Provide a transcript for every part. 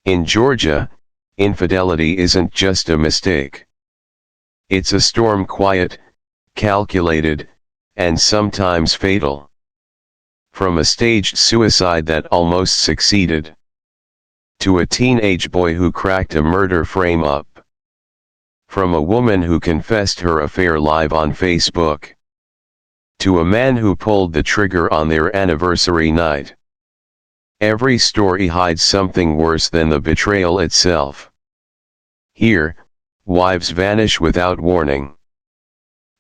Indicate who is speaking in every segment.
Speaker 1: In Georgia, infidelity isn't just a mistake. It's a storm, quiet, calculated, and sometimes fatal. From a staged suicide that almost succeeded, to a teenage boy who cracked a murder frame up, from a woman who confessed her affair live on Facebook, to a man who pulled the trigger on their anniversary night. Every story hides something worse than the betrayal itself. Here, wives vanish without warning.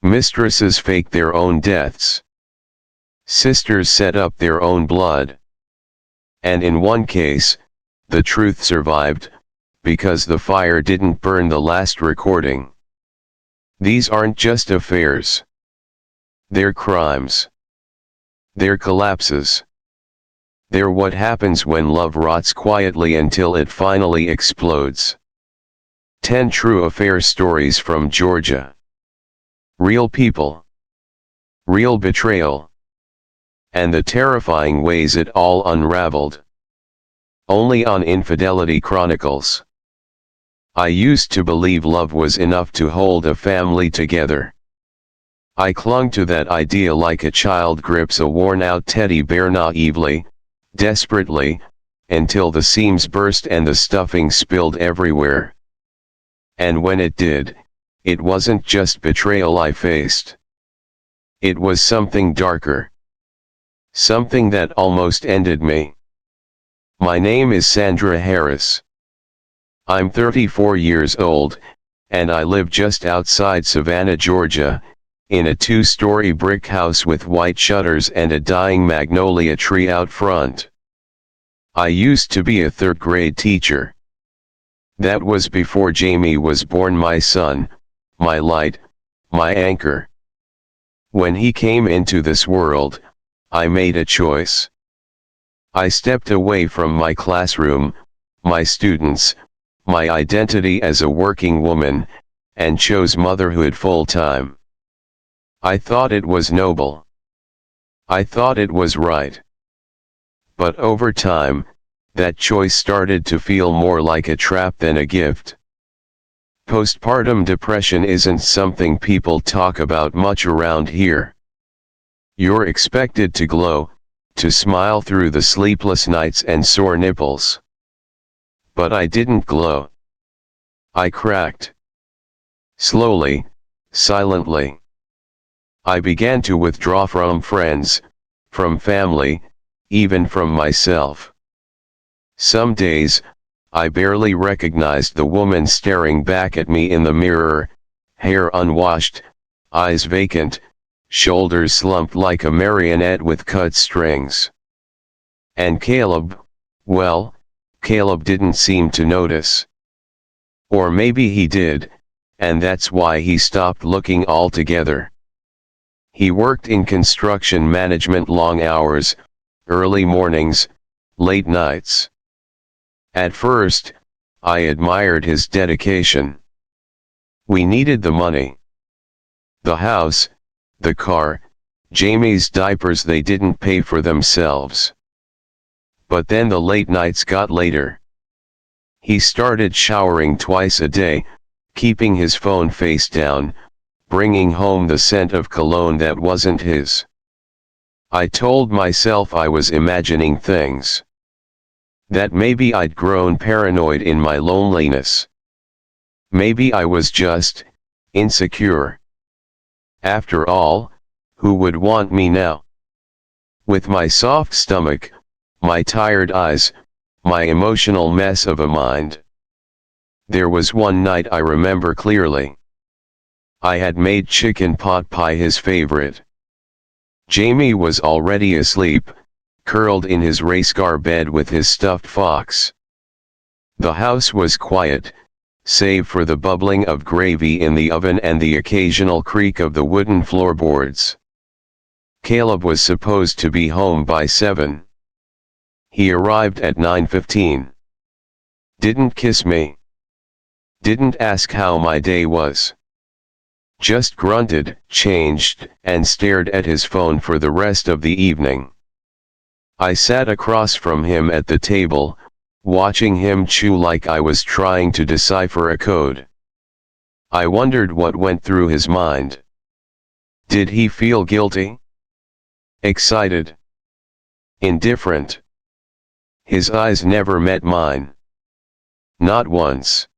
Speaker 1: Mistresses fake their own deaths. Sisters set up their own blood. And in one case, the truth survived, because the fire didn't burn the last recording. These aren't just affairs. They're crimes. They're collapses. They're what happens when love rots quietly until it finally explodes. 10 true affair stories from Georgia. Real people. Real betrayal. And the terrifying ways it all unraveled. Only on Infidelity Chronicles. I used to believe love was enough to hold a family together. I clung to that idea like a child grips a worn-out teddy bear, naively, desperately, until the seams burst and the stuffing spilled everywhere. And when it did, it wasn't just betrayal I faced. It was something darker. Something that almost ended me. My name is Sandra Harris. I'm 34 years old, and I live just outside Savannah, Georgia, in a 2-story brick house with white shutters and a dying magnolia tree out front. I used to be a 3rd-grade teacher. That was before Jamie was born, my son, my light, my anchor. When he came into this world, I made a choice. I stepped away from my classroom, my students, my identity as a working woman, and chose motherhood full-time. I thought it was noble. I thought it was right. But over time, that choice started to feel more like a trap than a gift. Postpartum depression isn't something people talk about much around here. You're expected to glow, to smile through the sleepless nights and sore nipples. But I didn't glow. I cracked. Slowly, silently. I began to withdraw from friends, from family, even from myself. Some days, I barely recognized the woman staring back at me in the mirror, hair unwashed, eyes vacant, shoulders slumped like a marionette with cut strings. And Caleb, well, Caleb didn't seem to notice. Or maybe he did, and that's why he stopped looking altogether. He worked in construction management, long hours, early mornings, late nights. At first, I admired his dedication. We needed the money. The house, the car, Jamie's diapers, they didn't pay for themselves. But then the late nights got later. He started showering twice a day, keeping his phone face down, bringing home the scent of cologne that wasn't his. I told myself I was imagining things. That maybe I'd grown paranoid in my loneliness. Maybe I was just insecure. After all, who would want me now? With my soft stomach, my tired eyes, my emotional mess of a mind. There was one night I remember clearly. I had made chicken pot pie his favorite. Jamie was already asleep, curled in his racecar bed with his stuffed fox. The house was quiet, save for the bubbling of gravy in the oven and the occasional creak of the wooden floorboards. Caleb was supposed to be home by 7. He arrived at 9:15. Didn't kiss me. Didn't ask how my day was. Just grunted, changed, and stared at his phone for the rest of the evening. I sat across from him at the table, watching him chew like I was trying to decipher a code. I wondered what went through his mind. Did he feel guilty? Excited? Indifferent? His eyes never met mine. Not once.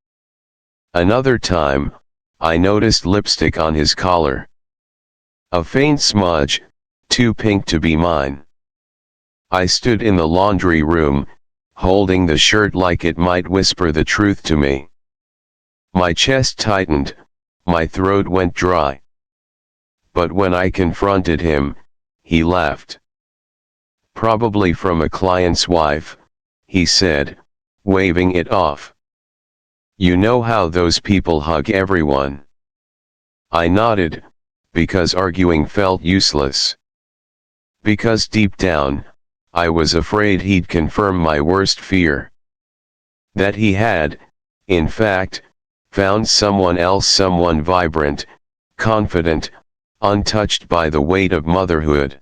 Speaker 1: Another time, I noticed lipstick on his collar. A faint smudge, too pink to be mine. I stood in the laundry room, holding the shirt like it might whisper the truth to me. My chest tightened, my throat went dry. But when I confronted him, he laughed. Probably from a client's wife, he said, waving it off. You know how those people hug everyone. I nodded, because arguing felt useless. Because deep down, I was afraid he'd confirm my worst fear. That he had, in fact, found someone else, someone vibrant, confident, untouched by the weight of motherhood.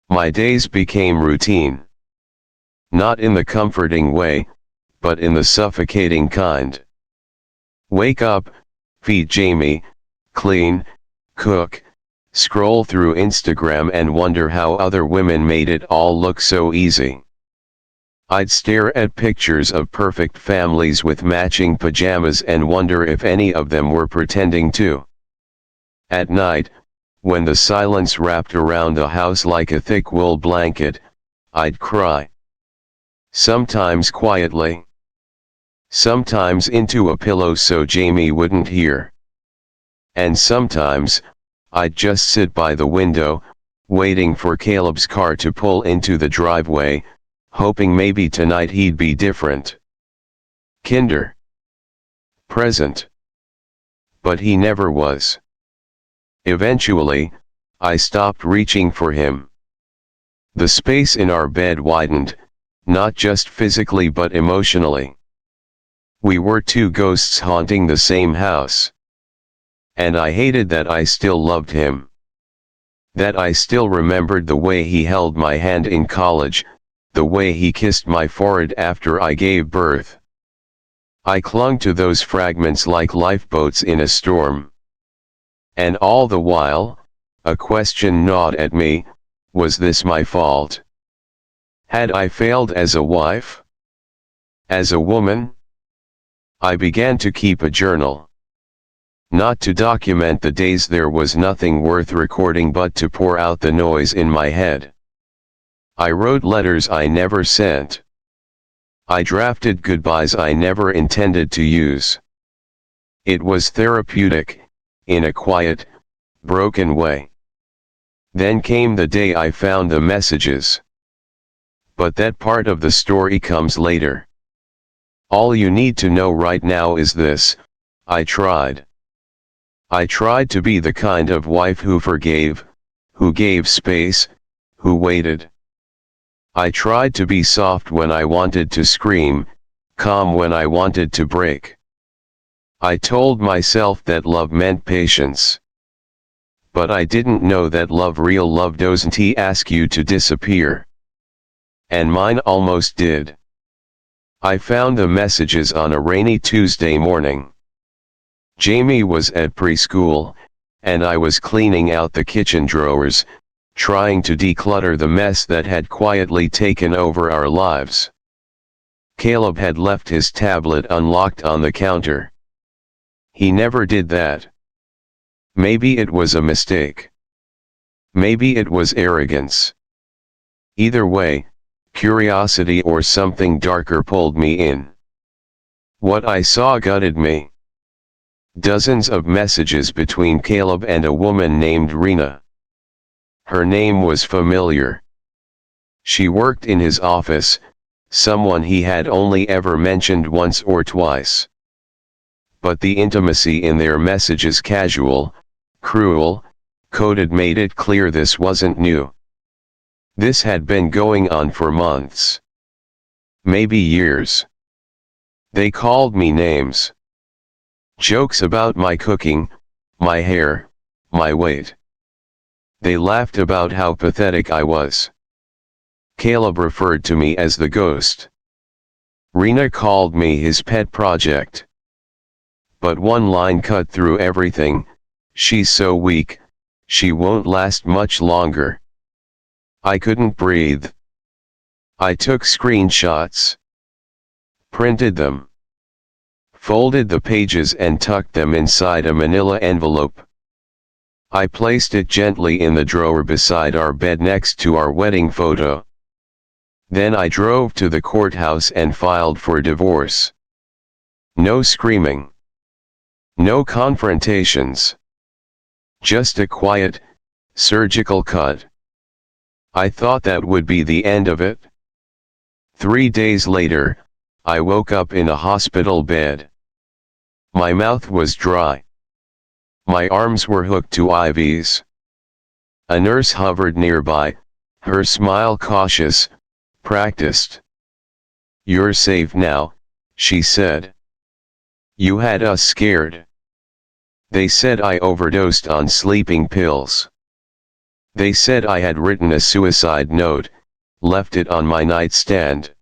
Speaker 1: My days became routine. Not in the comforting way, but in the suffocating kind. Wake up, feed Jamie, clean, cook, scroll through Instagram and wonder how other women made it all look so easy. I'd stare at pictures of perfect families with matching pajamas and wonder if any of them were pretending to. At night, when the silence wrapped around the house like a thick wool blanket, I'd cry. Sometimes quietly. Sometimes into a pillow so Jamie wouldn't hear. And sometimes, I'd just sit by the window, waiting for Caleb's car to pull into the driveway, hoping maybe tonight he'd be different. Kinder. Present. But he never was. Eventually, I stopped reaching for him. The space in our bed widened, not just physically but emotionally. We were two ghosts haunting the same house. And I hated that I still loved him. That I still remembered the way he held my hand in college, the way he kissed my forehead after I gave birth. I clung to those fragments like lifeboats in a storm. And all the while, a question gnawed at me, was this my fault? Had I failed as a wife? As a woman? I began to keep a journal. Not to document the days there was nothing worth recording but to pour out the noise in my head. I wrote letters I never sent. I drafted goodbyes I never intended to use. It was therapeutic, in a quiet, broken way. Then came the day I found the messages. But that part of the story comes later. All you need to know right now is this: I tried. I tried to be the kind of wife who forgave, who gave space, who waited. I tried to be soft when I wanted to scream, calm when I wanted to break. I told myself that love meant patience. But I didn't know that real love doesn't ask you to disappear. And mine almost did. I found the messages on a rainy Tuesday morning. Jamie was at preschool, and I was cleaning out the kitchen drawers, trying to declutter the mess that had quietly taken over our lives. Caleb had left his tablet unlocked on the counter. He never did that. Maybe it was a mistake. Maybe it was arrogance. Either way, curiosity or something darker pulled me in. What I saw gutted me. Dozens of messages between Caleb and a woman named Rena. Her name was familiar. She worked in his office, someone he had only ever mentioned once or twice. But the intimacy in their messages, casual, cruel, coded, made it clear this wasn't new. This had been going on for months. Maybe years. They called me names. Jokes about my cooking, my hair, my weight. They laughed about how pathetic I was. Caleb referred to me as the ghost. Rena called me his pet project. But one line cut through everything: "She's so weak, she won't last much longer." I couldn't breathe. I took screenshots, printed them, folded the pages and tucked them inside a manila envelope. I placed it gently in the drawer beside our bed next to our wedding photo. Then I drove to the courthouse and filed for divorce. No screaming. No confrontations. Just a quiet, surgical cut. I thought that would be the end of it. 3 days later, I woke up in a hospital bed. My mouth was dry. My arms were hooked to IVs. A nurse hovered nearby, her smile cautious, practiced. "You're safe now," she said. "You had us scared." They said I overdosed on sleeping pills. They said I had written a suicide note, left it on my nightstand.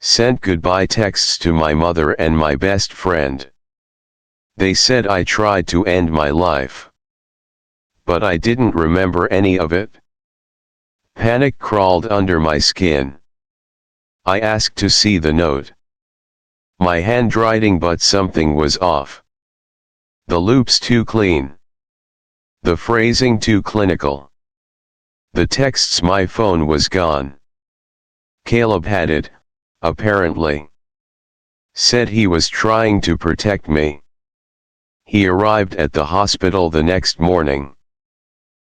Speaker 1: Sent goodbye texts to my mother and my best friend. They said I tried to end my life. But I didn't remember any of it. Panic crawled under my skin. I asked to see the note. My handwriting, but something was off. The loops too clean. The phrasing too clinical. The texts, my phone was gone. Caleb had it, apparently. Said he was trying to protect me. He arrived at the hospital the next morning.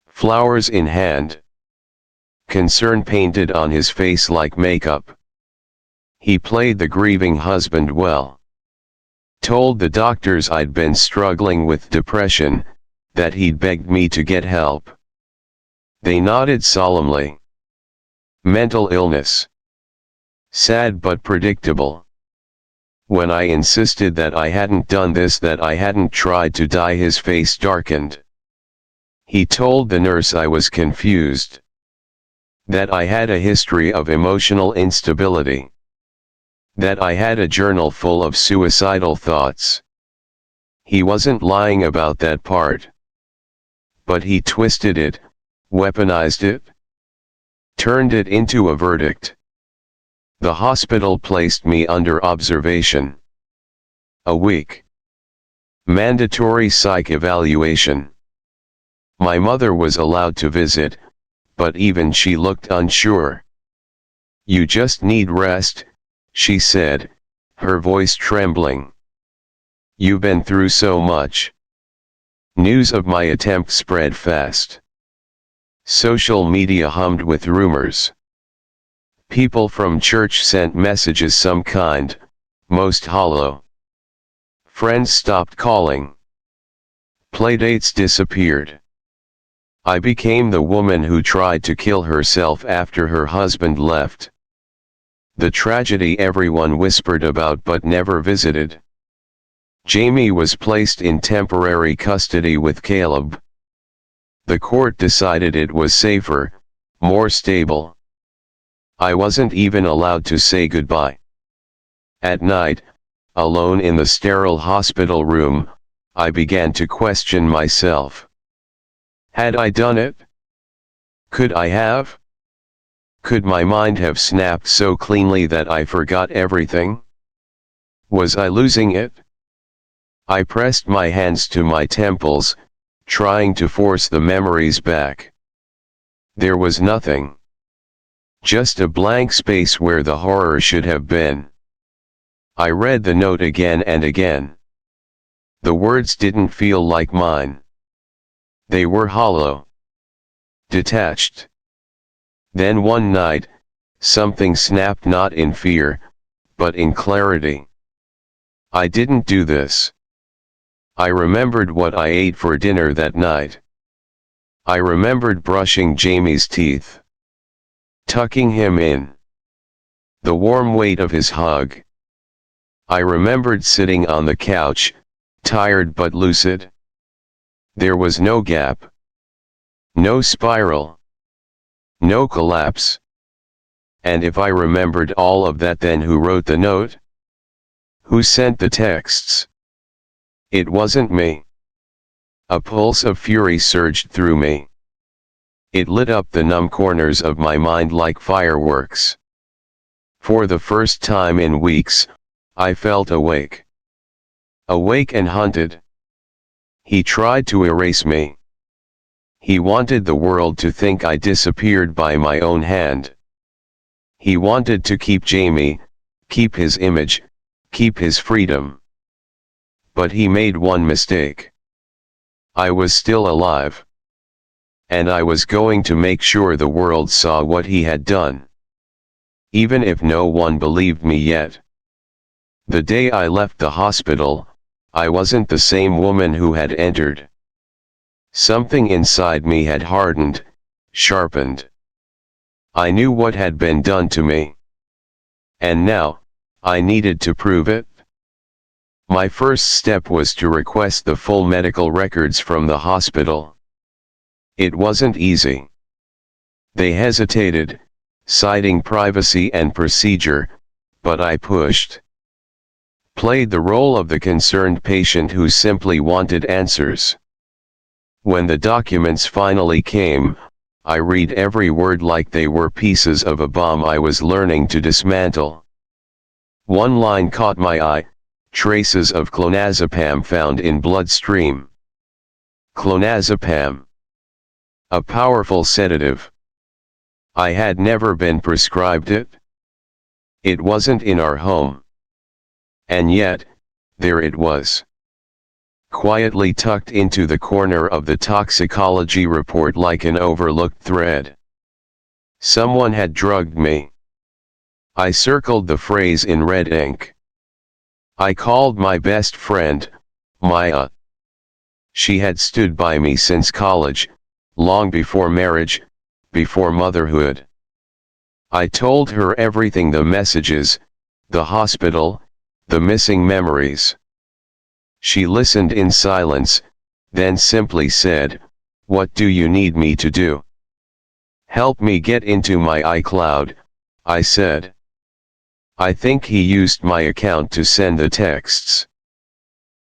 Speaker 1: Flowers in hand. Concern painted on his face like makeup. He played the grieving husband well. Told the doctors I'd been struggling with depression, that he'd begged me to get help. They nodded solemnly. Mental illness. Sad but predictable. When I insisted that I hadn't done this, that I hadn't tried to die, his face darkened. He told the nurse I was confused. That I had a history of emotional instability. That I had a journal full of suicidal thoughts. He wasn't lying about that part. But he twisted it, weaponized it. Turned it into a verdict. The hospital placed me under observation. A week. Mandatory psych evaluation. My mother was allowed to visit, but even she looked unsure. "You just need rest," she said, her voice trembling. "You've been through so much." News of my attempt spread fast. Social media hummed with rumors. People from church sent messages, some kind, most hollow. Friends stopped calling. Playdates disappeared. I became the woman who tried to kill herself after her husband left. The tragedy everyone whispered about but never visited. Jamie was placed in temporary custody with Caleb. The court decided it was safer, more stable. I wasn't even allowed to say goodbye. At night, alone in the sterile hospital room, I began to question myself. Had I done it? Could I have? Could my mind have snapped so cleanly that I forgot everything? Was I losing it? I pressed my hands to my temples, trying to force the memories back. There was nothing. Just a blank space where the horror should have been. I read the note again and again. The words didn't feel like mine. They were hollow. Detached. Then one night, something snapped, not in fear, but in clarity. I didn't do this. I remembered what I ate for dinner that night. I remembered brushing Jamie's teeth. Tucking him in. The warm weight of his hug. I remembered sitting on the couch, tired but lucid. There was no gap. No spiral. No collapse. And if I remembered all of that, then who wrote the note? Who sent the texts? It wasn't me. A pulse of fury surged through me. It lit up the numb corners of my mind like fireworks. For the first time in weeks, I felt awake. Awake and hunted. He tried to erase me. He wanted the world to think I disappeared by my own hand. He wanted to keep Jamie, keep his image, keep his freedom. But he made one mistake. I was still alive. And I was going to make sure the world saw what he had done. Even if no one believed me yet. The day I left the hospital, I wasn't the same woman who had entered. Something inside me had hardened, sharpened. I knew what had been done to me. And now, I needed to prove it. My first step was to request the full medical records from the hospital. It wasn't easy. They hesitated, citing privacy and procedure, but I pushed. Played the role of the concerned patient who simply wanted answers. When the documents finally came, I read every word like they were pieces of a bomb I was learning to dismantle. One line caught my eye: traces of clonazepam found in bloodstream. Clonazepam. A powerful sedative. I had never been prescribed it. It wasn't in our home. And yet, there it was. Quietly tucked into the corner of the toxicology report like an overlooked thread. Someone had drugged me. I circled the phrase in red ink. I called my best friend, Maya. She had stood by me since college, long before marriage, before motherhood. I told her everything: the messages, the hospital, the missing memories. She listened in silence, then simply said, "What do you need me to do?" "Help me get into my iCloud," I said. "I think he used my account to send the texts.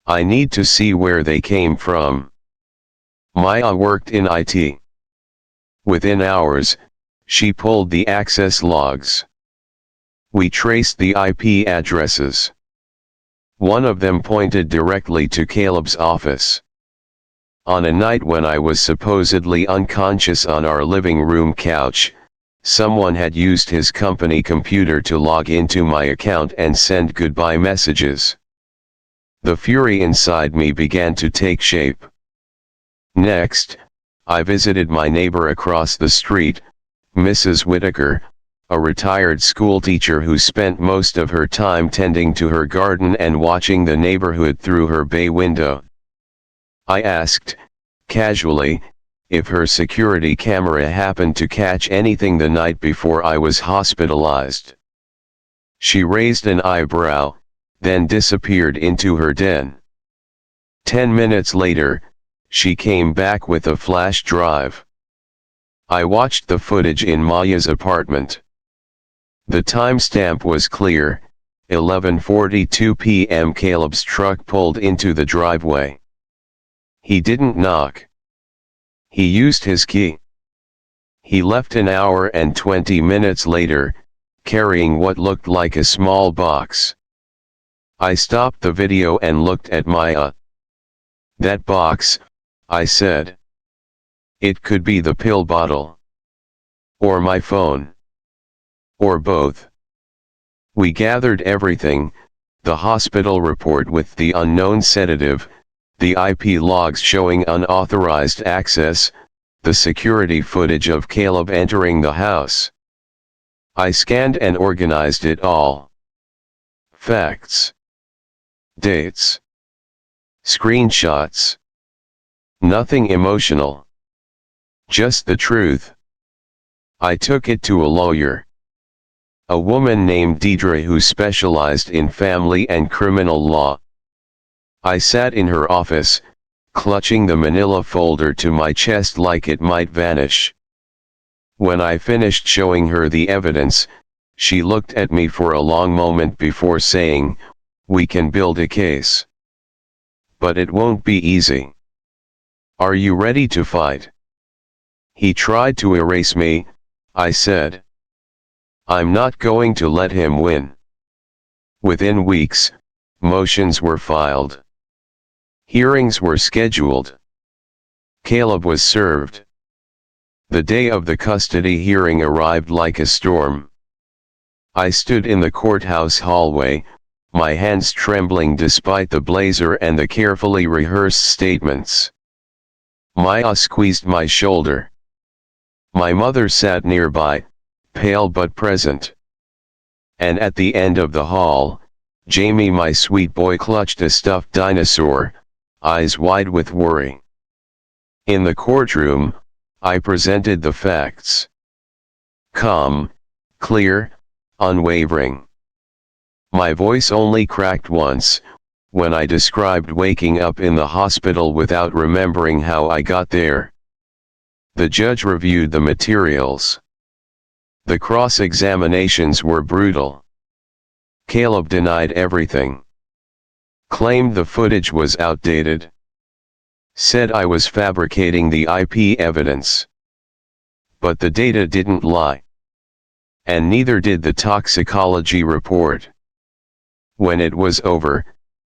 Speaker 1: I need to see where they came from." Maya worked in IT. Within hours, she pulled the access logs. We traced the IP addresses. One of them pointed directly to Caleb's office. On a night when I was supposedly unconscious on our living room couch, someone had used his company computer to log into my account and send goodbye messages. The fury inside me began to take shape. Next, I visited my neighbor across the street, Mrs. Whitaker, a retired schoolteacher who spent most of her time tending to her garden and watching the neighborhood through her bay window. I asked, casually, if her security camera happened to catch anything the night before I was hospitalized. She raised an eyebrow, then disappeared into her den. 10 minutes later, she came back with a flash drive. I watched the footage in Maya's apartment. The timestamp was clear: 11:42 p.m. Caleb's truck pulled into the driveway. He didn't knock. He used his key. He left an hour and 20 minutes later, carrying what looked like a small box. I stopped the video and looked at Maya. "That box," I said. "It could be the pill bottle. Or my phone. Or both." We gathered everything: the hospital report with the unknown sedative, the IP logs showing unauthorized access, the security footage of Caleb entering the house. I scanned and organized it all. Facts. Dates. Screenshots. Nothing emotional. Just the truth. I took it to a lawyer. A woman named Deidre who specialized in family and criminal law. I sat in her office, clutching the manila folder to my chest like it might vanish. When I finished showing her the evidence, She looked at me for a long moment before saying, "We can build a case. But it won't be easy. Are you ready to fight?" "He tried to erase me," I said. "I'm not going to let him win." Within weeks, motions were filed. Hearings were scheduled. Caleb was served. The day of the custody hearing arrived like a storm. I stood in the courthouse hallway, my hands trembling despite the blazer and the carefully rehearsed statements. Maya squeezed my shoulder. My mother sat nearby, pale but present. And at the end of the hall, Jamie, my sweet boy, clutched a stuffed dinosaur, eyes wide with worry. In the courtroom, I presented the facts. Calm, clear, unwavering. My voice only cracked once, when I described waking up in the hospital without remembering how I got there. The judge reviewed the materials. The cross-examinations were brutal. Caleb denied everything. Claimed the footage was outdated. Said I was fabricating the IP evidence. But the data didn't lie. And neither did the toxicology report. When it was over,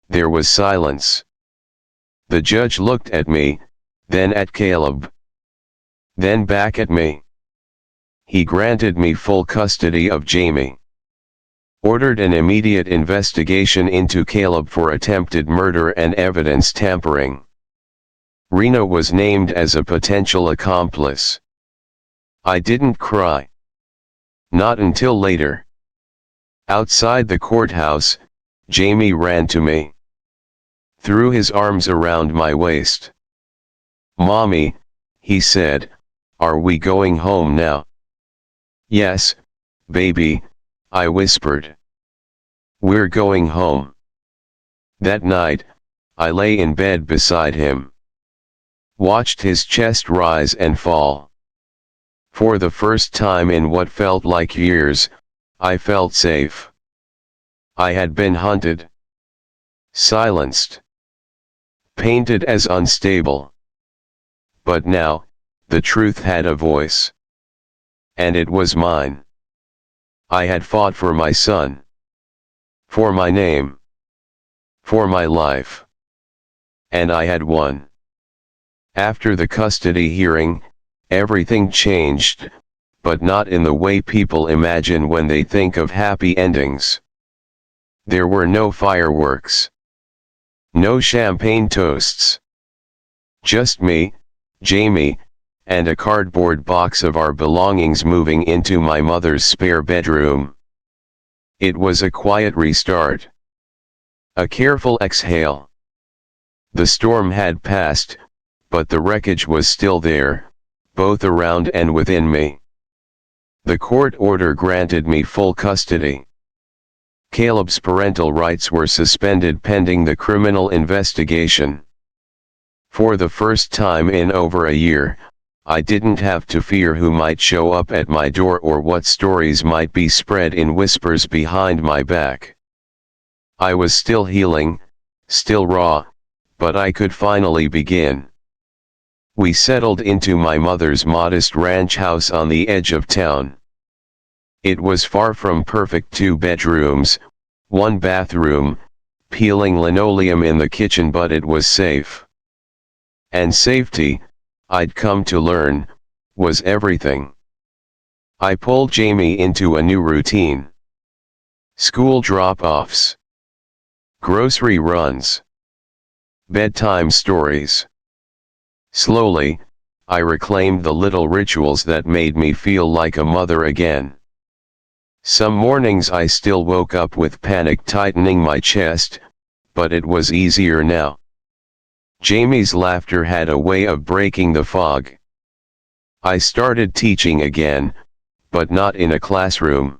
Speaker 1: there was silence. The judge looked at me, then at Caleb. Then back at me. He granted me full custody of Jamie. Ordered an immediate investigation into Caleb for attempted murder and evidence tampering. Rena was named as a potential accomplice. I didn't cry. Not until later. Outside the courthouse, Jamie ran to me. Threw his arms around my waist. "Mommy," he said, "are we going home now?" "Yes, baby," I whispered. "We're going home." That night, I lay in bed beside him. Watched his chest rise and fall. For the first time in what felt like years, I felt safe. I had been hunted. Silenced. Painted as unstable. But now, the truth had a voice. And it was mine. I had fought for my son. For my name. For my life. And I had won. After the custody hearing, everything changed, but not in the way people imagine when they think of happy endings. There were no fireworks. No champagne toasts. Just me, Jamie, and a cardboard box of our belongings moving into my mother's spare bedroom. It was a quiet restart. A careful exhale. The storm had passed, but the wreckage was still there, both around and within me. The court order granted me full custody. Caleb's parental rights were suspended pending the criminal investigation. For the first time in over a year, I didn't have to fear who might show up at my door or what stories might be spread in whispers behind my back. I was still healing, still raw, but I could finally begin. We settled into my mother's modest ranch house on the edge of town. It was far from perfect: 2 bedrooms, 1 bathroom, peeling linoleum in the kitchen, but it was safe. And safety, I'd come to learn, was everything. I pulled Jamie into a new routine. School drop-offs. Grocery runs. Bedtime stories. Slowly, I reclaimed the little rituals that made me feel like a mother again. Some mornings I still woke up with panic tightening my chest, but it was easier now. Jamie's laughter had a way of breaking the fog. I started teaching again, but not in a classroom.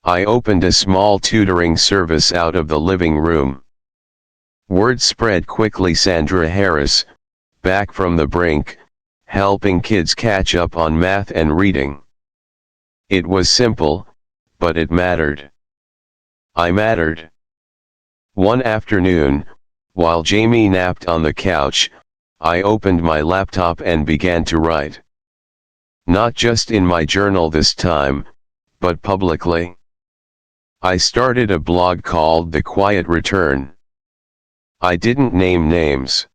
Speaker 1: I opened a small tutoring service out of the living room. Word spread quickly: Sandra Harris, back from the brink, helping kids catch up on math and reading. It was simple, but it mattered. I mattered. One afternoon, while Jamie napped on the couch, I opened my laptop and began to write. Not just in my journal this time, but publicly. I started a blog called The Quiet Return. I didn't name names.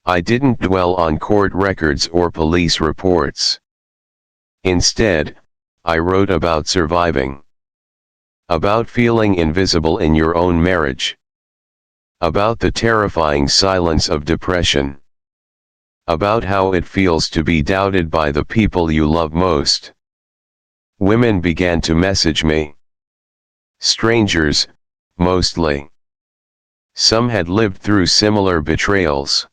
Speaker 1: I didn't dwell on court records or police reports. Instead, I wrote about surviving. About feeling invisible in your own marriage. About the terrifying silence of depression. About how it feels to be doubted by the people you love most. Women began to message me. Strangers, mostly. Some had lived through similar betrayals.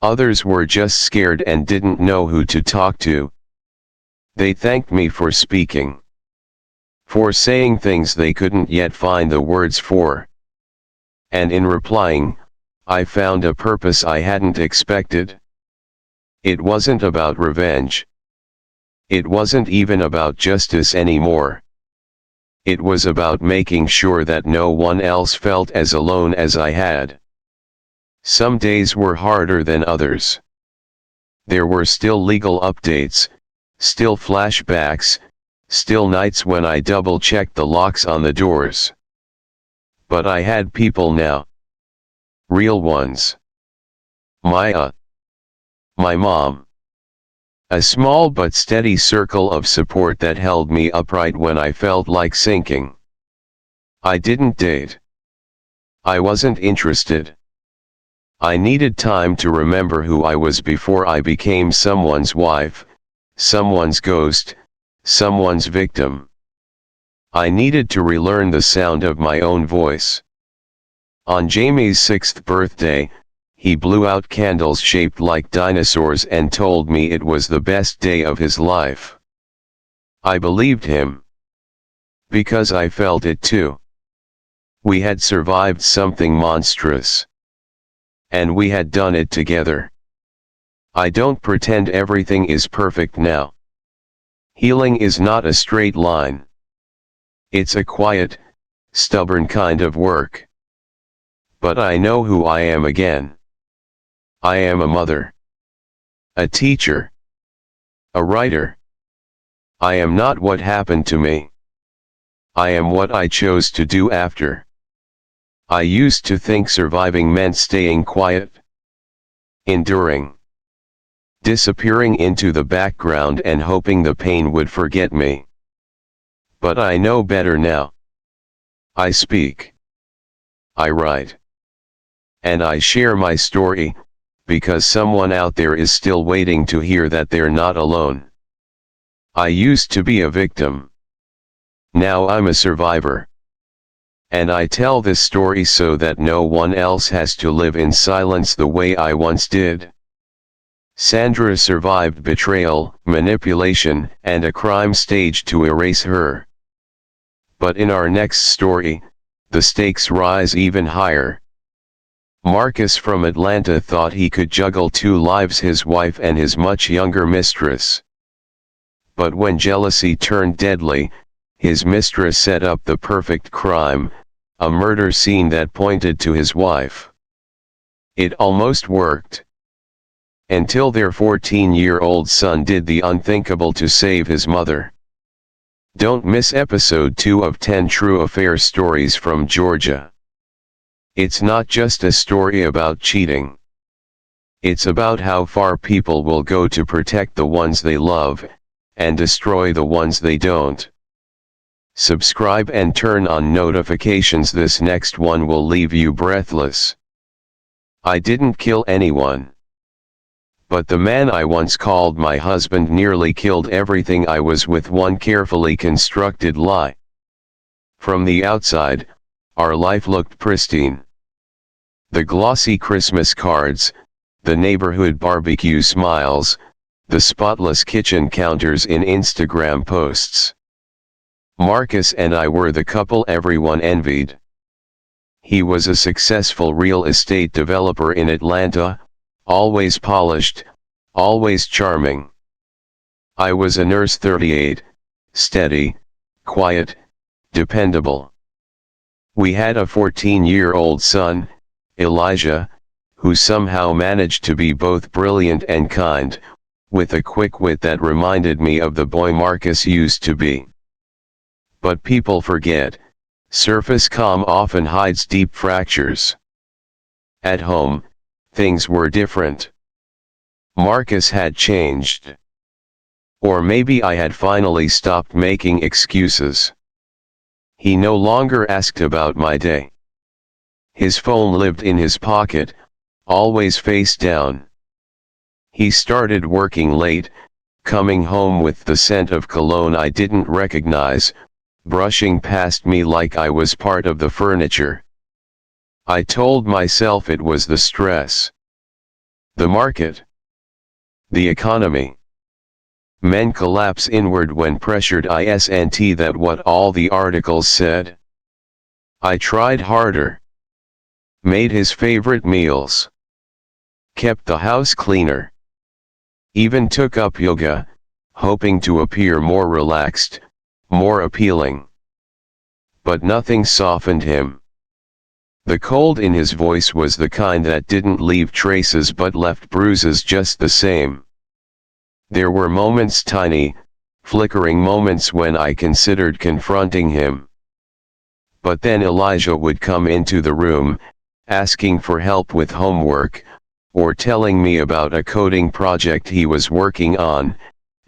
Speaker 1: Others were just scared and didn't know who to talk to. They thanked me for speaking. For saying things they couldn't yet find the words for. And in replying, I found a purpose I hadn't expected. It wasn't about revenge. It wasn't even about justice anymore. It was about making sure that no one else felt as alone as I had. Some days were harder than others. There were still legal updates, still flashbacks, still nights when I double-checked the locks on the doors. But I had people now. Real ones. My mom. A small but steady circle of support that held me upright when I felt like sinking. I didn't date. I wasn't interested. I needed time to remember who I was before I became someone's wife, someone's ghost, someone's victim. I needed to relearn the sound of my own voice. On Jamie's 6th birthday, he blew out candles shaped like dinosaurs and told me it was the best day of his life. I believed him. Because I felt it too. We had survived something monstrous. And we had done it together. I don't pretend everything is perfect now. Healing is not a straight line. It's a quiet, stubborn kind of work. But I know who I am again. I am a mother. A teacher. A writer. I am not what happened to me. I am what I chose to do after. I used to think surviving meant staying quiet. Enduring. Disappearing into the background and hoping the pain would forget me. But I know better now. I speak. I write. And I share my story, because someone out there is still waiting to hear that they're not alone. I used to be a victim. Now I'm a survivor. And I tell this story so that no one else has to live in silence the way I once did. Sandra survived betrayal, manipulation, and a crime staged to erase her. But in our next story, the stakes rise even higher. Marcus from Atlanta thought he could juggle two lives, his wife and his much younger mistress. But when jealousy turned deadly, his mistress set up the perfect crime, a murder scene that pointed to his wife. It almost worked. Until their 14-year-old son did the unthinkable to save his mother. Don't miss episode 2 of 10 True Affair Stories from Georgia. It's not just a story about cheating. It's about how far people will go to protect the ones they love, and destroy the ones they don't. Subscribe and turn on notifications. This next one will leave you breathless. I didn't kill anyone. But the man I once called my husband nearly killed everything I was with one carefully constructed lie. From the outside, our life looked pristine. The glossy Christmas cards, the neighborhood barbecue smiles, the spotless kitchen counters in Instagram posts. Marcus and I were the couple everyone envied. He was a successful real estate developer in Atlanta, always polished, always charming. I was a nurse, 38, steady, quiet, dependable. We had a 14-year-old son, Elijah, who somehow managed to be both brilliant and kind, with a quick wit that reminded me of the boy Marcus used to be. But people forget, surface calm often hides deep fractures. At home, things were different. Marcus had changed. Or maybe I had finally stopped making excuses. He no longer asked about my day. His phone lived in his pocket, always face down. He started working late, coming home with the scent of cologne I didn't recognize, brushing past me like I was part of the furniture. I told myself it was the stress. The market. The economy. Men collapse inward when pressured, isn't that what all the articles said? I tried harder. Made his favorite meals. Kept the house cleaner. Even took up yoga, hoping to appear more relaxed, more appealing. But nothing softened him. The cold in his voice was the kind that didn't leave traces but left bruises just the same. There were moments, tiny, flickering moments, when I considered confronting him. But then Elijah would come into the room, asking for help with homework, or telling me about a coding project he was working on,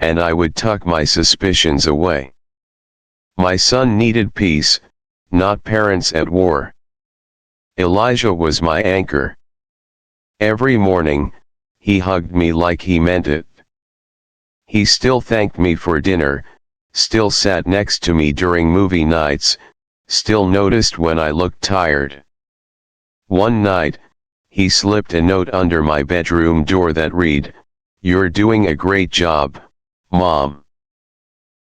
Speaker 1: and I would tuck my suspicions away. My son needed peace, not parents at war. Elijah was my anchor. Every morning, he hugged me like he meant it. He still thanked me for dinner, still sat next to me during movie nights, still noticed when I looked tired. One night, he slipped a note under my bedroom door that read, "You're doing a great job, Mom.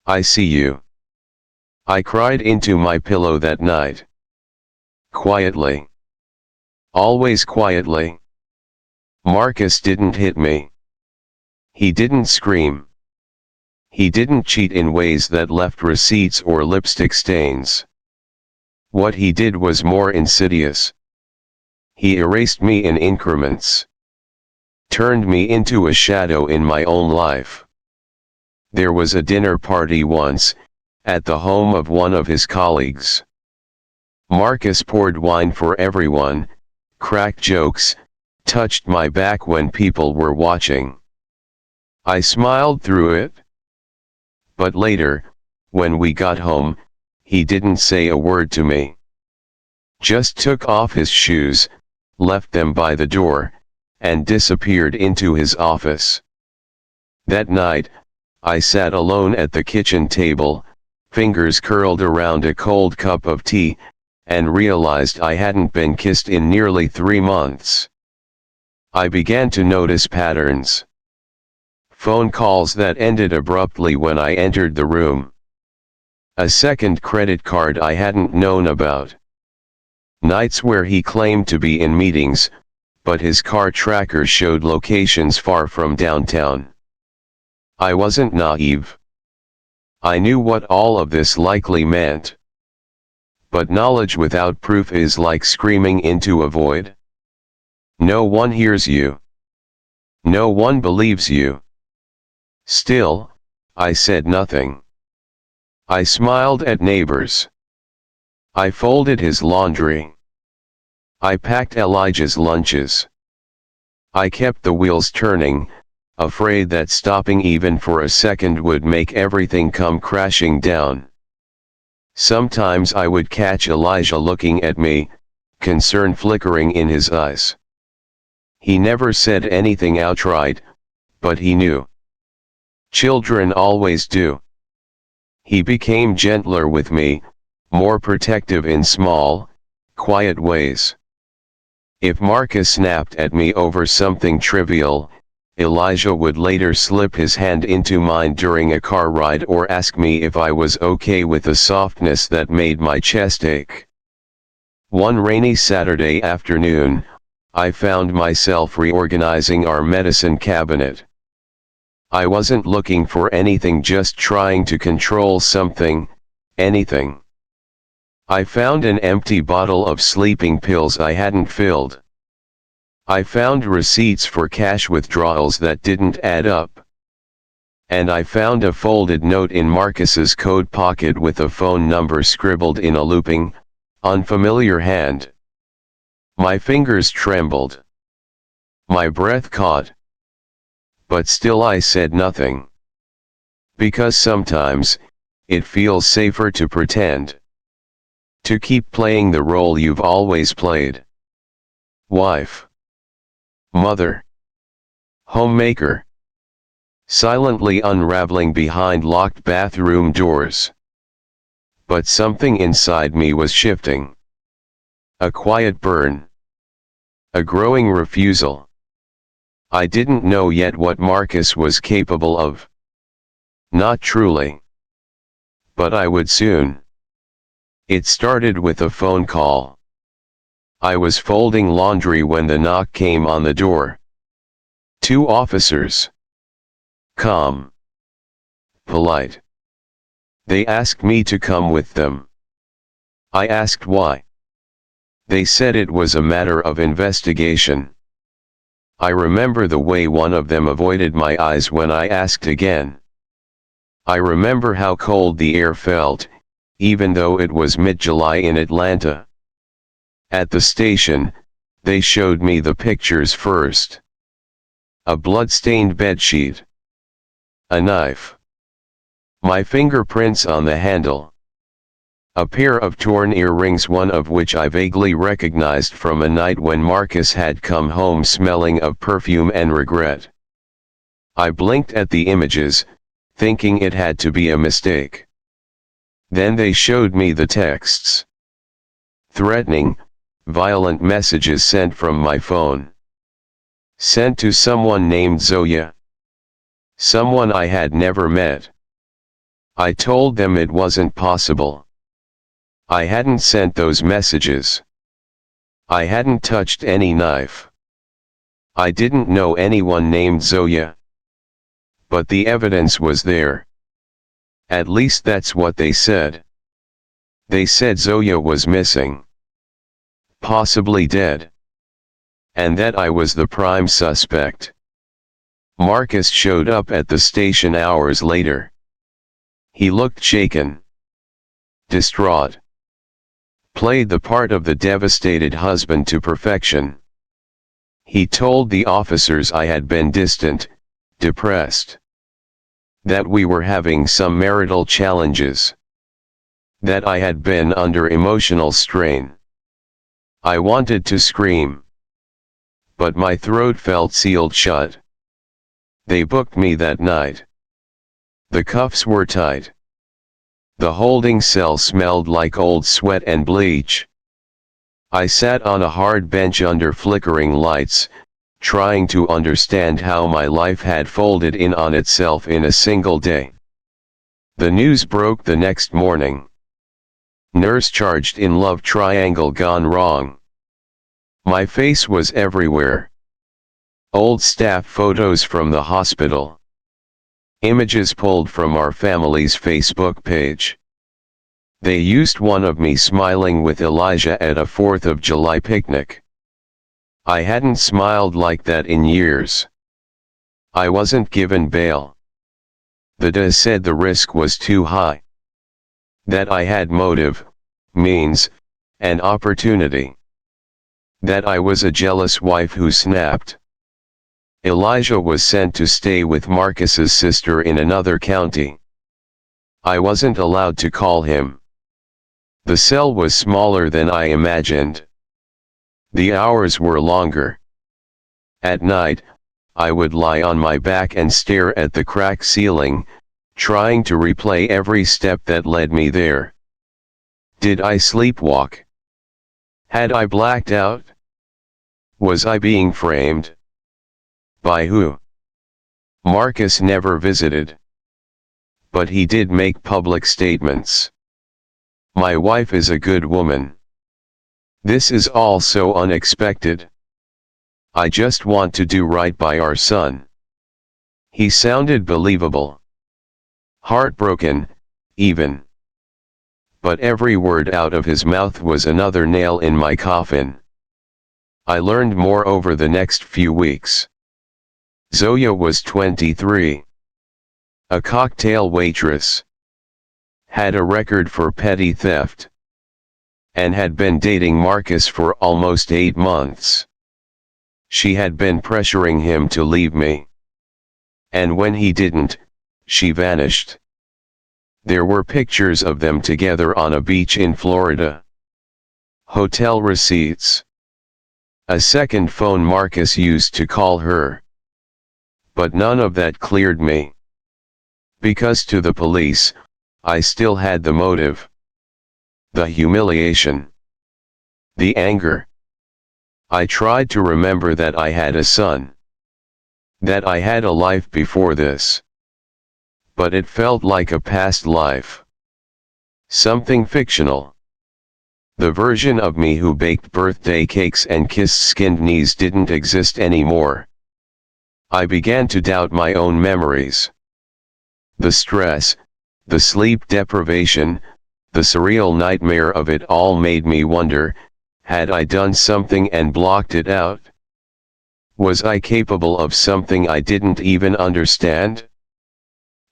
Speaker 1: I see you." I cried into my pillow that night. Quietly. Always quietly. Marcus didn't hit me. He didn't scream. He didn't cheat in ways that left receipts or lipstick stains. What he did was more insidious. He erased me in increments. Turned me into a shadow in my own life. There was a dinner party once, at the home of one of his colleagues. Marcus poured wine for everyone, cracked jokes, touched my back when people were watching. I smiled through it. But later, when we got home, he didn't say a word to me. Just took off his shoes, left them by the door, and disappeared into his office. That night, I sat alone at the kitchen table, fingers curled around a cold cup of tea, and realized I hadn't been kissed in nearly 3 months. I began to notice patterns. Phone calls that ended abruptly when I entered the room. A second credit card I hadn't known about. Nights where he claimed to be in meetings, but his car tracker showed locations far from downtown. I wasn't naive. I knew what all of this likely meant. But knowledge without proof is like screaming into a void. No one hears you. No one believes you. Still, I said nothing. I smiled at neighbors. I folded his laundry. I packed Elijah's lunches. I kept the wheels turning, afraid that stopping even for a second would make everything come crashing down. Sometimes I would catch Elijah looking at me, concern flickering in his eyes. He never said anything outright, but he knew. Children always do. He became gentler with me, more protective in small, quiet ways. If Marcus snapped at me over something trivial, Elijah would later slip his hand into mine during a car ride or ask me if I was okay with a softness that made my chest ache. One rainy Saturday afternoon, I found myself reorganizing our medicine cabinet. I wasn't looking for anything, just trying to control something, anything. I found an empty bottle of sleeping pills I hadn't filled. I found receipts for cash withdrawals that didn't add up. And I found a folded note in Marcus's coat pocket with a phone number scribbled in a looping, unfamiliar hand. My fingers trembled. My breath caught. But still I said nothing. Because sometimes, it feels safer to pretend. To keep playing the role you've always played. Wife. Mother. Homemaker. Silently unraveling behind locked bathroom doors. But something inside me was shifting. A quiet burn. A growing refusal. I didn't know yet what Marcus was capable of. Not truly. But I would soon. It started with a phone call. I was folding laundry when the knock came on the door. 2 officers. Calm. Polite. They asked me to come with them. I asked why. They said it was a matter of investigation. I remember the way one of them avoided my eyes when I asked again. I remember how cold the air felt, even though it was mid-July in Atlanta. At the station, they showed me the pictures first. A blood-stained bedsheet. A knife. My fingerprints on the handle. A pair of torn earrings, one of which I vaguely recognized from a night when Marcus had come home smelling of perfume and regret. I blinked at the images, thinking it had to be a mistake. Then they showed me the texts. Threatening, violent messages sent from my phone. Sent to someone named Zoya. Someone I had never met. I told them it wasn't possible. I hadn't sent those messages. I hadn't touched any knife. I didn't know anyone named Zoya. But the evidence was there. At least that's what they said. They said Zoya was missing. Possibly dead. And that I was the prime suspect. Marcus showed up at the station hours later. He looked shaken. Distraught. Played the part of the devastated husband to perfection. He told the officers I had been distant, depressed. That we were having some marital challenges. That I had been under emotional strain. I wanted to scream. But my throat felt sealed shut. They booked me that night. The cuffs were tight. The holding cell smelled like old sweat and bleach. I sat on a hard bench under flickering lights, trying to understand how my life had folded in on itself in a single day. The news broke the next morning. Nurse charged in love triangle gone wrong. My face was everywhere. Old staff photos from the hospital. Images pulled from our family's Facebook page. They used one of me smiling with Elijah at a 4th of July picnic. I hadn't smiled like that in years. I wasn't given bail. The DA said the risk was too high. That I had motive, means, and opportunity. That I was a jealous wife who snapped. Elijah was sent to stay with Marcus's sister in another county. I wasn't allowed to call him. The cell was smaller than I imagined. The hours were longer. At night, I would lie on my back and stare at the cracked ceiling, trying to replay every step that led me there. Did I sleepwalk? Had I blacked out? Was I being framed? By who? Marcus never visited. But he did make public statements. My wife is a good woman. This is all so unexpected. I just want to do right by our son. He sounded believable. Heartbroken, even. but every word out of his mouth was another nail in my coffin. I learned more over the next few weeks. Zoya was 23. A cocktail waitress. Had a record for petty theft. And had been dating Marcus for almost 8 months. She had been pressuring him to leave me. And when he didn't, she vanished. There were pictures of them together on a beach in Florida. Hotel receipts. A second phone Marcus used to call her. But none of that cleared me. Because to the police, I still had the motive. The humiliation. The anger. I tried to remember that I had a son. That I had a life before this. But it felt like a past life. Something fictional. The version of me who baked birthday cakes and kissed skinned knees didn't exist anymore. I began to doubt my own memories. The stress, the sleep deprivation, the surreal nightmare of it all made me wonder, had I done something and blocked it out? Was I capable of something I didn't even understand?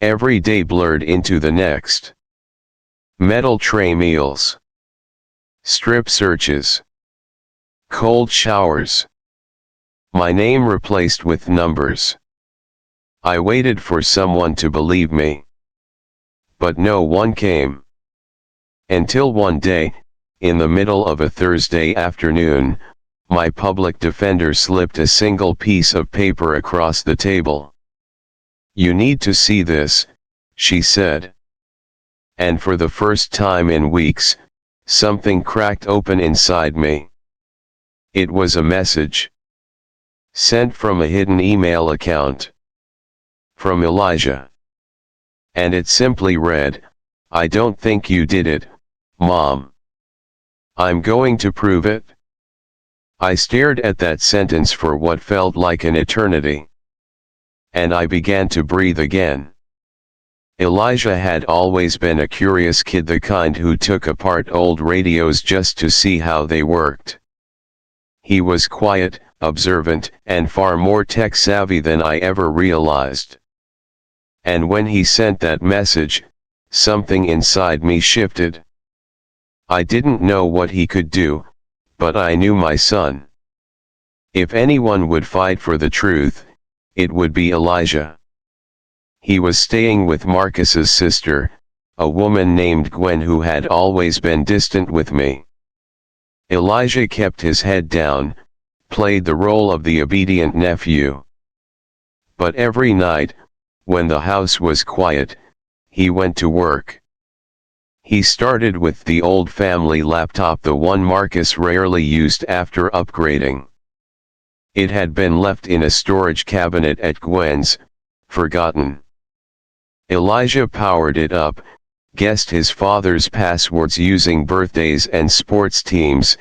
Speaker 1: Every day blurred into the next. Metal tray meals. Strip searches. Cold showers. My name replaced with numbers. I waited for someone to believe me. But no one came. Until one day, in the middle of a Thursday afternoon, my public defender slipped a single piece of paper across the table. "You need to see this," she said. And for the first time in weeks, something cracked open inside me. It was a message. Sent from a hidden email account. From Elijah. And it simply read, "I don't think you did it, Mom. I'm going to prove it." I stared at that sentence for what felt like an eternity. And I began to breathe again. Elijah had always been a curious kid, the kind who took apart old radios just to see how they worked. He was quiet, observant, and far more tech-savvy than I ever realized. And when he sent that message, something inside me shifted. I didn't know what he could do, but I knew my son. If anyone would fight for the truth, it would be Elijah. He was staying with Marcus's sister, a woman named Gwen who had always been distant with me. Elijah kept his head down, played the role of the obedient nephew. But every night, when the house was quiet, he went to work. He started with the old family laptop, the one Marcus rarely used after upgrading. It had been left in a storage cabinet at Gwen's, forgotten. Elijah powered it up, guessed his father's passwords using birthdays and sports teams,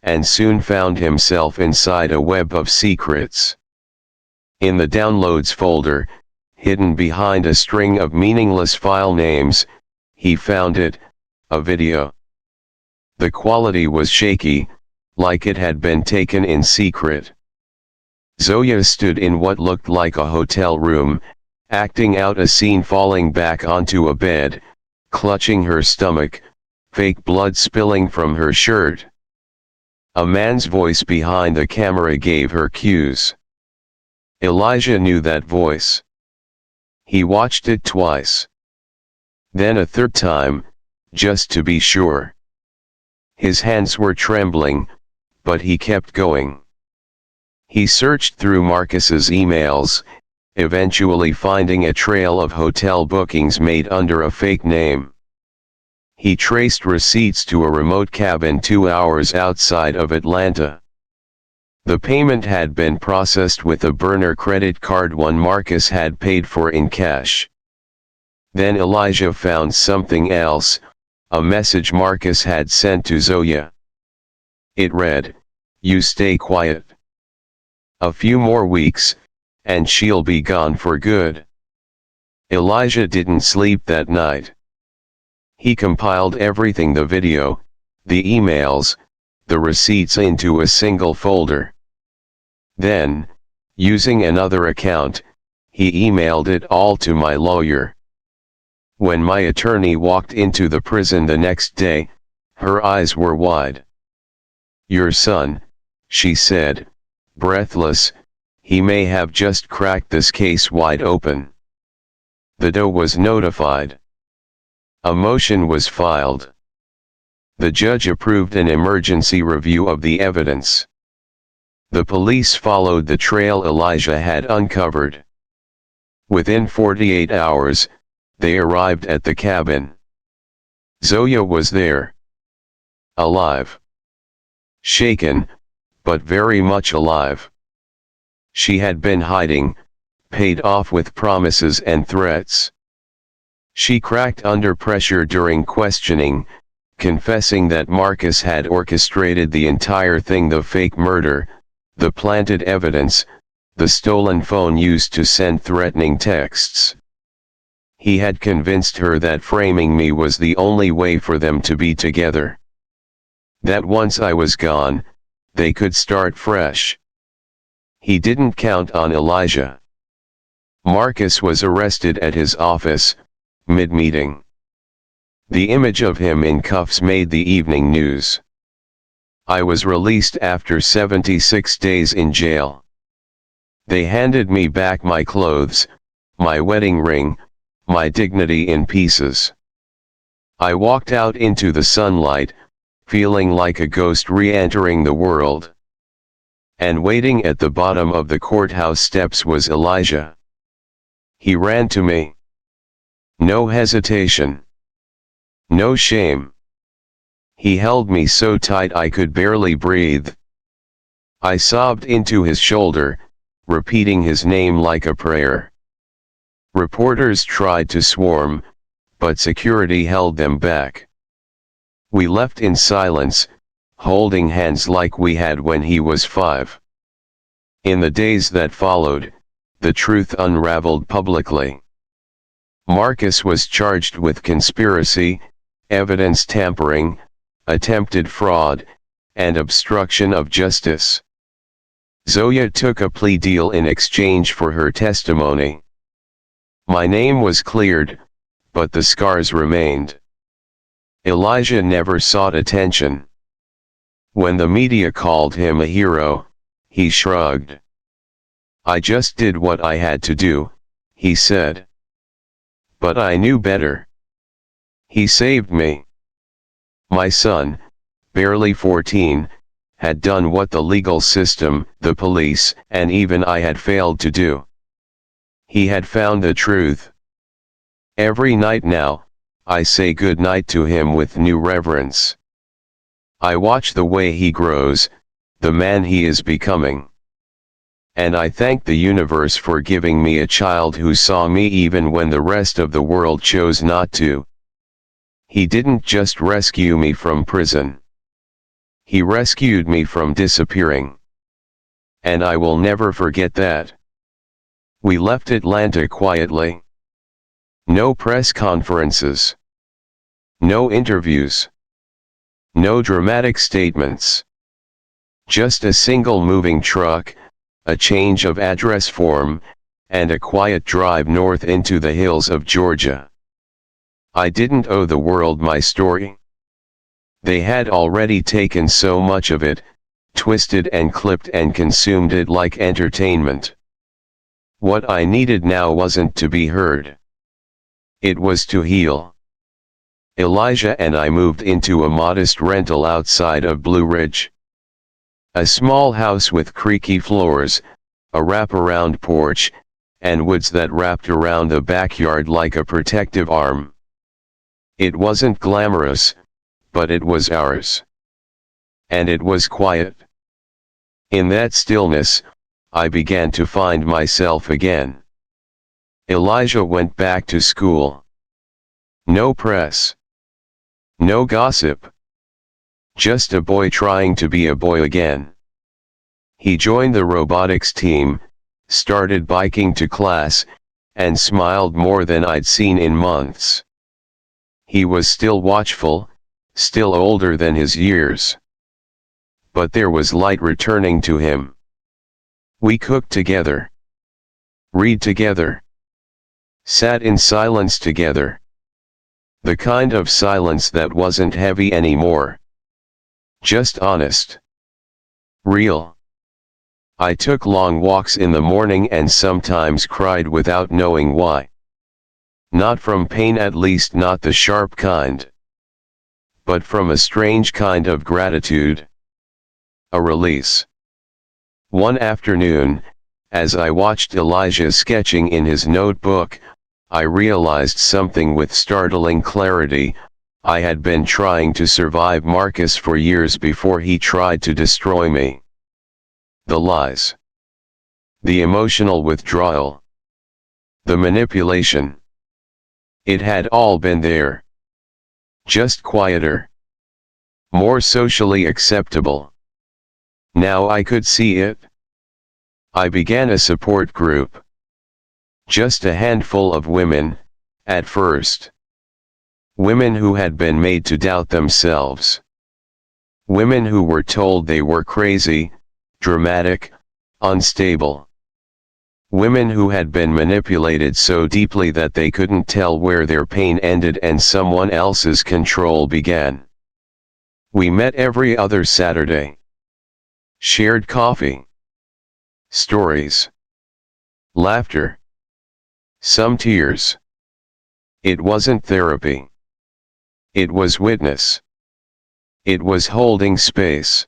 Speaker 1: and soon found himself inside a web of secrets. In the downloads folder, hidden behind a string of meaningless file names, he found it, a video. The quality was shaky, like it had been taken in secret. Zoya stood in what looked like a hotel room, acting out a scene, falling back onto a bed, clutching her stomach, fake blood spilling from her shirt. A man's voice behind the camera gave her cues. Elijah knew that voice. He watched it twice. Then a third time, just to be sure. His hands were trembling, but he kept going. He searched through Marcus's emails, eventually finding a trail of hotel bookings made under a fake name. He traced receipts to a remote cabin 2 hours outside of Atlanta. The payment had been processed with a burner credit card one Marcus had paid for in cash. Then Elijah found something else, a message Marcus had sent to Zoya. It read, "You stay quiet. A few more weeks, and she'll be gone for good." Elijah didn't sleep that night. He compiled everything: the video, the emails, the receipts into a single folder. Then, using another account, he emailed it all to my lawyer. When my attorney walked into the prison the next day, her eyes were wide. "Your son," she said, breathless, "he may have just cracked this case wide open." The DO was notified. A motion was filed. The judge approved an emergency review of the evidence. The police followed the trail Elijah had uncovered. Within 48 hours, they arrived at the cabin. Zoya was there. Alive. Shaken, but very much alive. She had been hiding, paid off with promises and threats. She cracked under pressure during questioning, confessing that Marcus had orchestrated the entire thing: the fake murder, the planted evidence, the stolen phone used to send threatening texts. He had convinced her that framing me was the only way for them to be together. That once I was gone, they could start fresh. He didn't count on Elijah. Marcus was arrested at his office, mid-meeting. The image of him in cuffs made the evening news. I was released after 76 days in jail. They handed me back my clothes, my wedding ring, my dignity in pieces. I walked out into the sunlight, feeling like a ghost re-entering the world. And waiting at the bottom of the courthouse steps was Elijah. He ran to me. No hesitation. No shame. He held me so tight I could barely breathe. I sobbed into his shoulder, repeating his name like a prayer. Reporters tried to swarm, but security held them back. We left in silence, holding hands like we had when he was 5. In the days that followed, the truth unraveled publicly. Marcus was charged with conspiracy, evidence tampering, attempted fraud, and obstruction of justice. Zoya took a plea deal in exchange for her testimony. My name was cleared, but the scars remained. Elijah never sought attention. When the media called him a hero, he shrugged. "I just did what I had to do," he said. "But I knew better. He saved me." My son, barely 14, had done what the legal system, the police, and even I had failed to do. He had found the truth. Every night now, I say good night to him with new reverence. I watch the way he grows, the man he is becoming. And I thank the universe for giving me a child who saw me even when the rest of the world chose not to. He didn't just rescue me from prison. He rescued me from disappearing. And I will never forget that. We left Atlanta quietly. No press conferences. No interviews. No dramatic statements. Just a single moving truck, a change of address form, and a quiet drive north into the hills of Georgia. I didn't owe the world my story. They had already taken so much of it, twisted and clipped and consumed it like entertainment. What I needed now wasn't to be heard. It was to heal. Elijah and I moved into a modest rental outside of Blue Ridge. A small house with creaky floors, a wraparound porch, and woods that wrapped around the backyard like a protective arm. It wasn't glamorous, but it was ours. And it was quiet. In that stillness, I began to find myself again. Elijah went back to school. No press. No gossip. Just a boy trying to be a boy again. He joined the robotics team, started biking to class, and smiled more than I'd seen in months. He was still watchful, still older than his years. But there was light returning to him. We cooked together, read together, sat in silence together. The kind of silence that wasn't heavy anymore. Just honest. Real. I took long walks in the morning and sometimes cried without knowing why. Not from pain, at least not the sharp kind. But from a strange kind of gratitude. A release. One afternoon, as I watched Elijah sketching in his notebook, I realized something with startling clarity. I had been trying to survive Marcus for years before he tried to destroy me. The lies. The emotional withdrawal. The manipulation. It had all been there. Just quieter. More socially acceptable. Now I could see it. I began a support group. Just a handful of women, at first. Women who had been made to doubt themselves. Women who were told they were crazy, dramatic, unstable. Women who had been manipulated so deeply that they couldn't tell where their pain ended and someone else's control began. We met every other Saturday. Shared coffee. Stories. Laughter. Some tears. It wasn't therapy. It was witness. It was holding space.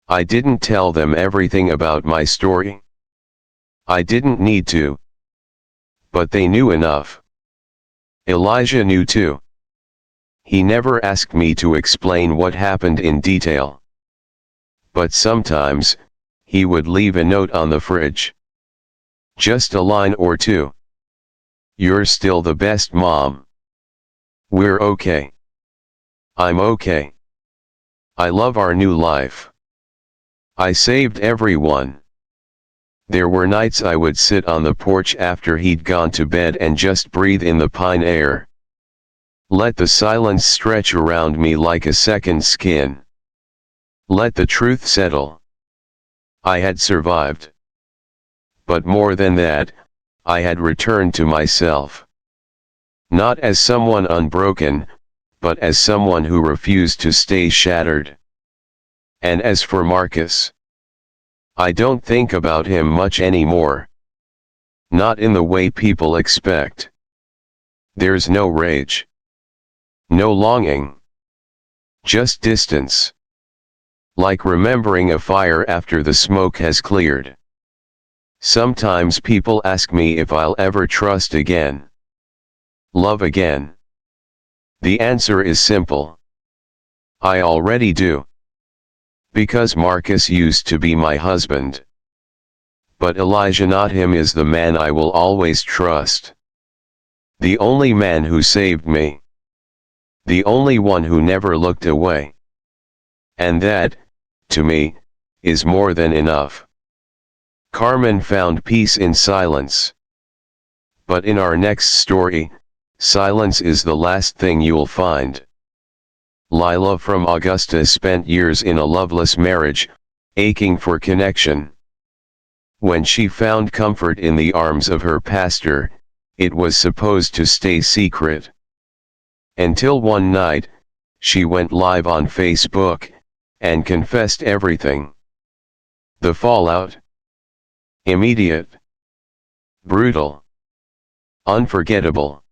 Speaker 1: I didn't tell them everything about my story. I didn't need to. But they knew enough. Elijah knew too. He never asked me to explain what happened in detail. But sometimes, he would leave a note on the fridge. Just a line or two. You're still the best, Mom. We're okay. I'm okay. I love our new life. I saved everyone. There were nights I would sit on the porch after he'd gone to bed and just breathe in the pine air. Let the silence stretch around me like a second skin. Let the truth settle. I had survived. But more than that, I had returned to myself. Not as someone unbroken, but as someone who refused to stay shattered. And as for Marcus, I don't think about him much anymore. Not in the way people expect. There's no rage. No longing. Just distance. Like remembering a fire after the smoke has cleared. Sometimes people ask me if I'll ever trust again. Love again. The answer is simple. I already do. Because Marcus used to be my husband. But Elijah, not him, is the man I will always trust. The only man who saved me. The only one who never looked away. And that, to me, is more than enough. Carmen found peace in silence. But in our next story, silence is the last thing you'll find. Lila from Augusta spent years in a loveless marriage, aching for connection. When she found comfort in the arms of her pastor, it was supposed to stay secret. Until one night, she went live on Facebook, and confessed everything. The fallout? Immediate. Brutal. Unforgettable.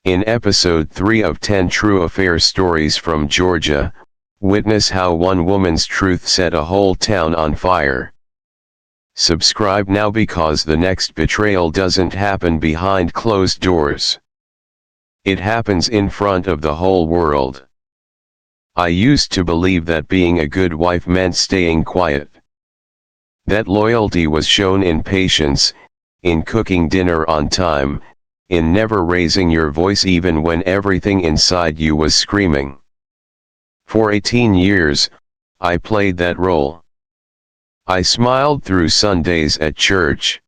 Speaker 1: In episode 3 of 10 True Affair Stories from Georgia, witness how one woman's truth set a whole town on fire. Subscribe now, because the next betrayal doesn't happen behind closed doors. It happens in front of the whole world. I used to believe that being a good wife meant staying quiet. That loyalty was shown in patience, in cooking dinner on time, in never raising your voice even when everything inside you was screaming. For 18 years, I played that role. I smiled through Sundays at church.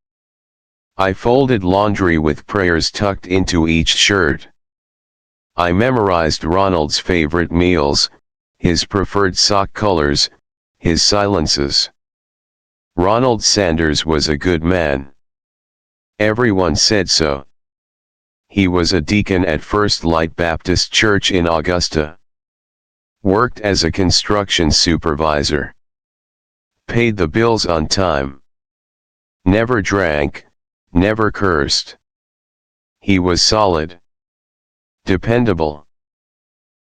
Speaker 1: I folded laundry with prayers tucked into each shirt. I memorized Ronald's favorite meals, his preferred sock colors, his silences. Ronald Sanders was a good man. Everyone said so. He was a deacon at First Light Baptist Church in Augusta. Worked as a construction supervisor. Paid the bills on time. Never drank, never cursed. He was solid. Dependable.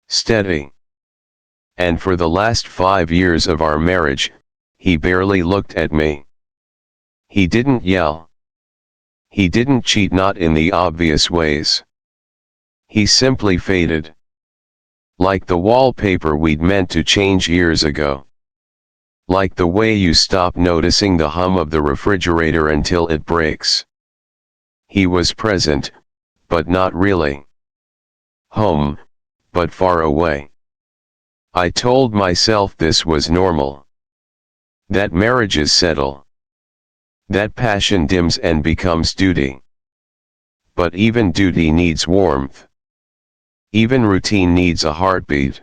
Speaker 1: Steady. And for the last 5 years of our marriage, he barely looked at me. He didn't yell. He didn't cheat, not in the obvious ways. He simply faded. Like the wallpaper we'd meant to change years ago. Like the way you stop noticing the hum of the refrigerator until it breaks. He was present, but not really. Home, but far away. I told myself this was normal. That marriages settle. That passion dims and becomes duty. But even duty needs warmth. Even routine needs a heartbeat.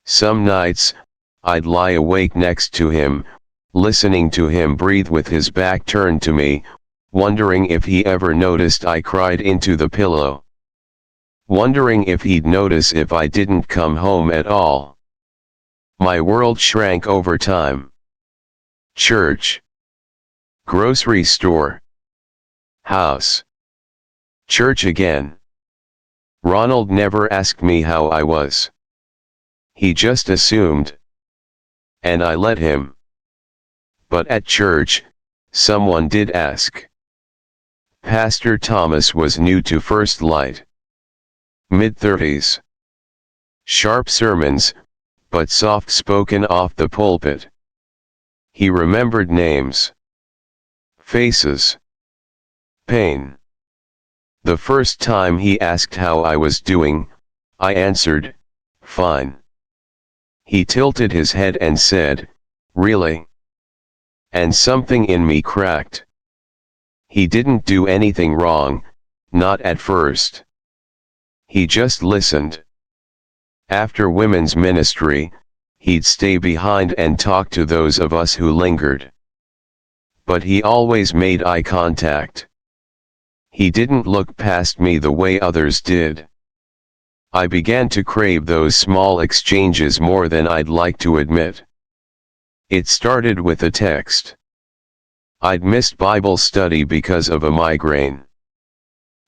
Speaker 1: Some nights, I'd lie awake next to him, listening to him breathe with his back turned to me, wondering if he ever noticed I cried into the pillow. Wondering if he'd notice if I didn't come home at all. My world shrank over time. Church. Grocery store. House. Church again. Ronald never asked me how I was. He just assumed. And I let him. But at church, someone did ask. Pastor Thomas was new to First Light. Mid-30s. Sharp sermons, but soft-spoken off the pulpit. He remembered names. Faces. Pain. The first time he asked how I was doing, I answered, fine. He tilted his head and said, really? And something in me cracked. He didn't do anything wrong, not at first. He just listened. After women's ministry, he'd stay behind and talk to those of us who lingered. But he always made eye contact. He didn't look past me the way others did. I began to crave those small exchanges more than I'd like to admit. It started with a text. I'd missed Bible study because of a migraine.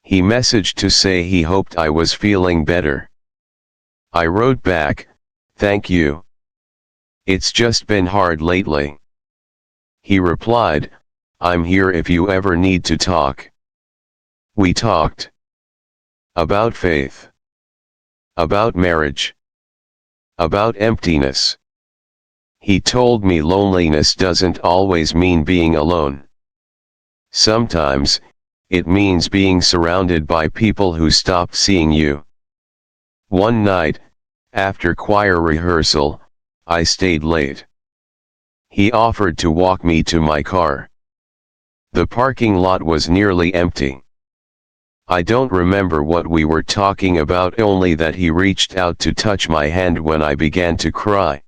Speaker 1: He messaged to say he hoped I was feeling better. I wrote back, thank you. It's just been hard lately. He replied, I'm here if you ever need to talk. We talked. About faith. About marriage. About emptiness. He told me loneliness doesn't always mean being alone. Sometimes, it means being surrounded by people who stop seeing you. One night, after choir rehearsal, I stayed late. He offered to walk me to my car. The parking lot was nearly empty. I don't remember what we were talking about, only that he reached out to touch my hand when I began to cry.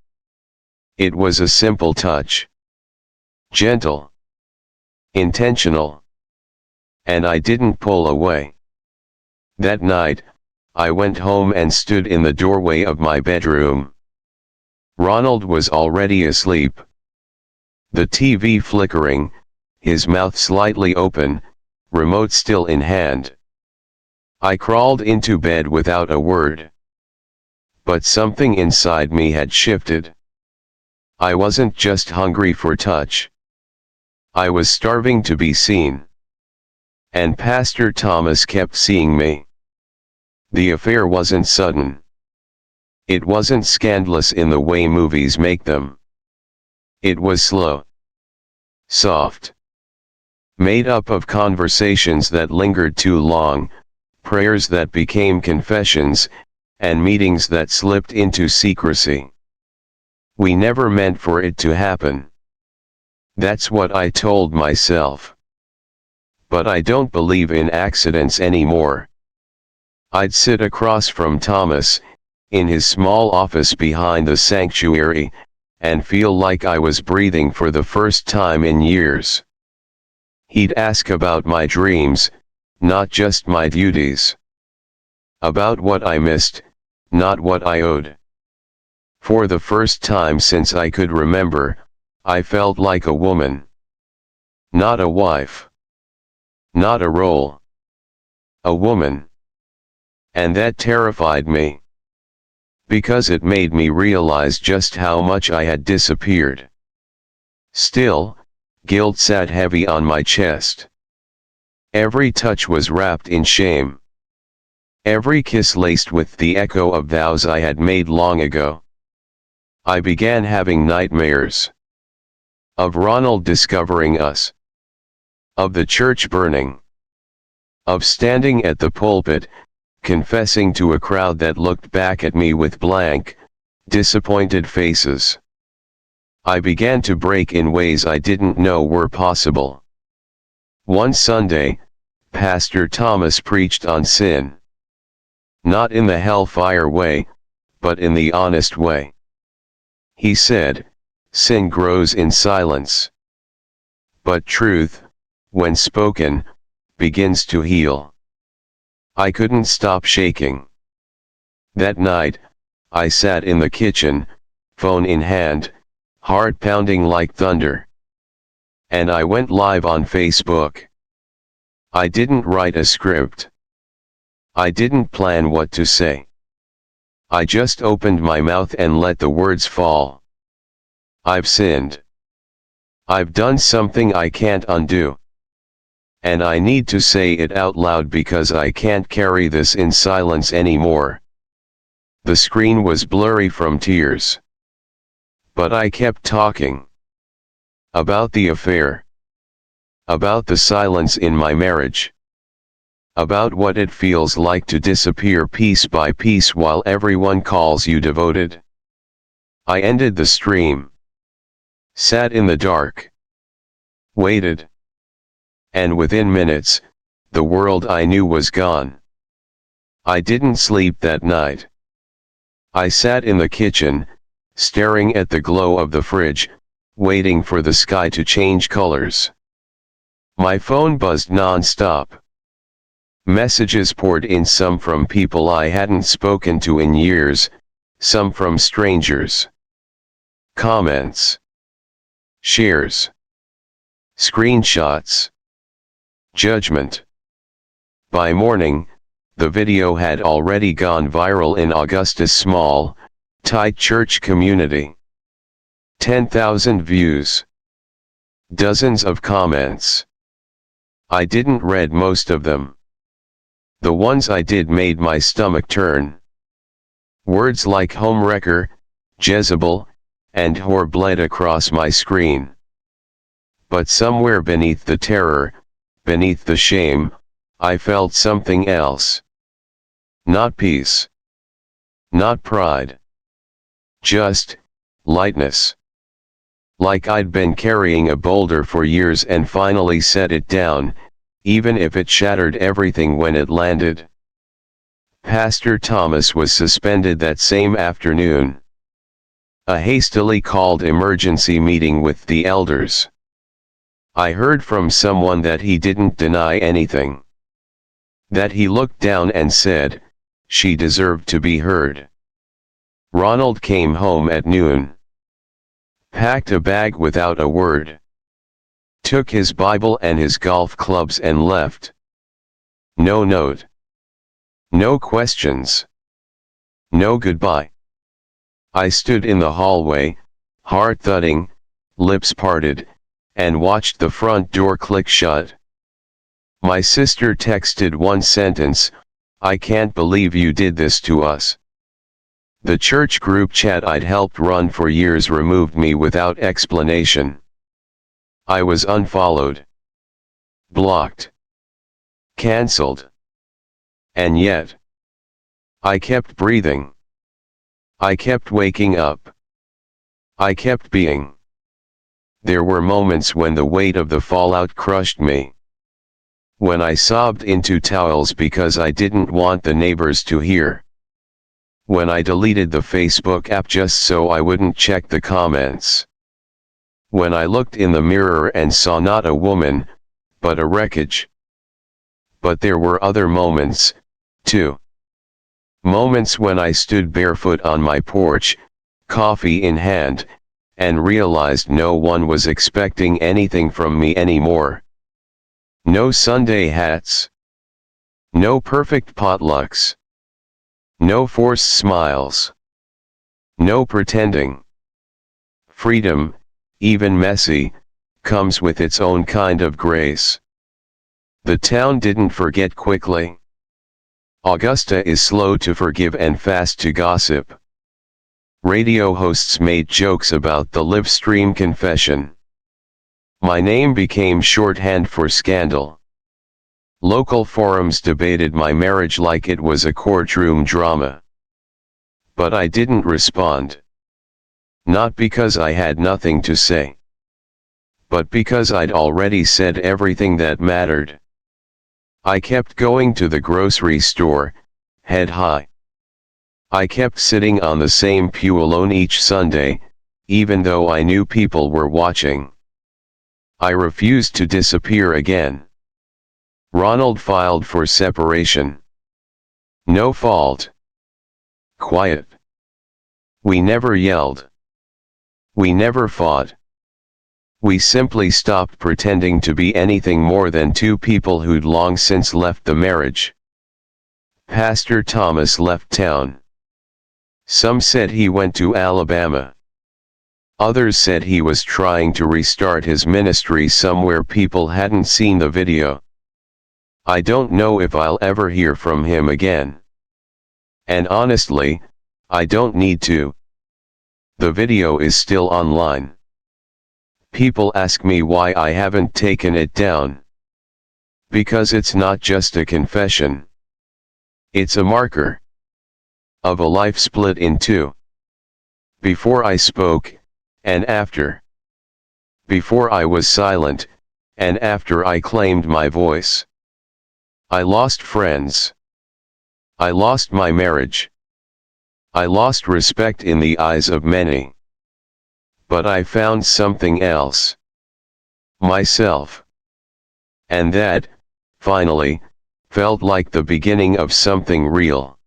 Speaker 1: It was a simple touch. Gentle. Intentional. And I didn't pull away. That night, I went home and stood in the doorway of my bedroom. Ronald was already asleep. The TV flickering, his mouth slightly open, remote still in hand. I crawled into bed without a word. But something inside me had shifted. I wasn't just hungry for touch. I was starving to be seen. And Pastor Thomas kept seeing me. The affair wasn't sudden. It wasn't scandalous in the way movies make them. It was slow. Soft. Made up of conversations that lingered too long, prayers that became confessions, and meetings that slipped into secrecy. We never meant for it to happen. That's what I told myself. But I don't believe in accidents anymore. I'd sit across from Thomas, in his small office behind the sanctuary, and feel like I was breathing for the first time in years. He'd ask about my dreams, not just my duties. About what I missed, not what I owed. For the first time since I could remember, I felt like a woman. Not a wife. Not a role. A woman. And that terrified me. Because it made me realize just how much I had disappeared. Still, guilt sat heavy on my chest. Every touch was wrapped in shame. Every kiss laced with the echo of vows I had made long ago. I began having nightmares. Of Ronald discovering us. Of the church burning. Of standing at the pulpit, confessing to a crowd that looked back at me with blank, disappointed faces. I began to break in ways I didn't know were possible. One Sunday, Pastor Thomas preached on sin. Not in the hellfire way, but in the honest way. He said, sin grows in silence. But truth, when spoken, begins to heal. I couldn't stop shaking. That night, I sat in the kitchen, phone in hand, heart pounding like thunder. And I went live on Facebook. I didn't write a script. I didn't plan what to say. I just opened my mouth and let the words fall. I've sinned. I've done something I can't undo. And I need to say it out loud because I can't carry this in silence anymore. The screen was blurry from tears. But I kept talking. About the affair. About the silence in my marriage. About what it feels like to disappear piece by piece while everyone calls you devoted. I ended the stream. Sat in the dark. Waited. And within minutes, the world I knew was gone. I didn't sleep that night. I sat in the kitchen, staring at the glow of the fridge, waiting for the sky to change colors. My phone buzzed non-stop. Messages poured in, some from people I hadn't spoken to in years, some from strangers. Comments. Shares. Screenshots. Judgment. By morning, the video had already gone viral in Augusta's small, tight church community. 10,000 views. Dozens of comments. I didn't read most of them. The ones I did made my stomach turn. Words like homewrecker, Jezebel, and whore bled across my screen. But somewhere beneath the terror, beneath the shame, I felt something else. Not peace. Not pride. Just lightness. Like I'd been carrying a boulder for years and finally set it down, even if it shattered everything when it landed. Pastor Thomas was suspended that same afternoon. A hastily called emergency meeting with the elders. I heard from someone that he didn't deny anything. That he looked down and said, she deserved to be heard. Ronald came home at noon. Packed a bag without a word. Took his Bible and his golf clubs and left. No note. No questions. No goodbye. I stood in the hallway, heart thudding, lips parted, and watched the front door click shut. My sister texted one sentence, "I can't believe you did this to us." The church group chat I'd helped run for years removed me without explanation. I was unfollowed. Blocked. Cancelled. And yet, I kept breathing. I kept waking up. I kept being. There were moments when the weight of the fallout crushed me. when I sobbed into towels because I didn't want the neighbors to hear. When I deleted the Facebook app just so I wouldn't check the comments. When I looked in the mirror and saw not a woman, but a wreckage. But there were other moments, too. Moments when I stood barefoot on my porch, coffee in hand, and realized no one was expecting anything from me anymore. No Sunday hats. No perfect potlucks. No forced smiles. No pretending. Freedom, even messy, comes with its own kind of grace. The town didn't forget quickly. Augusta is slow to forgive and fast to gossip. Radio hosts made jokes about the live stream confession. My name became shorthand for scandal. Local forums debated my marriage like it was a courtroom drama. But I didn't respond. Not because I had nothing to say, but because I'd already said everything that mattered. I kept going to the grocery store, head high. I kept sitting on the same pew alone each Sunday, even though I knew people were watching. I refused to disappear again. Ronald filed for separation. No fault. Quiet. We never yelled. We never fought. We simply stopped pretending to be anything more than two people who'd long since left the marriage. Pastor Thomas left town. Some said he went to Alabama. Others said he was trying to restart his ministry somewhere people hadn't seen the video. I don't know if I'll ever hear from him again. And honestly, I don't need to. The video is still online. People ask me why I haven't taken it down. Because it's not just a confession. It's a marker of a life split in two. Before I spoke, and after. Before I was silent, and after I claimed my voice. I lost friends. I lost my marriage. I lost respect in the eyes of many. But I found something else. Myself. And that, finally, felt like the beginning of something real.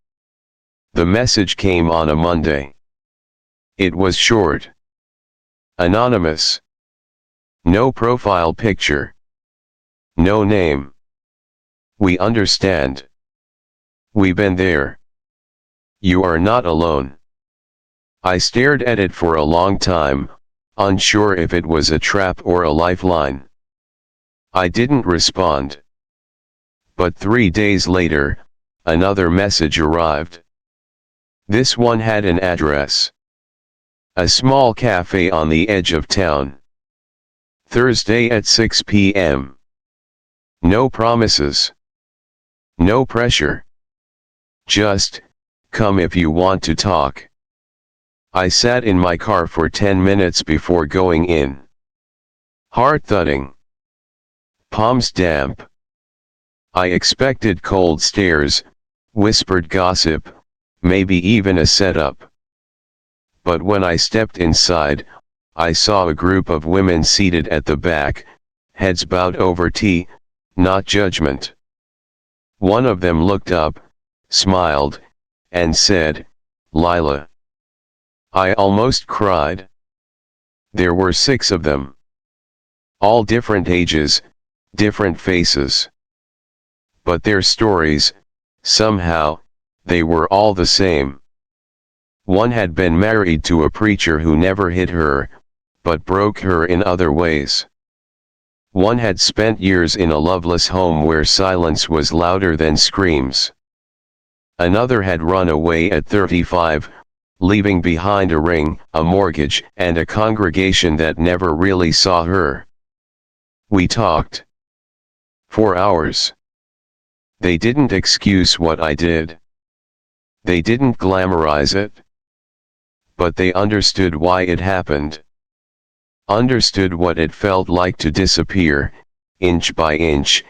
Speaker 1: The message came on a Monday. It was short. Anonymous. No profile picture. No name. We understand. We've been there. You are not alone. I stared at it for a long time, unsure if it was a trap or a lifeline. I didn't respond. But 3 days later, another message arrived. This one had an address. A small cafe on the edge of town. Thursday at 6 p.m. No promises. No pressure. Just, come if you want to talk. I sat in my car for 10 minutes before going in. Heart thudding. Palms damp. I expected cold stares, whispered gossip, maybe even a setup. But when I stepped inside, I saw a group of women seated at the back, heads bowed over tea, not judgment. One of them looked up, smiled, and said, "Lila." I almost cried. There were 6 of them. All different ages, different faces. But their stories, somehow, they were all the same. One had been married to a preacher who never hit her, but broke her in other ways. One had spent years in a loveless home where silence was louder than screams. Another had run away at 35, leaving behind a ring, a mortgage, and a congregation that never really saw her. We talked. For hours. They didn't excuse what I did. They didn't glamorize it. But they understood why it happened. Understood what it felt like to disappear, inch by inch,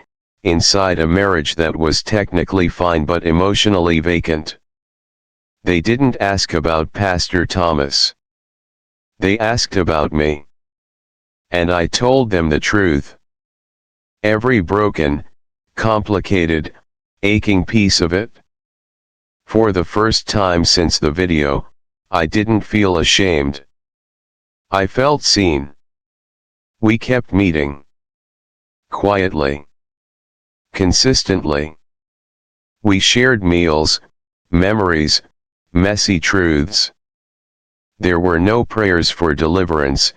Speaker 1: inside a marriage that was technically fine but emotionally vacant. They didn't ask about Pastor Thomas. They asked about me. And I told them the truth. Every broken, complicated, aching piece of it. For the first time since the video, I didn't feel ashamed. I felt seen. We kept meeting. Quietly. Consistently. We shared meals, memories, messy truths. There were no prayers for deliverance,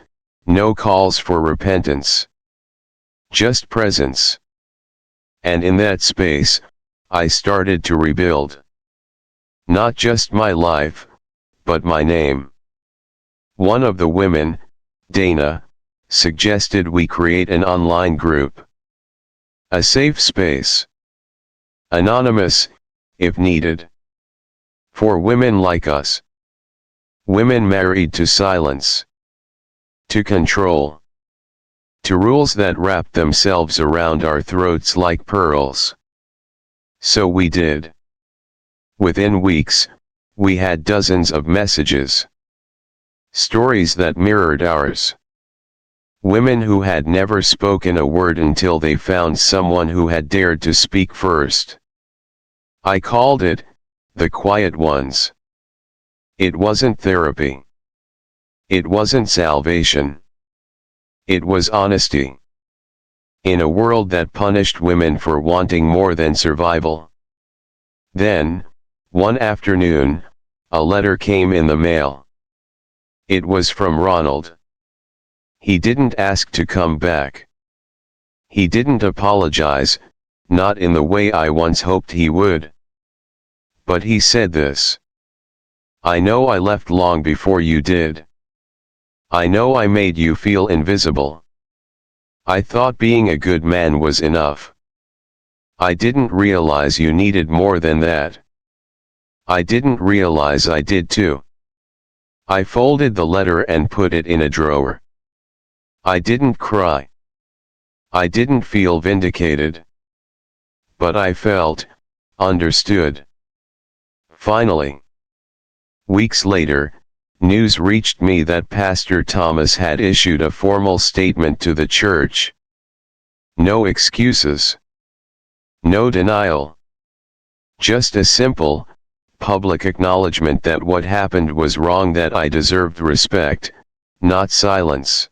Speaker 1: no calls for repentance. Just presence. And in that space, I started to rebuild. Not just my life, but my name. One of the women, Dana, suggested we create an online group. A safe space. Anonymous, if needed. For women like us. Women married to silence. To control. To rules that wrap themselves around our throats like pearls. So we did. Within weeks, we had dozens of messages. Stories that mirrored ours. Women who had never spoken a word until they found someone who had dared to speak first. I called it, the quiet ones. It wasn't therapy. It wasn't salvation. It was honesty. In a world that punished women for wanting more than survival. Then, one afternoon, a letter came in the mail. It was from Ronald. He didn't ask to come back. He didn't apologize, not in the way I once hoped he would. But he said this. I know I left long before you did. I know I made you feel invisible. I thought being a good man was enough. I didn't realize you needed more than that. I didn't realize I did too. I folded the letter and put it in a drawer. I didn't cry. I didn't feel vindicated. But I felt, understood. Finally. Weeks later, news reached me that Pastor Thomas had issued a formal statement to the church. No excuses. No denial. Just a simple, public acknowledgement that what happened was wrong, that I deserved respect, not silence.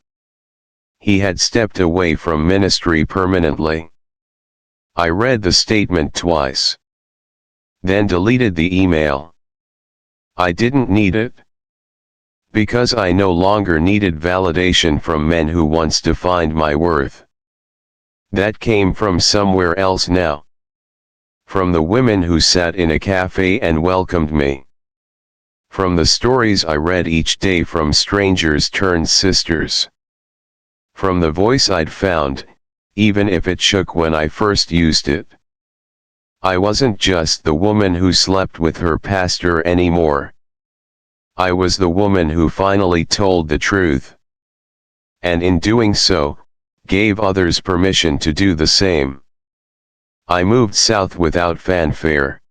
Speaker 1: He had stepped away from ministry permanently. I read the statement twice. Then deleted the email. I didn't need it. Because I no longer needed validation from men who once defined my worth. That came from somewhere else now. From the women who sat in a cafe and welcomed me. From the stories I read each day from strangers turned sisters. From the voice I'd found, even if it shook when I first used it. I wasn't just the woman who slept with her pastor anymore. I was the woman who finally told the truth. And in doing so, gave others permission to do the same. I moved south without fanfare.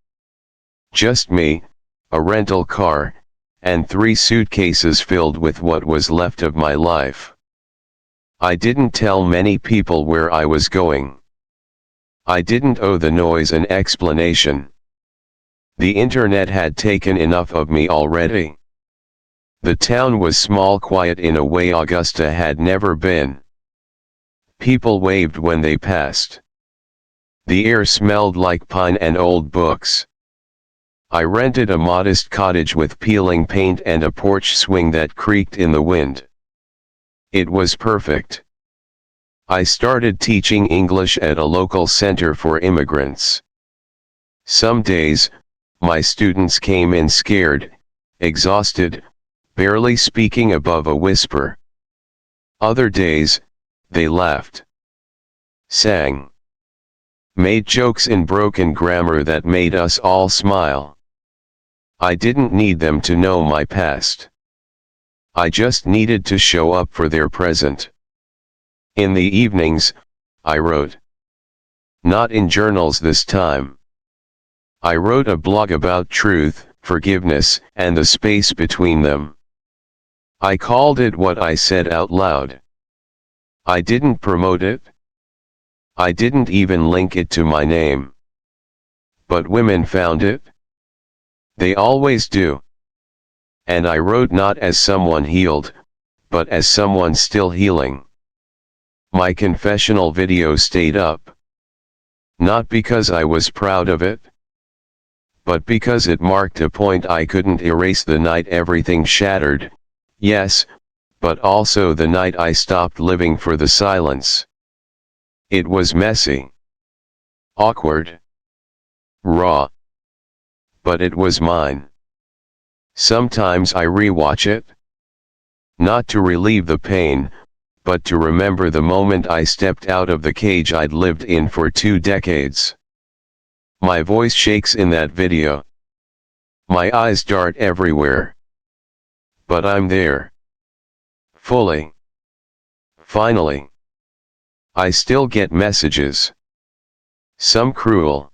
Speaker 1: Just me, a rental car, and 3 suitcases filled with what was left of my life. I didn't tell many people where I was going. I didn't owe the noise an explanation. The internet had taken enough of me already. The town was small, quiet in a way Augusta had never been. People waved when they passed. The air smelled like pine and old books. I rented a modest cottage with peeling paint and a porch swing that creaked in the wind. It was perfect. I started teaching English at a local center for immigrants. Some days, my students came in scared, exhausted, barely speaking above a whisper. Other days, they laughed, sang, made jokes in broken grammar that made us all smile. I didn't need them to know my past. I just needed to show up for their present. In the evenings, I wrote. Not in journals this time. I wrote a blog about truth, forgiveness, and the space between them. I called it What I Said Out Loud. I didn't promote it. I didn't even link it to my name. But women found it. They always do. And I wrote not as someone healed, but as someone still healing. My confessional video stayed up. Not because I was proud of it, but because it marked a point I couldn't erase, the night everything shattered, yes, but also the night I stopped living for the silence. It was messy, awkward, raw, but it was mine. Sometimes I rewatch it, not to relieve the pain, but to remember the moment I stepped out of the cage I'd lived in for 2 decades. My voice shakes in that video. My eyes dart everywhere. But I'm there. Fully. Finally. I still get messages. Some cruel.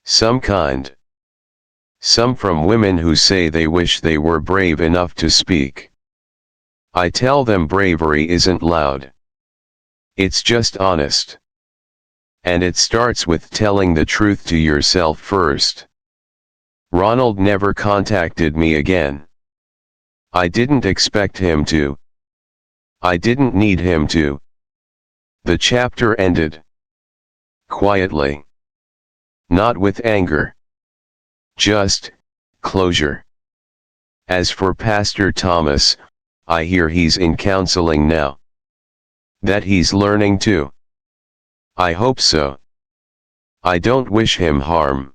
Speaker 1: Some kind. Some from women who say they wish they were brave enough to speak. I tell them bravery isn't loud. It's just honest. And it starts with telling the truth to yourself first. Ronald never contacted me again. I didn't expect him to. I didn't need him to. The chapter ended. Quietly. Not with anger. Just closure. As for Pastor Thomas, I hear he's in counseling now. That he's learning too. I hope so. I don't wish him harm.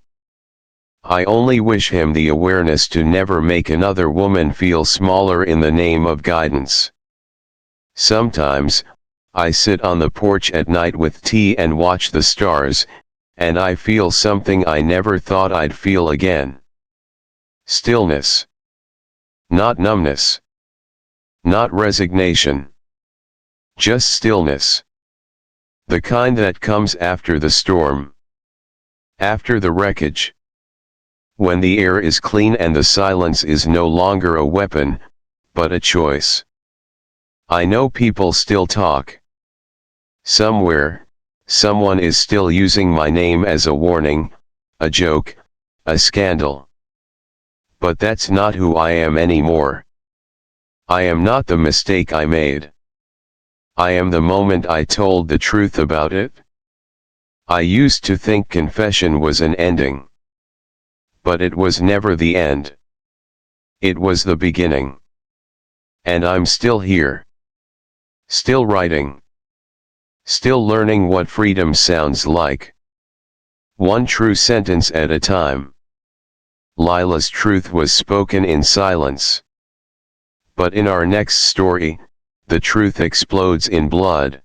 Speaker 1: I only wish him the awareness to never make another woman feel smaller in the name of guidance. Sometimes, I sit on the porch at night with tea and watch the stars, and I feel something I never thought I'd feel again. Stillness. Not numbness. Not resignation. Just stillness. The kind that comes after the storm. After the wreckage. When the air is clean and the silence is no longer a weapon, but a choice. I know people still talk. Somewhere, someone is still using my name as a warning, a joke, a scandal. But that's not who I am anymore. I am not the mistake I made. I am the moment I told the truth about it. I used to think confession was an ending. But it was never the end. It was the beginning. And I'm still here. Still writing. Still learning what freedom sounds like. One true sentence at a time. Lila's truth was spoken in silence. But in our next story, the truth explodes in blood.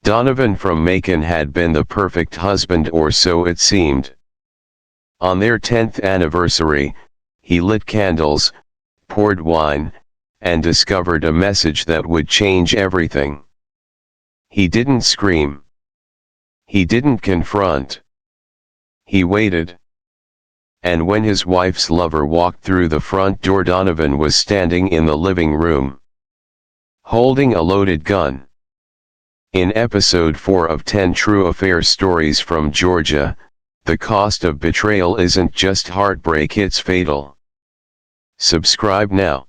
Speaker 1: Donovan from Macon had been the perfect husband, or so it seemed. On their 10th anniversary, he lit candles, poured wine, and discovered a message that would change everything. He didn't scream. He didn't confront. He waited. And when his wife's lover walked through the front door, Donovan was standing in the living room, holding a loaded gun. In episode 4 of 10 True Affair Stories from Georgia, the cost of betrayal isn't just heartbreak, it's fatal. Subscribe now.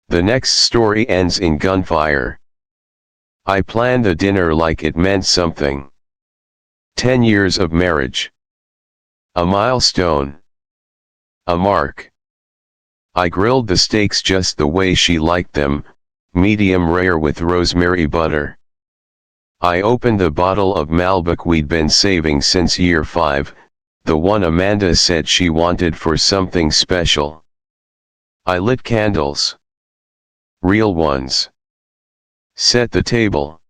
Speaker 1: The next story ends in gunfire. I planned the dinner like it meant something. 10 years of marriage. A milestone. A mark. I grilled the steaks just the way she liked them, medium rare with rosemary butter. I opened the bottle of Malbec we'd been saving since year 5, the one Amanda said she wanted for something special. I lit candles. Real ones. Set the table.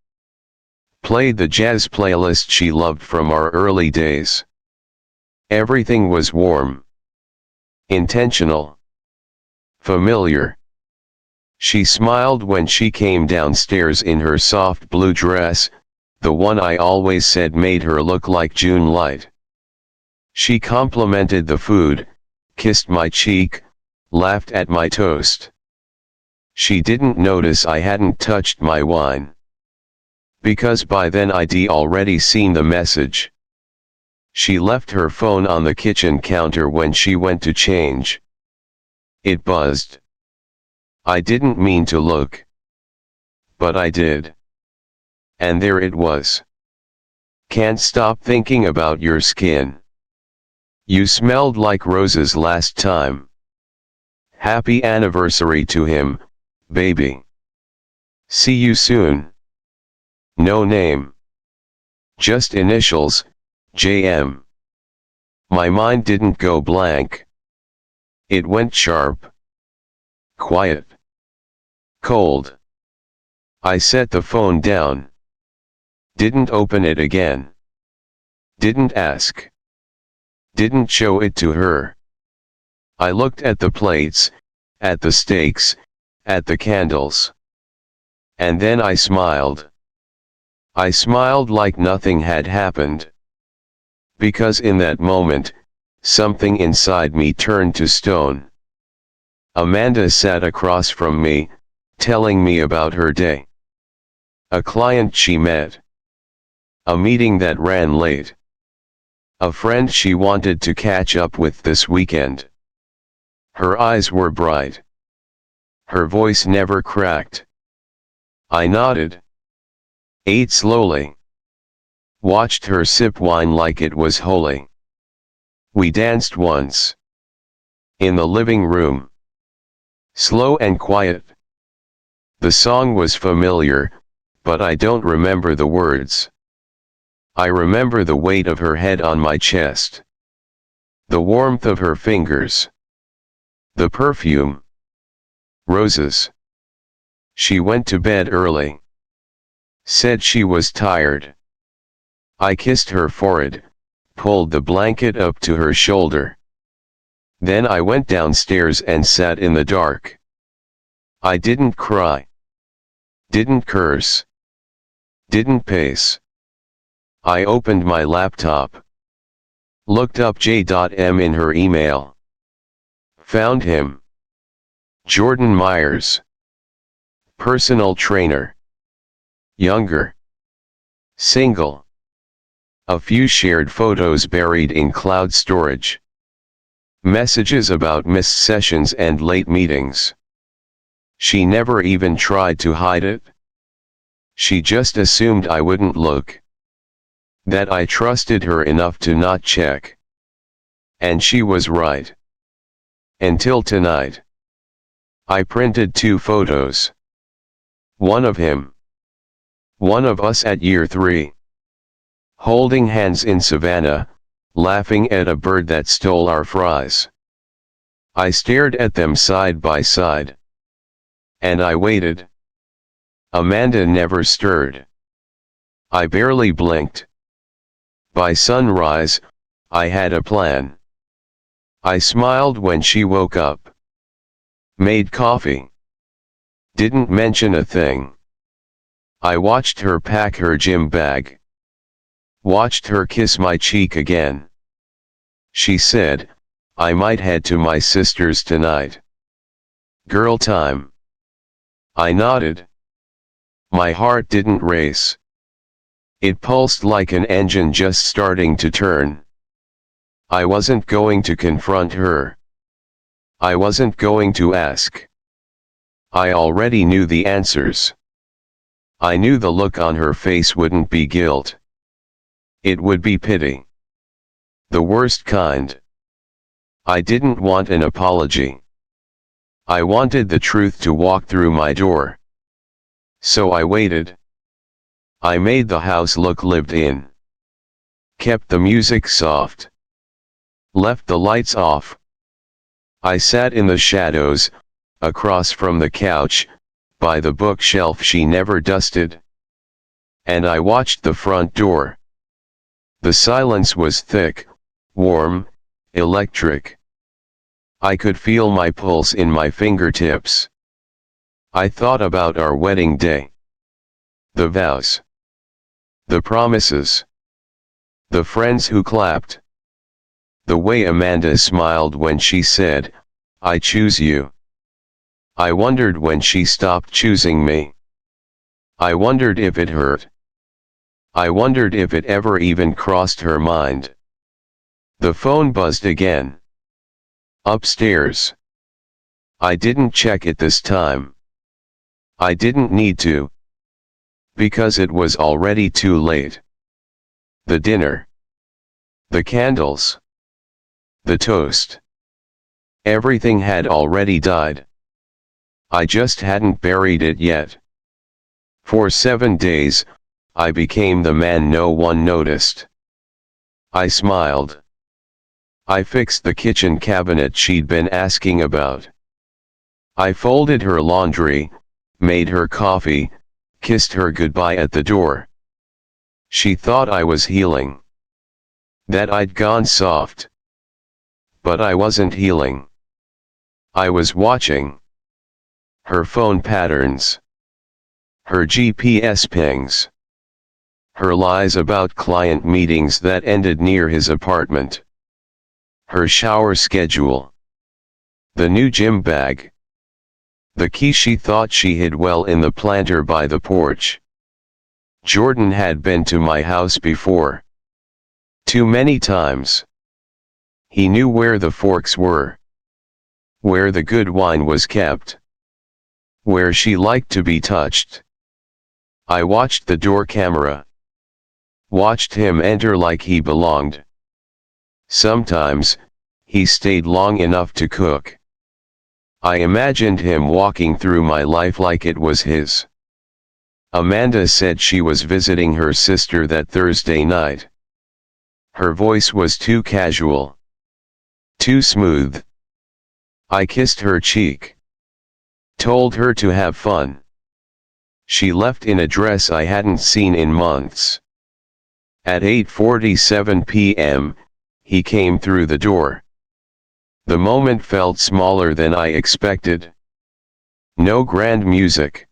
Speaker 1: Played the jazz playlist she loved from our early days. Everything was warm. Intentional. Familiar. She smiled when she came downstairs in her soft blue dress, the one I always said made her look like June light. She complimented the food, kissed my cheek, laughed at my toast. She didn't notice I hadn't touched my wine, because by then I'd already seen the message. She left her phone on the kitchen counter when she went to change. It buzzed. I didn't mean to look, but I did. And there it was. Can't stop thinking about your skin. You smelled like roses last time. Happy anniversary to him, baby. See you soon. No name. Just initials, JM. My mind didn't go blank. It went sharp. Quiet. Cold. I set the phone down. Didn't open it again. Didn't ask. Didn't show it to her. I looked at the plates, at the steaks, at the candles. And then I smiled. I smiled like nothing had happened. Because in that moment, something inside me turned to stone. Amanda sat across from me, telling me about her day. A client she met. A meeting that ran late. A friend she wanted to catch up with this weekend. Her eyes were bright. Her voice never cracked. I nodded. Ate slowly. Watched her sip wine like it was holy. We danced once. In the living room. Slow and quiet. The song was familiar, but I don't remember the words. I remember the weight of her head on my chest. The warmth of her fingers. The perfume. Roses. She went to bed early. Said she was tired. I kissed her forehead, pulled the blanket up to her shoulder. Then I went downstairs and sat in the dark. I didn't cry. Didn't curse. Didn't pace. I opened my laptop. Looked up J.M. in her email. Found him. Jordan Myers. Personal trainer. Younger. Single. A few shared photos buried in cloud storage. Messages about missed sessions and late meetings. She never even tried to hide it. She just assumed I wouldn't look. That I trusted her enough to not check. And she was right. Until tonight. I printed 2 photos. One of him. One of us at year 3. Holding hands in Savannah, laughing at a bird that stole our fries. I stared at them side by side. And I waited. Amanda never stirred. I barely blinked. By sunrise, I had a plan. I smiled when she woke up. Made coffee. Didn't mention a thing. I watched her pack her gym bag. Watched her kiss my cheek again. She said, I might head to my sister's tonight. Girl time. I nodded. My heart didn't race. It pulsed like an engine just starting to turn. I wasn't going to confront her. I wasn't going to ask. I already knew the answers. I knew the look on her face wouldn't be guilt. It would be pity. The worst kind. I didn't want an apology. I wanted the truth to walk through my door. So I waited. I made the house look lived in. Kept the music soft. Left the lights off. I sat in the shadows, across from the couch, by the bookshelf she never dusted. And I watched the front door. The silence was thick, warm, electric. I could feel my pulse in my fingertips. I thought about our wedding day. The vows. The promises. The friends who clapped. The way Amanda smiled when she said, "I choose you." I wondered when she stopped choosing me. I wondered if it hurt. I wondered if it ever even crossed her mind. The phone buzzed again. Upstairs. I didn't check it this time. I didn't need to. Because it was already too late. The dinner. The candles. The toast. Everything had already died. I just hadn't buried it yet. For 7 days, I became the man no one noticed. I smiled. I fixed the kitchen cabinet she'd been asking about. I folded her laundry, made her coffee, kissed her goodbye at the door. She thought I was healing. That I'd gone soft. But I wasn't healing. I was watching. Her phone patterns. Her GPS pings. Her lies about client meetings that ended near his apartment. Her shower schedule. The new gym bag. The key she thought she hid well in the planter by the porch. Jordan had been to my house before. Too many times. He knew where the forks were. Where the good wine was kept. Where she liked to be touched. I watched the door camera. Watched him enter like he belonged. Sometimes, he stayed long enough to cook. I imagined him walking through my life like it was his. Amanda said she was visiting her sister that Thursday night. Her voice was too casual. Too smooth. I kissed her cheek. Told her to have fun. She left in a dress I hadn't seen in months. At 8:47 p.m., he came through the door. The moment felt smaller than I expected. No grand music.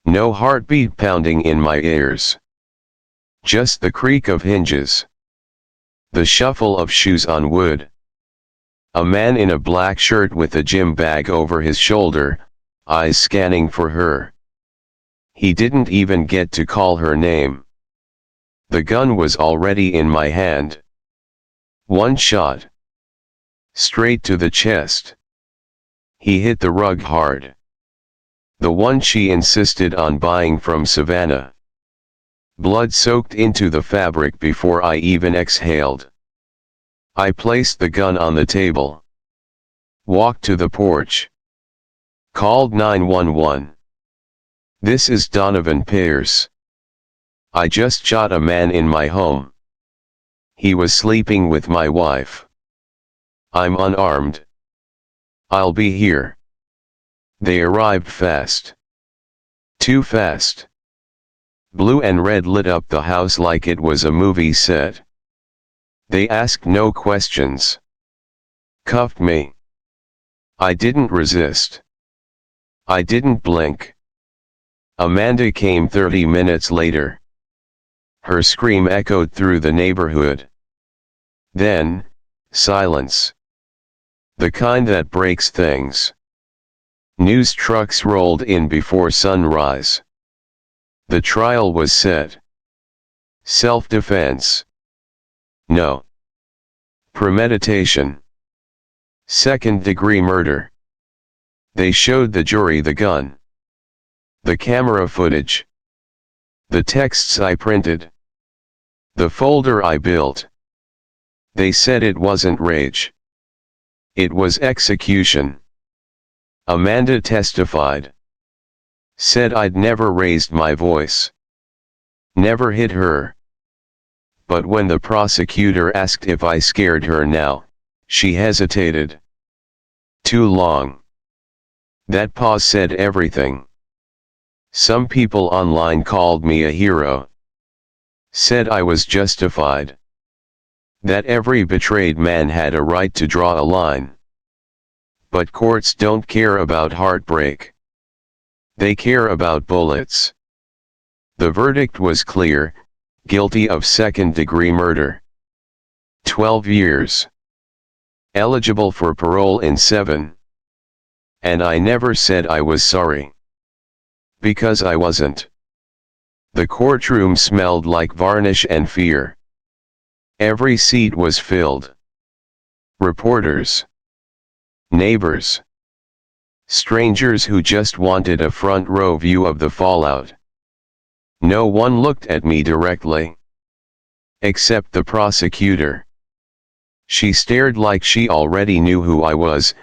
Speaker 1: No heartbeat pounding in my ears. Just the creak of hinges. The shuffle of shoes on wood. A man in a black shirt with a gym bag over his shoulder, eyes scanning for her. He didn't even get to call her name. The gun was already in my hand. One shot. Straight to the chest. He hit the rug hard. The one she insisted on buying from Savannah. Blood soaked into the fabric before I even exhaled. I placed the gun on the table. Walked to the porch. Called 911. This is Donovan Pierce. I just shot a man in my home. He was sleeping with my wife. I'm unarmed. I'll be here. They arrived fast. Too fast. Blue and red lit up the house like it was a movie set. They asked no questions. Cuffed me. I didn't resist. I didn't blink. Amanda came 30 minutes later. Her scream echoed through the neighborhood. Then, silence. The kind that breaks things. News trucks rolled in before sunrise. The trial was set. Self-defense. No. Premeditation. Second-degree murder. They showed the jury the gun. The camera footage. The texts I printed. The folder I built. They said it wasn't rage. It was execution. Amanda testified. Said I'd never raised my voice. Never hit her. But when the prosecutor asked if I scared her now, she hesitated. Too long. That pause said everything. Some people online called me a hero. Said I was justified. That every betrayed man had a right to draw a line. But courts don't care about heartbreak. They care about bullets. The verdict was clear, guilty of second-degree murder. 12 years. Eligible for parole in 7. And I never said I was sorry. Because I wasn't. The courtroom smelled like varnish and fear. Every seat was filled. Reporters. Neighbors. Strangers who just wanted a front row view of the fallout. No one looked at me directly. Except the prosecutor. She stared like she already knew who I was,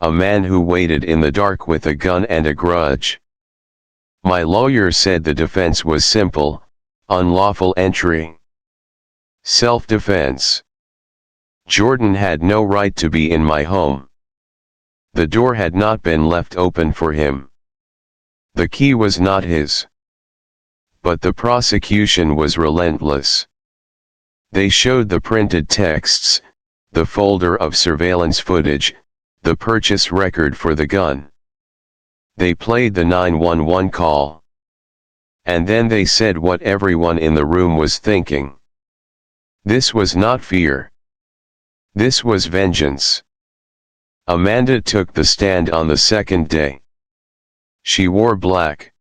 Speaker 1: a man who waited in the dark with a gun and a grudge. My lawyer said the defense was simple: unlawful entry. Self-defense. Jordan had no right to be in my home. The door had not been left open for him. The key was not his. But the prosecution was relentless. They showed the printed texts, the folder of surveillance footage, the purchase record for the gun. They played the 911 call. And then they said what everyone in the room was thinking. This was not fear. This was vengeance. Amanda took the stand on the second day. She wore black.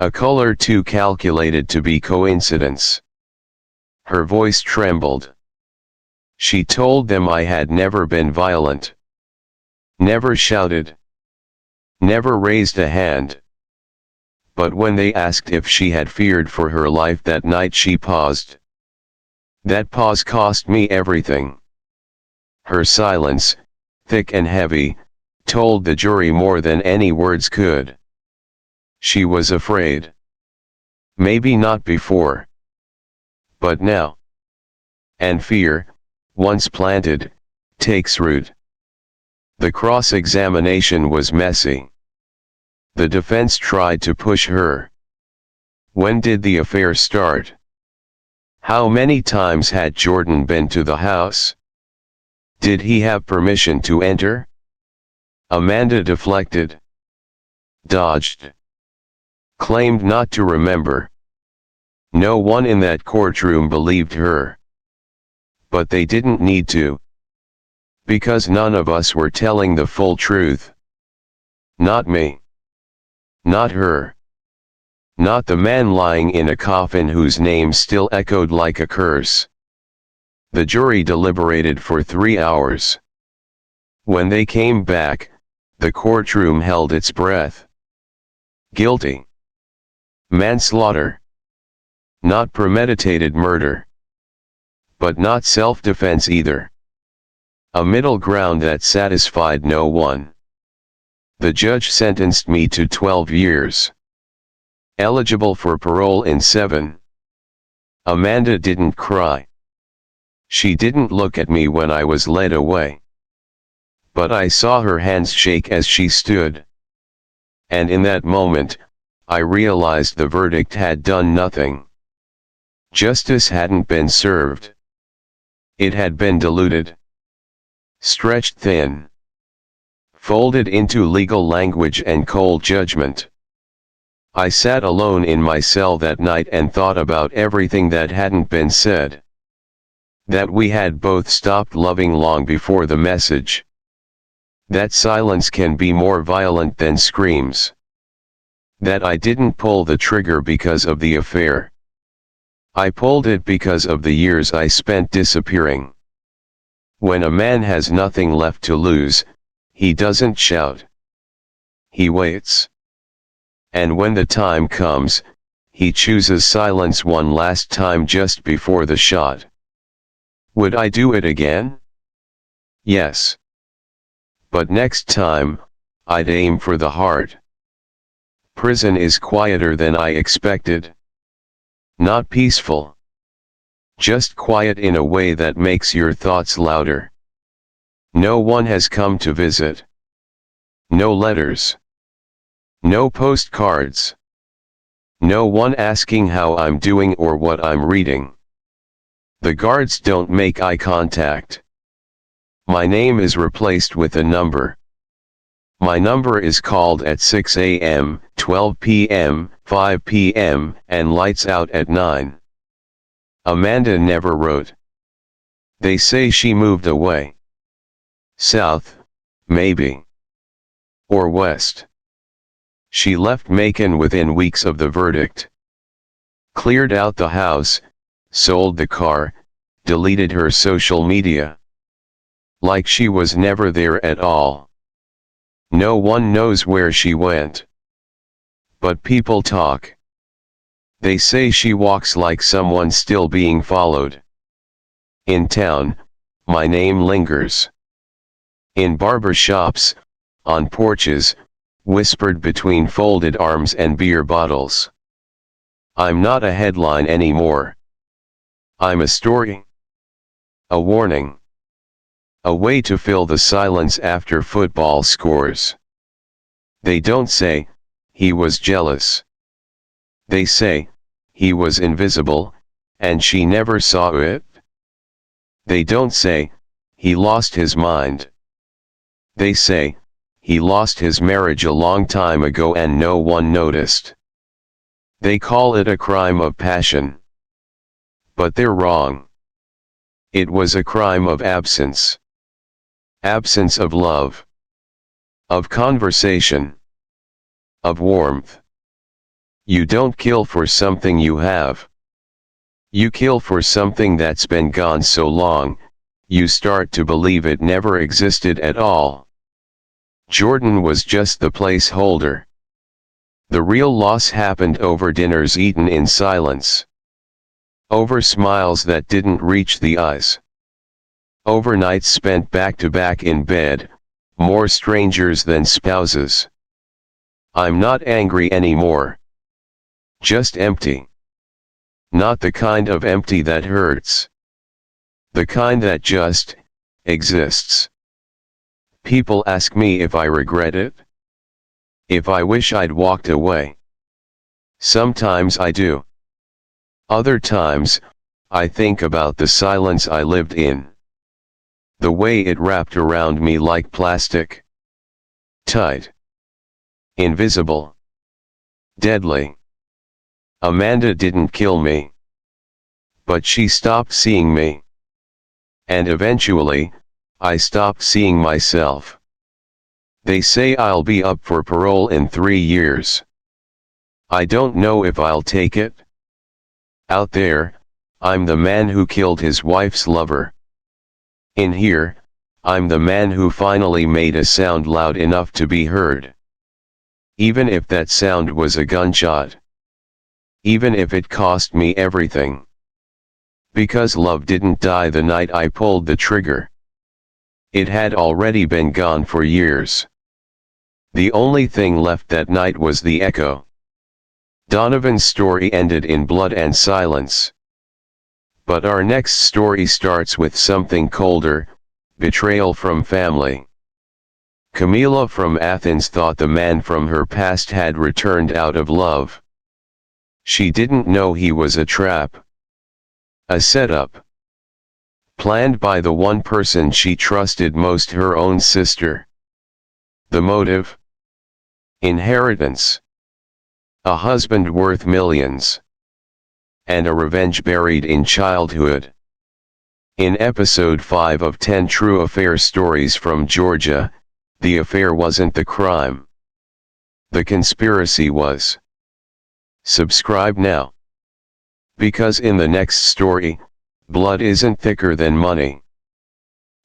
Speaker 1: A color too calculated to be coincidence. Her voice trembled. She told them I had never been violent. Never shouted. Never raised a hand. But when they asked if she had feared for her life that night, she paused. That pause cost me everything. Her silence, thick and heavy, told the jury more than any words could. She was afraid. Maybe not before. But now. And fear, once planted, takes root. The cross-examination was messy. The defense tried to push her. When did the affair start? How many times had Jordan been to the house? Did he have permission to enter? Amanda deflected. Dodged. Claimed not to remember. No one in that courtroom believed her. But they didn't need to. Because none of us were telling the full truth. Not me. Not her. Not the man lying in a coffin whose name still echoed like a curse. The jury deliberated for 3 hours. When they came back, the courtroom held its breath. Guilty. Manslaughter. Not premeditated murder. But not self-defense either. A middle ground that satisfied no one. The judge sentenced me to 12 years. Eligible for parole in 7. Amanda didn't cry. She didn't look at me when I was led away. But I saw her hands shake as she stood. And in that moment, I realized the verdict had done nothing. Justice hadn't been served. It had been diluted. Stretched thin. Folded into legal language and cold judgment. I sat alone in my cell that night and thought about everything that hadn't been said. That we had both stopped loving long before the message. That silence can be more violent than screams. That I didn't pull the trigger because of the affair. I pulled it because of the years I spent disappearing. When a man has nothing left to lose, he doesn't shout. He waits. And when the time comes, he chooses silence one last time just before the shot. Would I do it again? Yes. But next time, I'd aim for the heart. Prison is quieter than I expected. Not peaceful. Just quiet in a way that makes your thoughts louder. No one has come to visit. No letters. No postcards. No one asking how I'm doing or what I'm reading. The guards don't make eye contact. My name is replaced with a number. My number is called at 6 a.m., 12 p.m., 5 p.m., and lights out at 9. Amanda never wrote. They say she moved away. South, maybe. Or west. She left Macon within weeks of the verdict. Cleared out the house, sold the car, deleted her social media. Like she was never there at all. No one knows where she went. But people talk. They say she walks like someone still being followed. In town, my name lingers. In barber shops, on porches, whispered between folded arms and beer bottles. I'm not a headline anymore. I'm a story. A warning. A way to fill the silence after football scores. They don't say, he was jealous. They say, he was invisible, and she never saw it. They don't say, he lost his mind. They say, he lost his marriage a long time ago and no one noticed. They call it a crime of passion. But they're wrong. It was a crime of absence. Absence of love. Of conversation. Of warmth. You don't kill for something you have. You kill for something that's been gone so long, you start to believe it never existed at all. Jordan was just the placeholder. The real loss happened over dinners eaten in silence. Over smiles that didn't reach the eyes. Over nights spent back to back in bed, more strangers than spouses. I'm not angry anymore. Just empty. Not the kind of empty that hurts. The kind that just exists. People ask me if I regret it. If I wish I'd walked away. Sometimes I do. Other times, I think about the silence I lived in. The way it wrapped around me like plastic. Tight. Invisible. Deadly. Amanda didn't kill me. But she stopped seeing me. And eventually, I stopped seeing myself. They say I'll be up for parole in 3 years. I don't know if I'll take it. Out there, I'm the man who killed his wife's lover. In here, I'm the man who finally made a sound loud enough to be heard. Even if that sound was a gunshot. Even if it cost me everything. Because love didn't die the night I pulled the trigger. It had already been gone for years. The only thing left that night was the echo. Donovan's story ended in blood and silence. But our next story starts with something colder, betrayal from family. Camila from Athens thought the man from her past had returned out of love. She didn't know he was a trap. A setup. Planned by the one person she trusted most, her own sister. The motive? Inheritance. A husband worth millions. And a revenge buried in childhood. In episode 5 of 10 True Affair Stories from Georgia, the affair wasn't the crime. The conspiracy was. Subscribe now. Because in the next story, blood isn't thicker than money.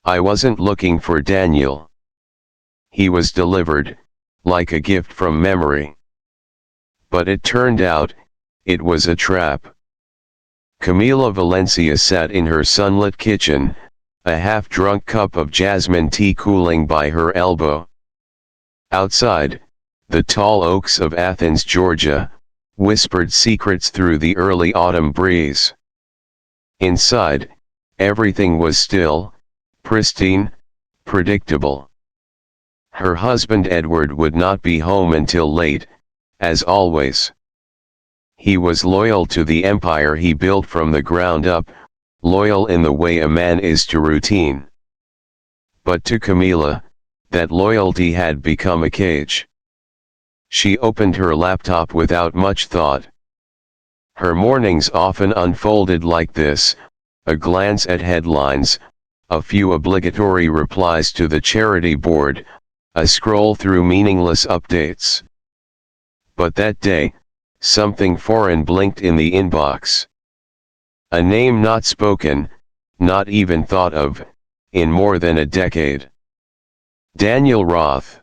Speaker 1: I wasn't looking for Daniel. He was delivered, like a gift from memory. But it turned out, it was a trap. Camila Valencia sat in her sunlit kitchen, a half-drunk cup of jasmine tea cooling by her elbow. Outside, the tall oaks of Athens, Georgia, whispered secrets through the early autumn breeze. Inside, everything was still, pristine, predictable. Her husband Edward would not be home until late, as always. He was loyal to the empire he built from the ground up, loyal in the way a man is to routine. But to Camila, that loyalty had become a cage. She opened her laptop without much thought. Her mornings often unfolded like this: a glance at headlines, a few obligatory replies to the charity board, a scroll through meaningless updates. But that day, something foreign blinked in the inbox. A name not spoken, not even thought of, in more than a decade. Daniel Roth.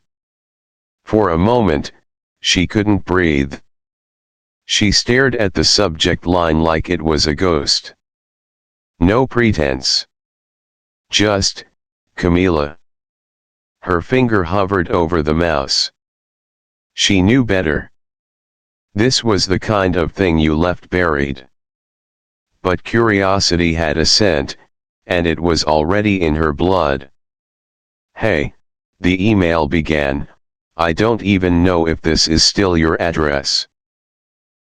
Speaker 1: For a moment, she couldn't breathe. She stared at the subject line like it was a ghost. No pretense. Just, Camila. Her finger hovered over the mouse. She knew better. This was the kind of thing you left buried. But curiosity had a scent, and it was already in her blood. Hey, the email began, I don't even know if this is still your address.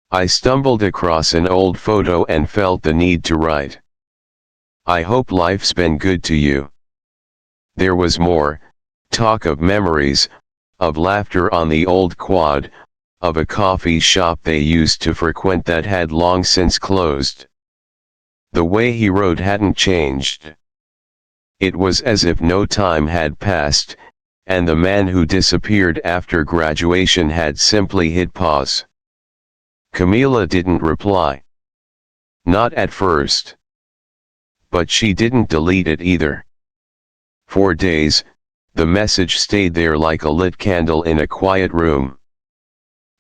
Speaker 1: I stumbled across an old photo and felt the need to write. I hope life's been good to you. There was more, talk of memories, of laughter on the old quad, of a coffee shop they used to frequent that had long since closed. The way he wrote hadn't changed. It was as if no time had passed, and the man who disappeared after graduation had simply hit pause. Camila didn't reply. Not at first. But she didn't delete it either. For days, the message stayed there like a lit candle in a quiet room.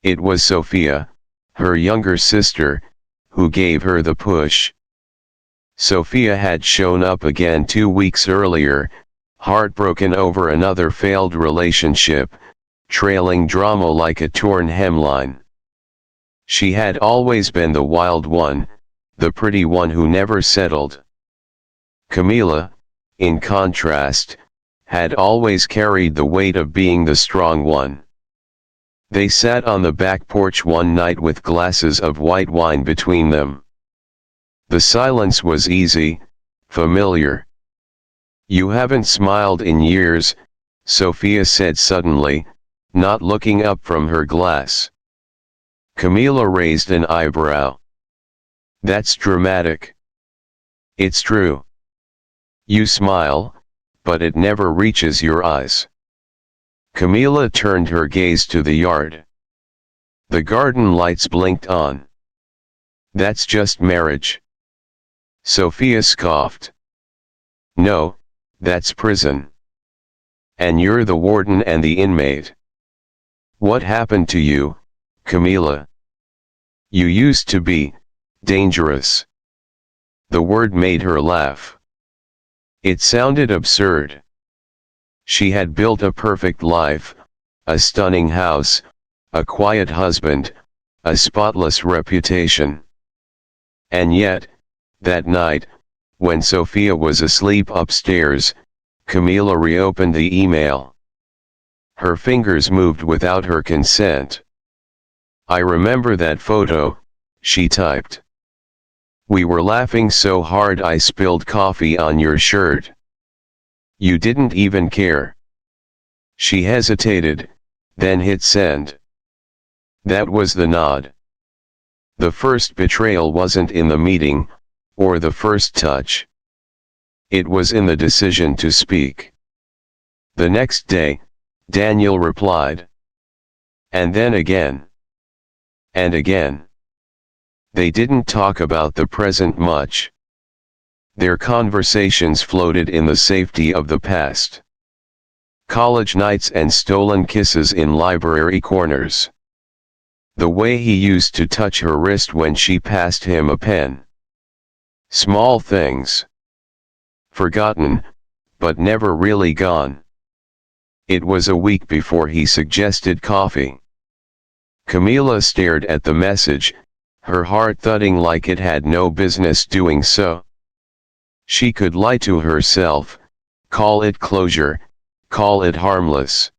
Speaker 1: It was Sophia, her younger sister, who gave her the push. Sophia had shown up again 2 weeks earlier, heartbroken over another failed relationship, trailing drama like a torn hemline. She had always been the wild one, the pretty one who never settled. Camila, in contrast, had always carried the weight of being the strong one. They sat on the back porch one night with glasses of white wine between them. The silence was easy, familiar. You haven't smiled in years, Sophia said suddenly, not looking up from her glass. Camila raised an eyebrow. That's dramatic. It's true. You smile, but it never reaches your eyes. Camila turned her gaze to the yard. The garden lights blinked on. That's just marriage. Sophia scoffed. No, that's prison. And you're the warden and the inmate. What happened to you, Camila? You used to be dangerous. The word made her laugh. It sounded absurd. She had built a perfect life, a stunning house, a quiet husband, a spotless reputation. And yet, that night, when Sophia was asleep upstairs, Camila reopened the email. Her fingers moved without her consent. I remember that photo, she typed. We were laughing so hard I spilled coffee on your shirt. You didn't even care. She hesitated, then hit send. That was the nod. The first betrayal wasn't in the meeting, or the first touch. It was in the decision to speak. The next day, Daniel replied. And then again. And again. They didn't talk about the present much. Their conversations floated in the safety of the past. College nights and stolen kisses in library corners. The way he used to touch her wrist when she passed him a pen. Small things. Forgotten, but never really gone. It was a week before he suggested coffee. Camila stared at the message, her heart thudding like it had no business doing so. She could lie to herself, call it closure, call it harmless.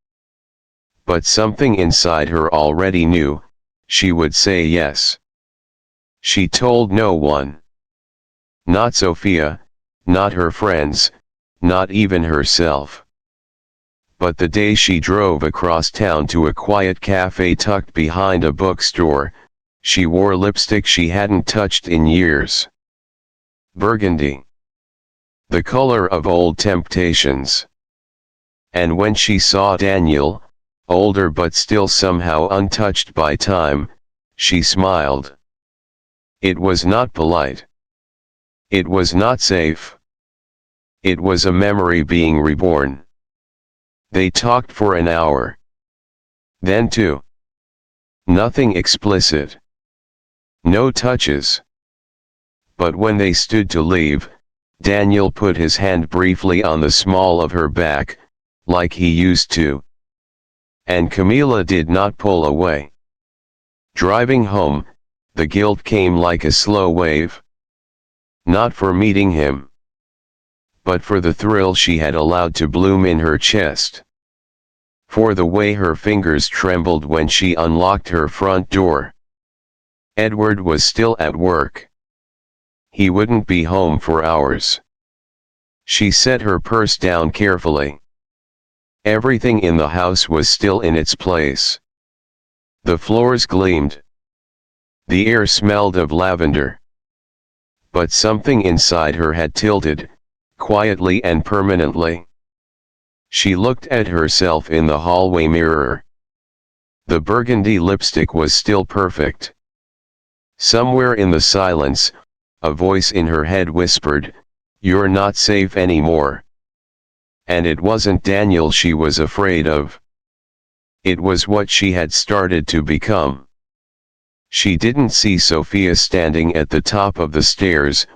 Speaker 1: But something inside her already knew, she would say yes. She told no one. Not Sophia, not her friends, not even herself. But the day she drove across town to a quiet cafe tucked behind a bookstore, She wore lipstick she hadn't touched in years. Burgundy. The color of old temptations. And when she saw Daniel, older but still somehow untouched by time, she smiled. It was not polite. It was not safe. It was a memory being reborn. They talked for an hour. Then two. Nothing explicit. No touches. But when they stood to leave, Daniel put his hand briefly on the small of her back, like he used to. And Camila did not pull away. Driving home, the guilt came like a slow wave. Not for meeting him, but for the thrill she had allowed to bloom in her chest. For the way her fingers trembled when she unlocked her front door. Edward was still at work. He wouldn't be home for hours. She set her purse down carefully. Everything in the house was still in its place. The floors gleamed. The air smelled of lavender. But something inside her had tilted, quietly and permanently. She looked at herself in the hallway mirror. The burgundy lipstick was still perfect. Somewhere in the silence, a voice in her head whispered, "You're not safe anymore." And it wasn't Daniel she was afraid of. It was what she had started to become. She didn't see Sophia standing at the top of the stairs,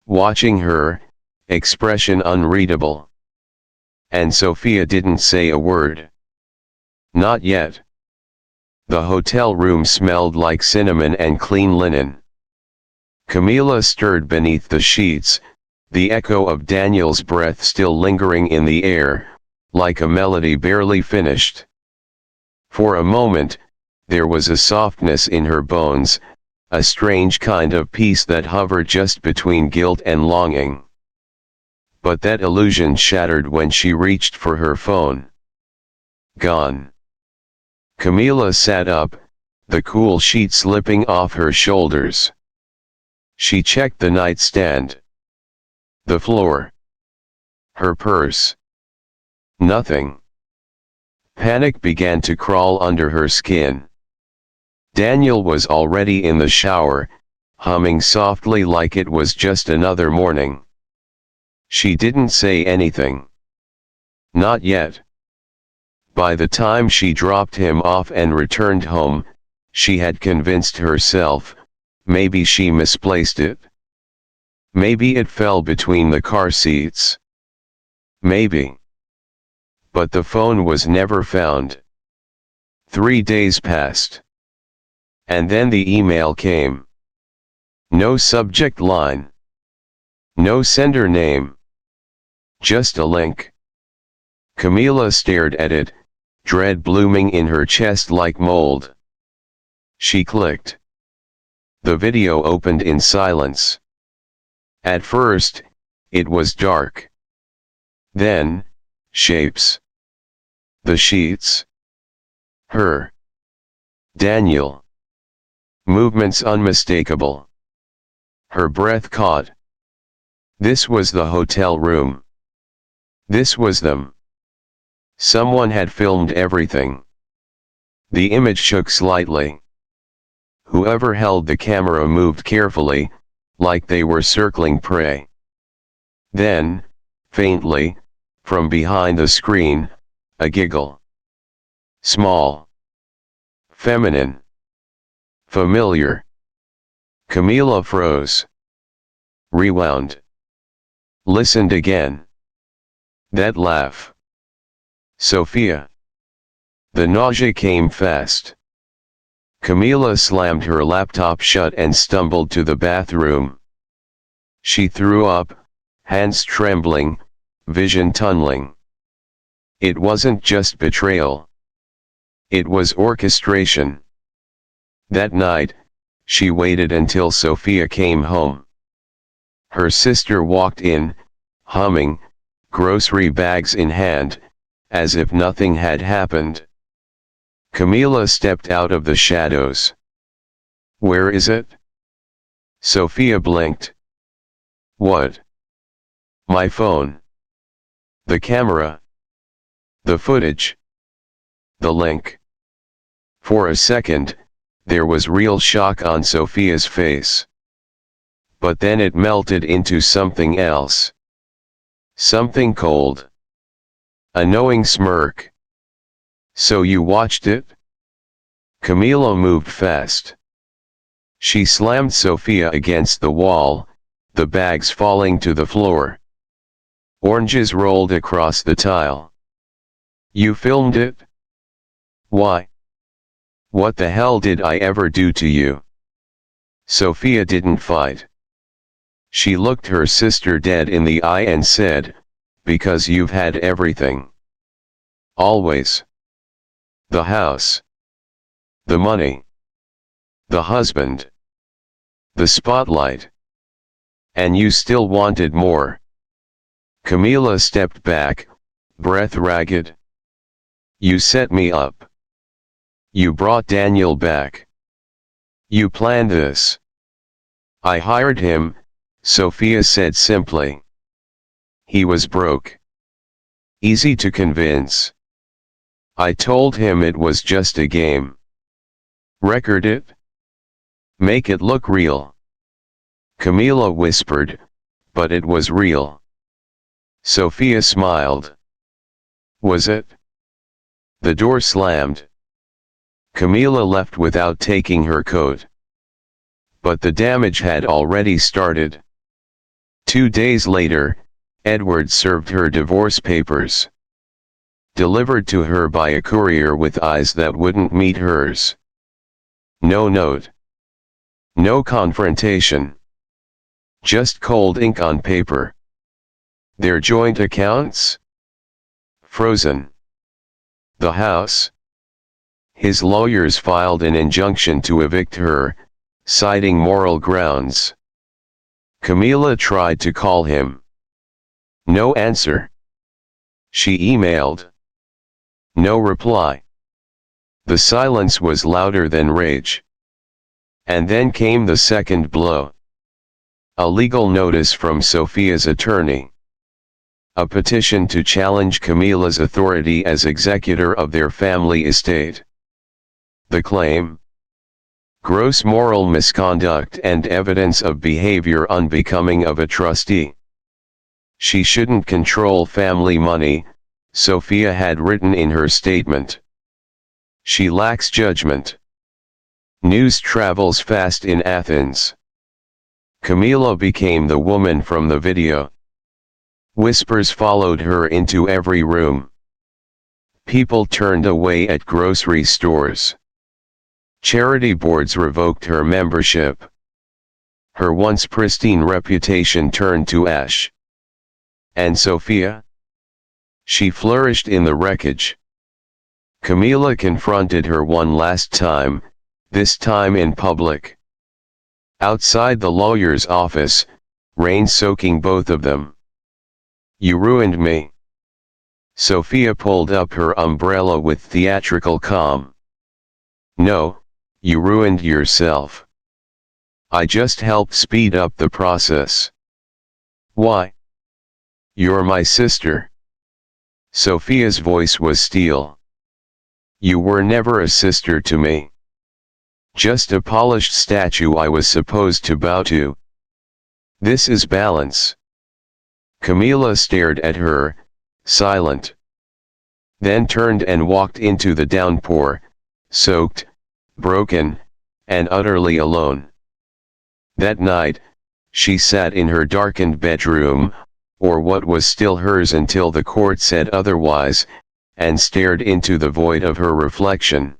Speaker 1: watching her, expression unreadable. And Sophia didn't say a word. Not yet. The hotel room smelled like cinnamon and clean linen. Camila stirred beneath the sheets, the echo of Daniel's breath still lingering in the air, like a melody barely finished. For a moment, there was a softness in her bones, a strange kind of peace that hovered just between guilt and longing. But that illusion shattered when she reached for her phone. Gone. Camila sat up, the cool sheet slipping off her shoulders. She checked the nightstand. The floor. Her purse. Nothing. Panic began to crawl under her skin. Daniel was already in the shower, humming softly like it was just another morning. She didn't say anything. Not yet. By the time she dropped him off and returned home, she had convinced herself, maybe she misplaced it. Maybe it fell between the car seats. Maybe. But the phone was never found. 3 days passed. And then the email came. No subject line. No sender name. Just a link. Camila stared at it, dread blooming in her chest like mold. She clicked. The video opened in silence. At first, it was dark. Then, shapes. The sheets. Her. Daniel. Movements unmistakable. Her breath caught. This was the hotel room. This was them. Someone had filmed everything. The image shook slightly. Whoever held the camera moved carefully, like they were circling prey. Then, faintly, from behind the screen, a giggle. Small. Feminine. Familiar. Camila froze. Rewound. Listened again. That laugh. Sophia. The nausea came fast. Camila slammed her laptop shut and stumbled to the bathroom. She threw up, hands trembling, vision tunneling. It wasn't just betrayal. It was orchestration. That night, she waited until Sophia came home. Her sister walked in, humming, grocery bags in hand, as if nothing had happened. Camila stepped out of the shadows. Where is it? Sophia blinked. What? My phone. The camera. The footage. The link. For a second, there was real shock on Sophia's face. But then it melted into something else. Something cold. A knowing smirk. So you watched it? Camila moved fast. She slammed Sophia against the wall, the bags falling to the floor. Oranges rolled across the tile. You filmed it? Why? What the hell did I ever do to you? Sophia didn't fight. She looked her sister dead in the eye and said, because you've had everything. Always. The house. The money. The husband. The spotlight. And you still wanted more. Camila stepped back, breath ragged. You set me up. You brought Daniel back. You planned this. I hired him, Sophia said simply. He was broke. Easy to convince. I told him it was just a game. Record it? Make it look real. Camila whispered, but it was real. Sophia smiled. Was it? The door slammed. Camila left without taking her coat. But the damage had already started. 2 days later, Edward served her divorce papers. Delivered to her by a courier with eyes that wouldn't meet hers. No note. No confrontation. Just cold ink on paper. Their joint accounts? Frozen. The house? His lawyers filed an injunction to evict her, citing moral grounds. Camila tried to call him. No answer. She emailed. No reply. The silence was louder than rage. And then came the second blow. A legal notice from Sophia's attorney. A petition to challenge Camila's authority as executor of their family estate. The claim? Gross moral misconduct and evidence of behavior unbecoming of a trustee. She shouldn't control family money, Sophia had written in her statement. She lacks judgment. News travels fast in Athens. Camila became the woman from the video. Whispers followed her into every room. People turned away at grocery stores. Charity boards revoked her membership. Her once pristine reputation turned to ash. And Sophia? She flourished in the wreckage. Camila confronted her one last time, this time in public. Outside the lawyer's office, rain soaking both of them. You ruined me. Sophia pulled up her umbrella with theatrical calm. No, you ruined yourself. I just helped speed up the process. Why? You're my sister. Sophia's voice was steel. You were never a sister to me. Just a polished statue I was supposed to bow to. This is balance. Camila stared at her, silent. Then turned and walked into the downpour, soaked, broken, and utterly alone. That night, she sat in her darkened bedroom, or what was still hers until the court said otherwise, and stared into the void of her reflection.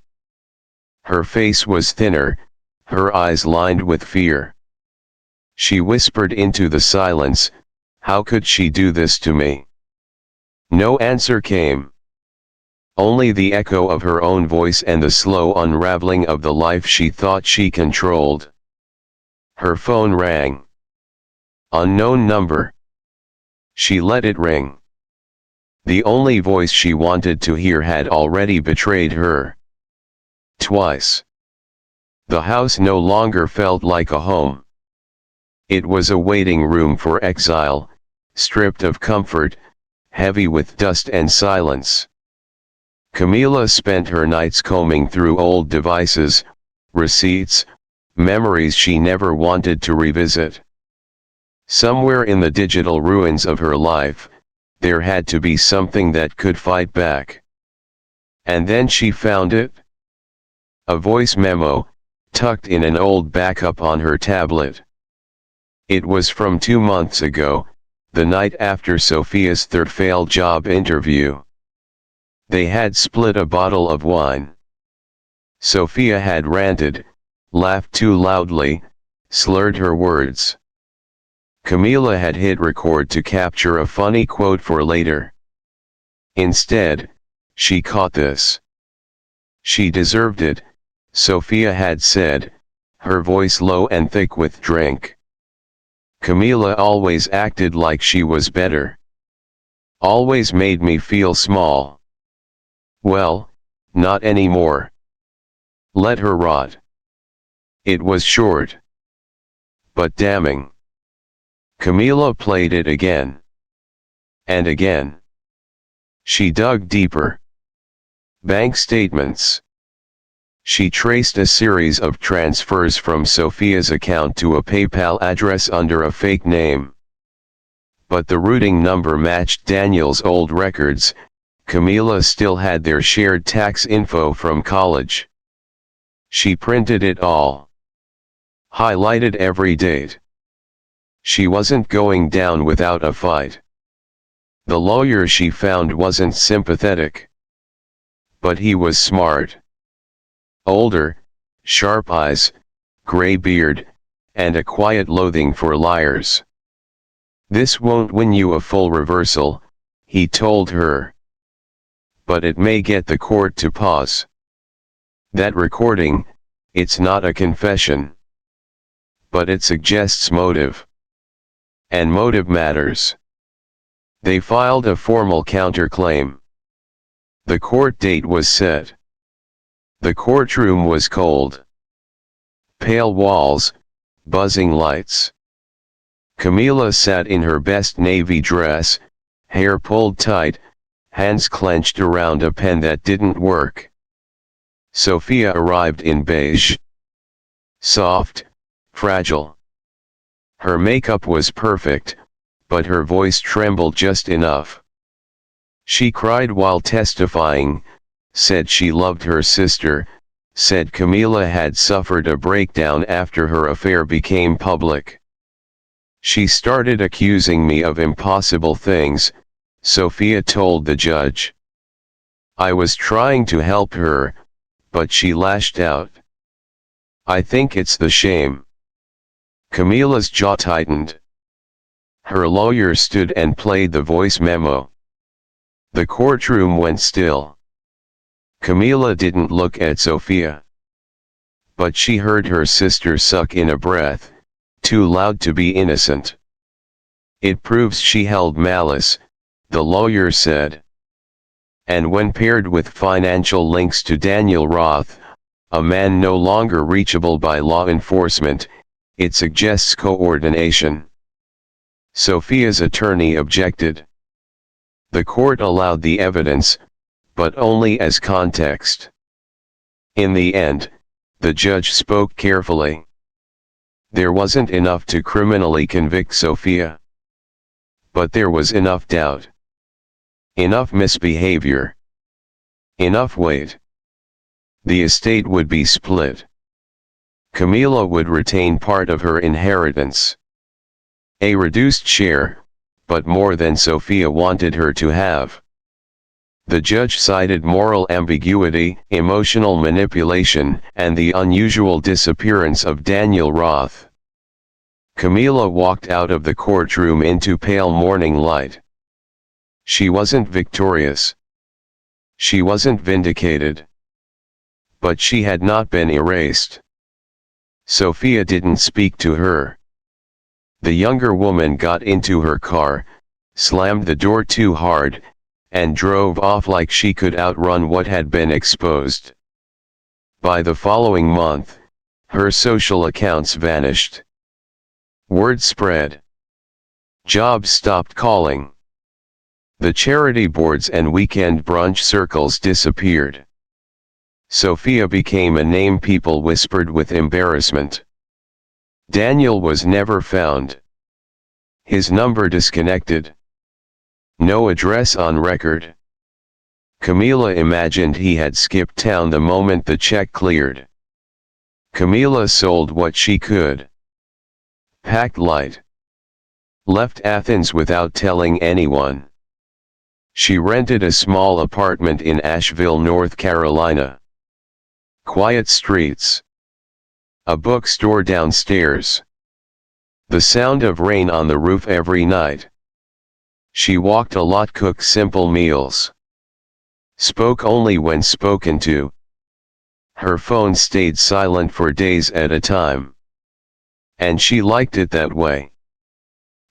Speaker 1: Her face was thinner, her eyes lined with fear. She whispered into the silence, how could she do this to me? No answer came. Only the echo of her own voice and the slow unraveling of the life she thought she controlled. Her phone rang. Unknown number. She let it ring. The only voice she wanted to hear had already betrayed her. Twice. The house no longer felt like a home. It was a waiting room for exile, stripped of comfort, heavy with dust and silence. Camila spent her nights combing through old devices, receipts, memories she never wanted to revisit. Somewhere in the digital ruins of her life, there had to be something that could fight back. And then she found it. A voice memo, tucked in an old backup on her tablet. It was from 2 months ago, the night after Sophia's third failed job interview. They had split a bottle of wine. Sophia had ranted, laughed too loudly, slurred her words. Camila had hit record to capture a funny quote for later. Instead, she caught this. She deserved it, Sophia had said, her voice low and thick with drink. Camila always acted like she was better. Always made me feel small. Well, not anymore. Let her rot. It was short, but damning. Camila played it again. And again. She dug deeper. Bank statements. She traced a series of transfers from Sophia's account to a PayPal address under a fake name. But the routing number matched Daniel's old records. Camila still had their shared tax info from college. She printed it all. Highlighted every date. She wasn't going down without a fight. The lawyer she found wasn't sympathetic. But he was smart. Older, sharp eyes, gray beard, and a quiet loathing for liars. This won't win you a full reversal, he told her. But it may get the court to pause. That recording, it's not a confession. But it suggests motive. And motive matters. They filed a formal counterclaim. The court date was set. The courtroom was cold. Pale walls, buzzing lights. Camila sat in her best navy dress, hair pulled tight, hands clenched around a pen that didn't work. Sophia arrived in beige. Soft, fragile. Her makeup was perfect, but her voice trembled just enough. She cried while testifying, said she loved her sister, said Camila had suffered a breakdown after her affair became public. She started accusing me of impossible things, Sophia told the judge. I was trying to help her, but she lashed out. I think it's the shame. Camila's jaw tightened. Her lawyer stood and played the voice memo. The courtroom went still. Camila didn't look at Sophia. But she heard her sister suck in a breath, too loud to be innocent. It proves she held malice, the lawyer said. And when paired with financial links to Daniel Roth, a man no longer reachable by law enforcement, it suggests coordination. Sophia's attorney objected. The court allowed the evidence, but only as context. In the end, the judge spoke carefully. There wasn't enough to criminally convict Sophia. But there was enough doubt. Enough misbehavior. Enough weight. The estate would be split. Camila would retain part of her inheritance. A reduced share, but more than Sophia wanted her to have. The judge cited moral ambiguity, emotional manipulation, and the unusual disappearance of Daniel Roth. Camila walked out of the courtroom into pale morning light. She wasn't victorious. She wasn't vindicated. But she had not been erased. Sophia didn't speak to her. The younger woman got into her car, slammed the door too hard, and drove off like she could outrun what had been exposed. By the following month, Her social accounts vanished. Word spread. Jobs stopped calling. The charity boards and weekend brunch circles disappeared. Sophia became a name people whispered with embarrassment. Daniel was never found. His number disconnected. No address on record. Camila imagined he had skipped town the moment the check cleared. Camila sold what she could. Packed light. Left Athens without telling anyone. She rented a small apartment in Asheville, North Carolina. Quiet streets. A bookstore downstairs. The sound of rain on the roof every night. She walked a lot, cooked simple meals. Spoke only when spoken to. Her phone stayed silent for days at a time. And she liked it that way.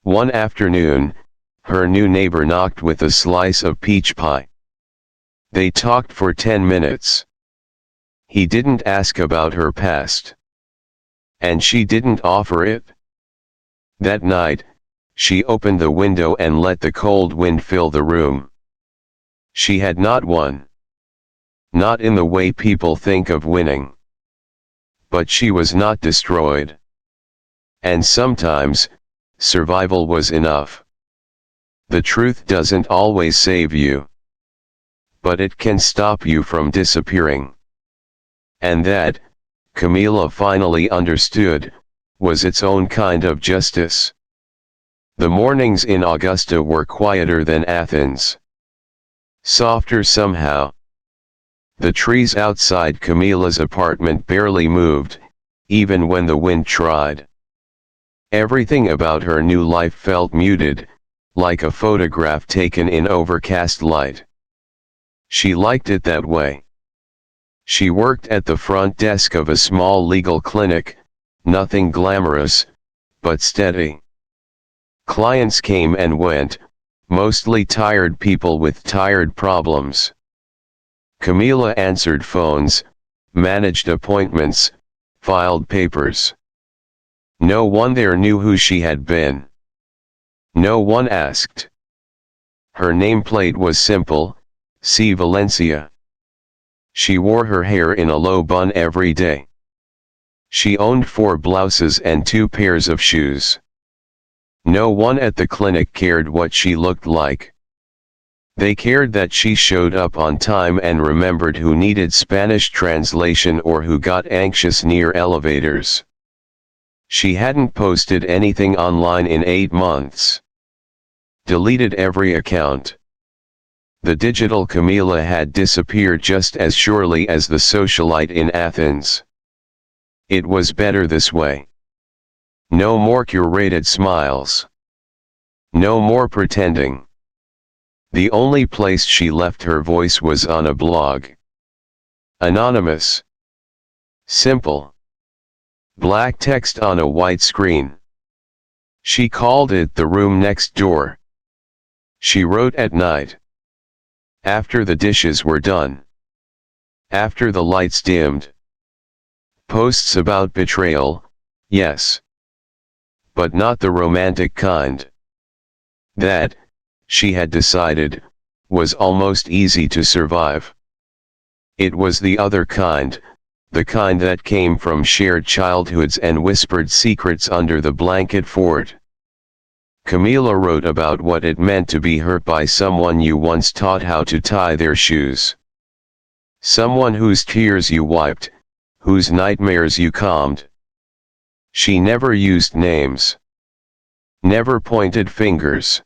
Speaker 1: One afternoon, her new neighbor knocked with a slice of peach pie. They talked for 10 minutes. He didn't ask about her past. And she didn't offer it. That night, she opened the window and let the cold wind fill the room. She had not won. Not in the way people think of winning. But she was not destroyed. And sometimes, survival was enough. The truth doesn't always save you. But it can stop you from disappearing. And that, Camila finally understood, was its own kind of justice. The mornings in Augusta were quieter than Athens. Softer somehow. The trees outside Camila's apartment barely moved, even when the wind tried. Everything about her new life felt muted, like a photograph taken in overcast light. She liked it that way. She worked at the front desk of a small legal clinic, nothing glamorous, but steady. Clients came and went, mostly tired people with tired problems. Camila answered phones, managed appointments, filed papers. No one there knew who she had been. No one asked. Her nameplate was simple, C. Valencia. She wore her hair in a low bun every day. She owned 4 blouses and 2 pairs of shoes. No one at the clinic cared what she looked like. They cared that she showed up on time and remembered who needed Spanish translation or who got anxious near elevators. She hadn't posted anything online in 8 months. Deleted every account. The digital Camila had disappeared just as surely as the socialite in Athens. It was better this way. No more curated smiles. No more pretending. The only place she left her voice was on a blog. Anonymous. Simple. Black text on a white screen. She called it the room next door. She wrote at night. After the dishes were done. After the lights dimmed. Posts about betrayal, yes. But not the romantic kind. That, she had decided, was almost easy to survive. It was the other kind, the kind that came from shared childhoods and whispered secrets under the blanket fort. Camila wrote about what it meant to be hurt by someone you once taught how to tie their shoes. Someone whose tears you wiped, whose nightmares you calmed. She never used names. Never pointed fingers.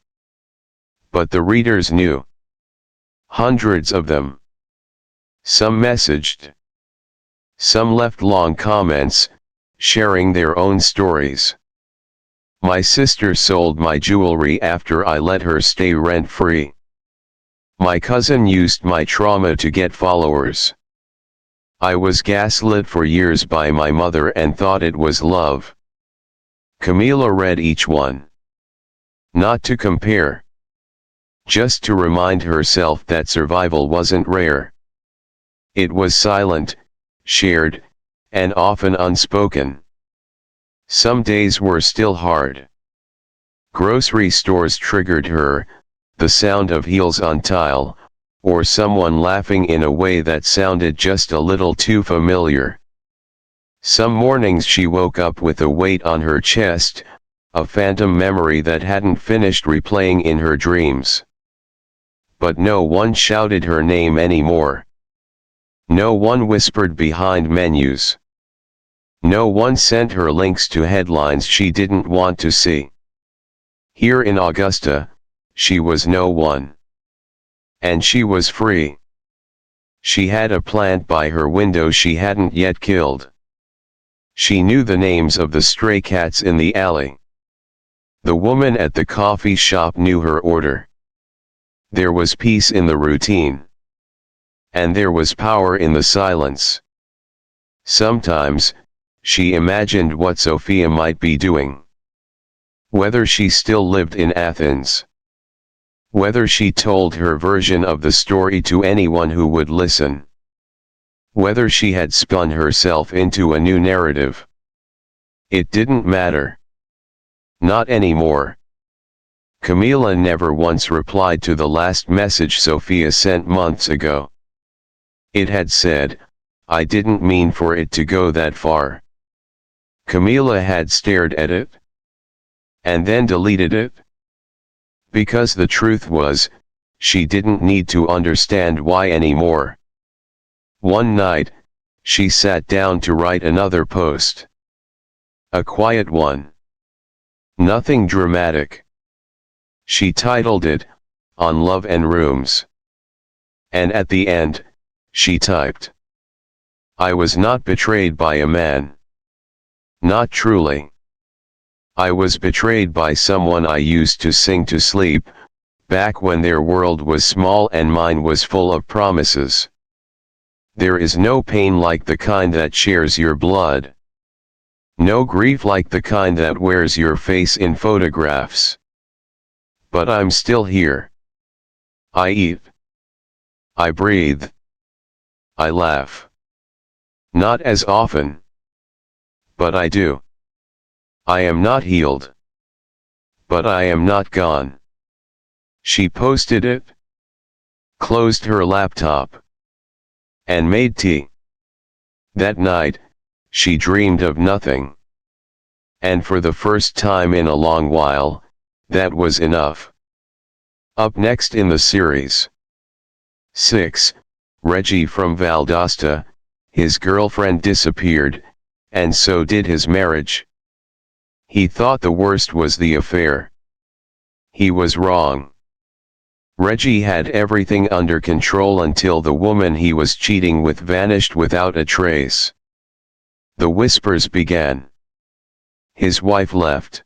Speaker 1: But the readers knew. Hundreds of them. Some messaged. Some left long comments, sharing their own stories. My sister sold my jewelry after I let her stay rent-free. My cousin used my trauma to get followers. I was gaslit for years by my mother and thought it was love. Camila read each one. Not to compare. Just to remind herself that survival wasn't rare. It was silent, shared, and often unspoken. Some days were still hard. Grocery stores triggered her, the sound of heels on tile, or someone laughing in a way that sounded just a little too familiar. Some mornings she woke up with a weight on her chest, a phantom memory that hadn't finished replaying in her dreams. But no one shouted her name anymore. No one whispered behind menus. No one sent her links to headlines she didn't want to see. Here in Augusta, she was no one. And she was free. She had a plant by her window she hadn't yet killed. She knew the names of the stray cats in the alley. The woman at the coffee shop knew her order. There was peace in the routine. And there was power in the silence. Sometimes, she imagined what Sophia might be doing. Whether she still lived in Athens. Whether she told her version of the story to anyone who would listen. Whether she had spun herself into a new narrative. It didn't matter. Not anymore. Camila never once replied to the last message Sophia sent months ago. It had said, "I didn't mean for it to go that far." Camila had stared at it. And then deleted it. Because the truth was, she didn't need to understand why anymore. One night, she sat down to write another post. A quiet one. Nothing dramatic. She titled it, "On Love and Rooms." And at the end, she typed, "I was not betrayed by a man. Not truly. I was betrayed by someone I used to sing to sleep, back when their world was small and mine was full of promises. There is no pain like the kind that shares your blood. No grief like the kind that wears your face in photographs. But I'm still here. I eat. I breathe. I laugh. Not as often. But I do. I am not healed. But I am not gone." She posted it, closed her laptop, and made tea. That night, she dreamed of nothing. And for the first time in a long while, that was enough. Up next in the series. 6. Reggie from Valdosta, his girlfriend disappeared, and so did his marriage. He thought the worst was the affair. He was wrong. Reggie had everything under control until the woman he was cheating with vanished without a trace. The whispers began. His wife left.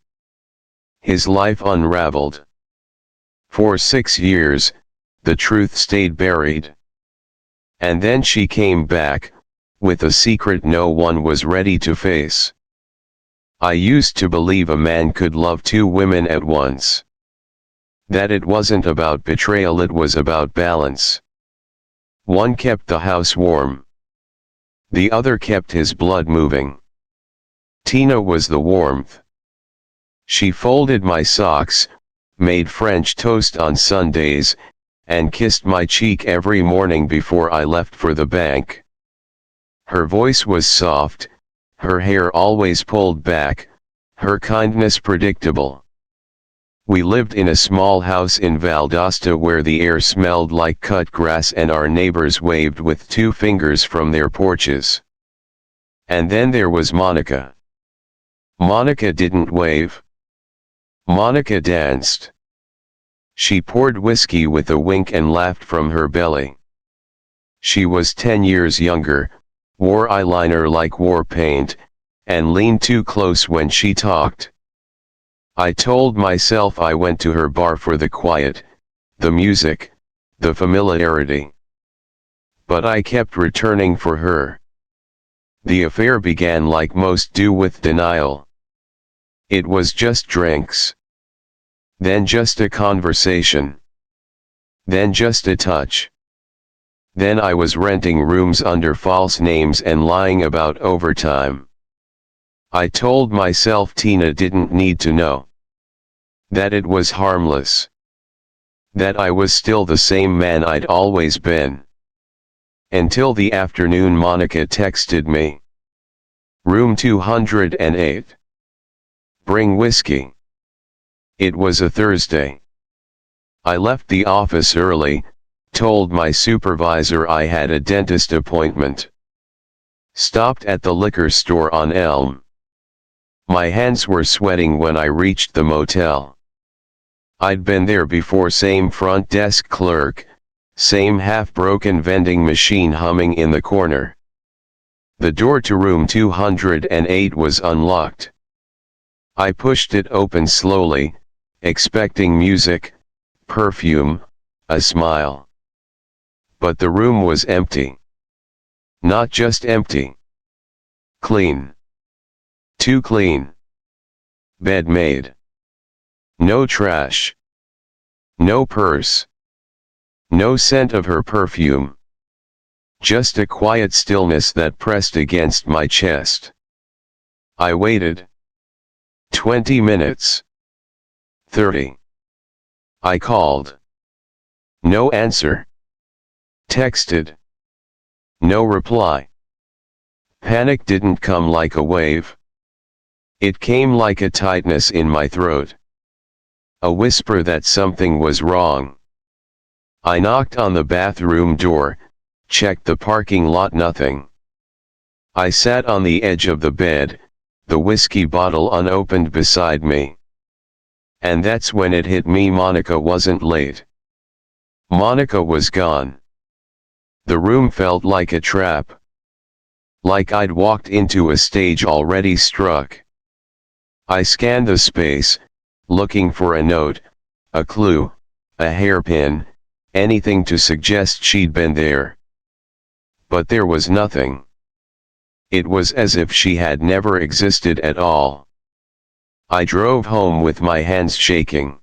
Speaker 1: His life unraveled. For 6 years, the truth stayed buried. And then she came back, with a secret no one was ready to face. "I used to believe a man could love 2 women at once. That it wasn't about betrayal, it was about balance. One kept the house warm. The other kept his blood moving. Tina was the warmth. She folded my socks, made French toast on Sundays, and kissed my cheek every morning before I left for the bank. Her voice was soft, her hair always pulled back, her kindness predictable. We lived in a small house in Valdosta where the air smelled like cut grass and our neighbors waved with 2 fingers from their porches. And then there was Monica. Monica didn't wave. Monica danced. She poured whiskey with a wink and laughed from her belly. She was 10 years younger, wore eyeliner like war paint, and leaned too close when she talked. I told myself I went to her bar for the quiet, the music, the familiarity. But I kept returning for her. The affair began like most do, with denial. It was just drinks. Then just a conversation. Then just a touch. Then I was renting rooms under false names and lying about overtime. I told myself Tina didn't need to know. That it was harmless. That I was still the same man I'd always been. Until the afternoon Monica texted me. Room 208. Bring whiskey. It was a Thursday. I left the office early, told my supervisor I had a dentist appointment. Stopped at the liquor store on Elm. My hands were sweating when I reached the motel. I'd been there before, same front desk clerk, same half-broken vending machine humming in the corner. The door to room 208 was unlocked. I pushed it open slowly, expecting music, perfume, a smile. But the room was empty. Not just empty. Clean. Too clean. Bed made. No trash. No purse. No scent of her perfume. Just a quiet stillness that pressed against my chest. I waited. 20 minutes. 30. I called. No answer. Texted. No reply. Panic didn't come like a wave. It came like a tightness in my throat. A whisper that something was wrong. I knocked on the bathroom door, checked the parking lot, nothing. I sat on the edge of the bed, the whiskey bottle unopened beside me. And that's when it hit me, Monica wasn't late. Monica was gone. The room felt like a trap. Like I'd walked into a stage already struck. I scanned the space, looking for a note, a clue, a hairpin, anything to suggest she'd been there. But there was nothing. It was as if she had never existed at all. I drove home with my hands shaking.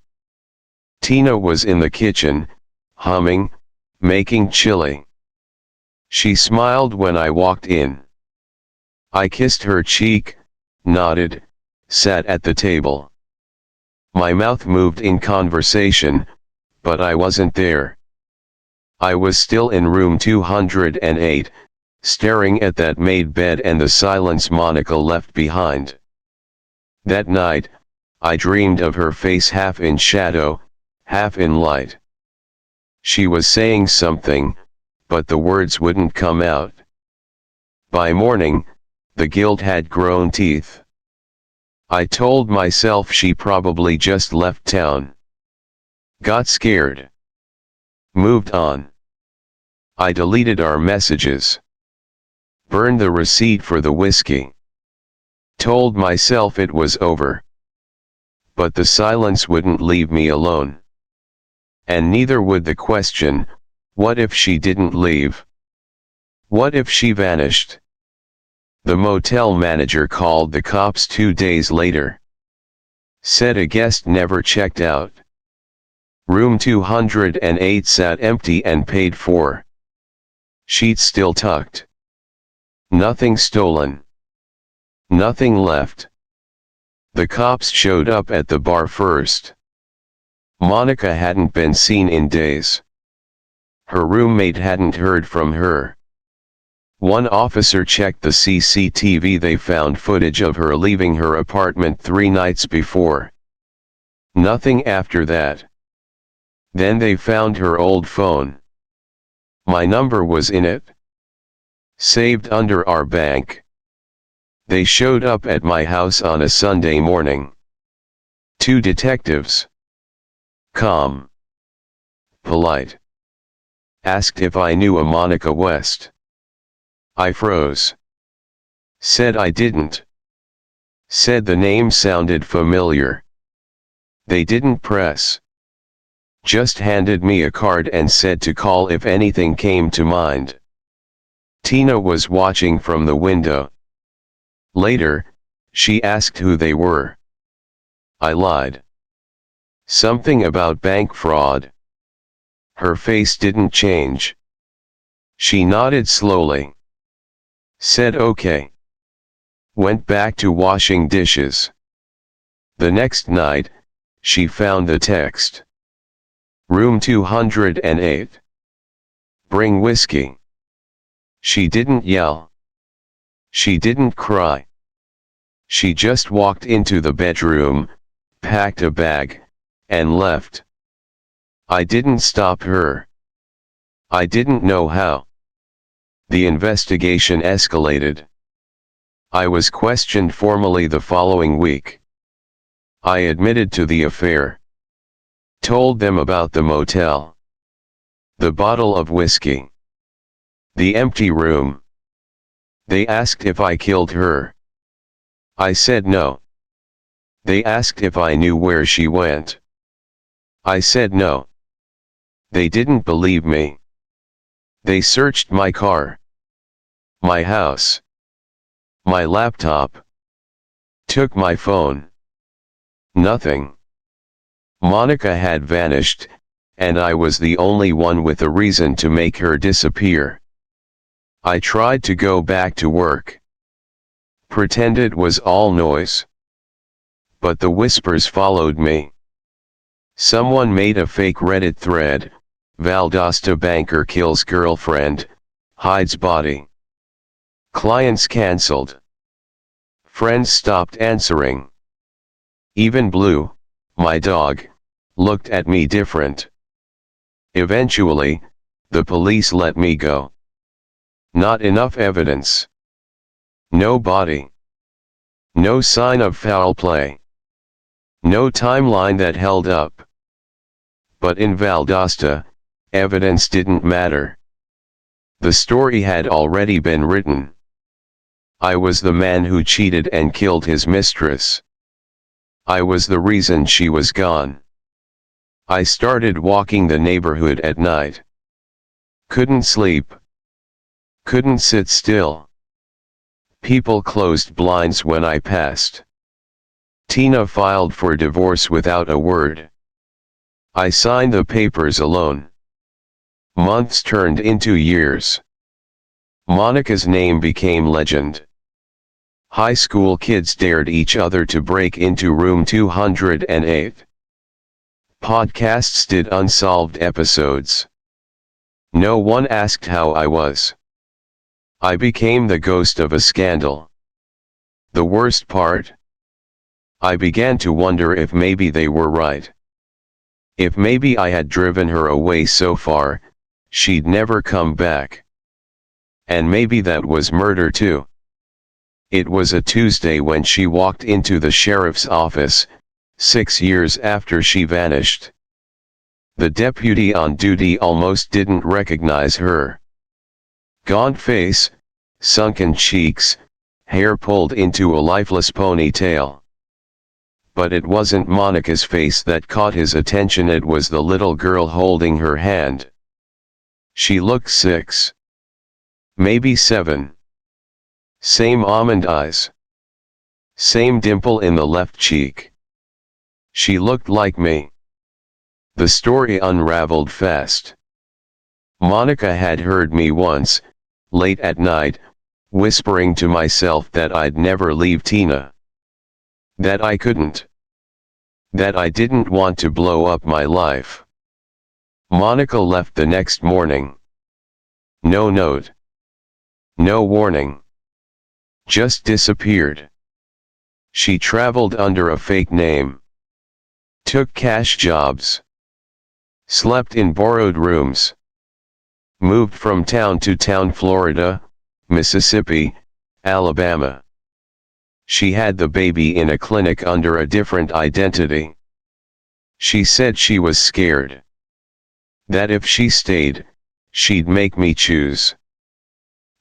Speaker 1: Tina was in the kitchen, humming, making chili. She smiled when I walked in. I kissed her cheek, nodded, sat at the table. My mouth moved in conversation, but I wasn't there. I was still in room 208, staring at that made bed and the silence Monica left behind. That night, I dreamed of her face, half in shadow, half in light. She was saying something, but the words wouldn't come out. By morning, the guilt had grown teeth. I told myself she probably just left town. Got scared. Moved on. I deleted our messages. Burned the receipt for the whiskey. Told myself it was over. But the silence wouldn't leave me alone. And neither would the question, what if she didn't leave? What if she vanished? The motel manager called the cops 2 days later. Said a guest never checked out. Room 208 sat empty and paid for. Sheets still tucked. Nothing stolen. Nothing left. The cops showed up at the bar first. Monica hadn't been seen in days. Her roommate hadn't heard from her. One officer checked the CCTV. They found footage of her leaving her apartment 3 nights before. Nothing after that. Then they found her old phone. My number was in it. Saved under our bank. They showed up at my house on a Sunday morning. 2 detectives. Calm. Polite. Asked if I knew a Monica West. I froze. Said I didn't. Said the name sounded familiar. They didn't press. Just handed me a card and said to call if anything came to mind. Tina was watching from the window. Later, she asked who they were. I lied. Something about bank fraud. Her face didn't change. She nodded slowly. Said okay. Went back to washing dishes. The next night, she found the text. Room 208. Bring whiskey. She didn't yell. She didn't cry. She just walked into the bedroom, packed a bag, and left. I didn't stop her. I didn't know how. The investigation escalated. I was questioned formally the following week. I admitted to the affair. Told them about the motel. The bottle of whiskey. The empty room. They asked if I killed her. I said no. They asked if I knew where she went. I said no. They didn't believe me. They searched my car, my house, my laptop, took my phone. Nothing. Monica had vanished, and I was the only one with a reason to make her disappear. I tried to go back to work. Pretend it was all noise. But the whispers followed me. Someone made a fake Reddit thread, Valdosta banker kills girlfriend, hides body. Clients cancelled. Friends stopped answering. Even Blue, my dog, looked at me different. Eventually, the police let me go. Not enough evidence. No body. No sign of foul play. No timeline that held up. But in Valdosta, evidence didn't matter. The story had already been written. I was the man who cheated and killed his mistress. I was the reason she was gone. I started walking the neighborhood at night. Couldn't sleep. Couldn't sit still. People closed blinds when I passed. Tina filed for divorce without a word. I signed the papers alone. Months turned into years. Monica's name became legend. High school kids dared each other to break into room 208. Podcasts did unsolved episodes. No one asked how I was. I became the ghost of a scandal. The worst part? I began to wonder if maybe they were right. If maybe I had driven her away so far, she'd never come back. And maybe that was murder too. It was a Tuesday when she walked into the sheriff's office, 6 years after she vanished. The deputy on duty almost didn't recognize her. Gaunt face, sunken cheeks, hair pulled into a lifeless ponytail. But it wasn't Monica's face that caught his attention, it was the little girl holding her hand. She looked 6. Maybe 7. Same almond eyes. Same dimple in the left cheek. She looked like me. The story unraveled fast. Monica had heard me once, late at night, whispering to myself that I'd never leave Tina. That I couldn't. That I didn't want to blow up my life. Monica left the next morning. No note. No warning. Just disappeared. She traveled under a fake name. Took cash jobs. Slept in borrowed rooms. Moved from town to town, Florida, Mississippi, Alabama. She had the baby in a clinic under a different identity. She said she was scared. That if she stayed, she'd make me choose.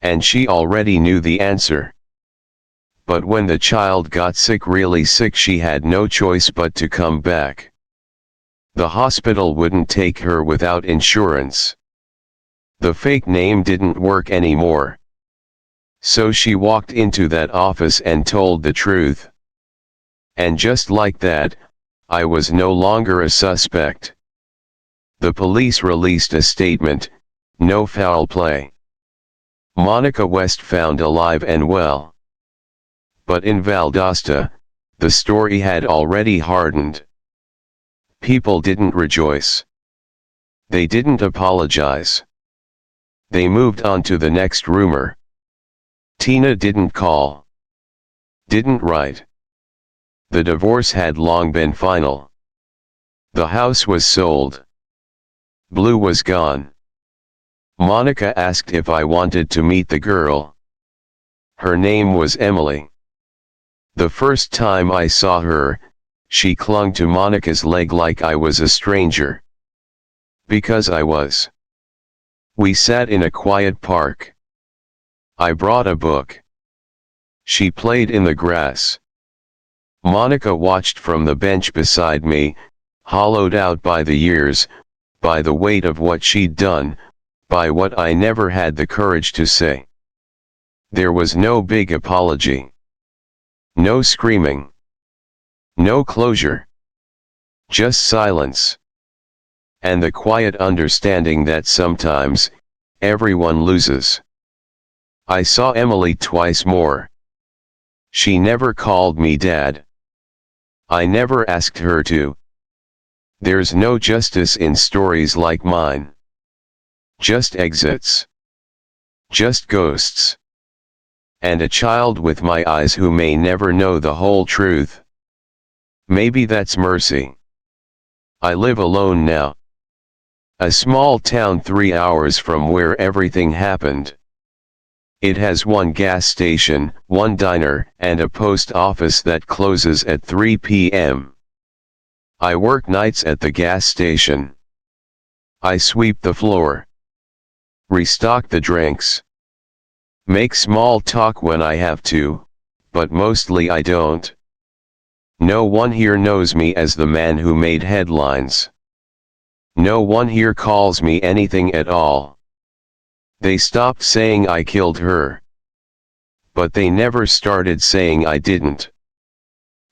Speaker 1: And she already knew the answer. But when the child got sick, really sick, she had no choice but to come back. The hospital wouldn't take her without insurance. The fake name didn't work anymore. So she walked into that office and told the truth. And just like that, I was no longer a suspect. The police released a statement, no foul play. Monica West found alive and well. But in Valdosta, the story had already hardened. People didn't rejoice. They didn't apologize. They moved on to the next rumor. Tina didn't call. Didn't write. The divorce had long been final. The house was sold. Blue was gone. Monica asked if I wanted to meet the girl. Her name was Emily. The first time I saw her, she clung to Monica's leg like I was a stranger. Because I was. We sat in a quiet park. I brought a book. She played in the grass. Monica watched from the bench beside me, hollowed out by the years, by the weight of what she'd done, by what I never had the courage to say. There was no big apology. No screaming. No closure. Just silence. And the quiet understanding that sometimes, everyone loses. I saw Emily twice more. She never called me Dad. I never asked her to. There's no justice in stories like mine. Just exits. Just ghosts. And a child with my eyes who may never know the whole truth. Maybe that's mercy. I live alone now. A small town 3 hours from where everything happened. It has one gas station, one diner, and a post office that closes at 3 p.m. I work nights at the gas station. I sweep the floor. Restock the drinks. Make small talk when I have to, but mostly I don't. No one here knows me as the man who made headlines. No one here calls me anything at all. They stopped saying I killed her. But they never started saying I didn't.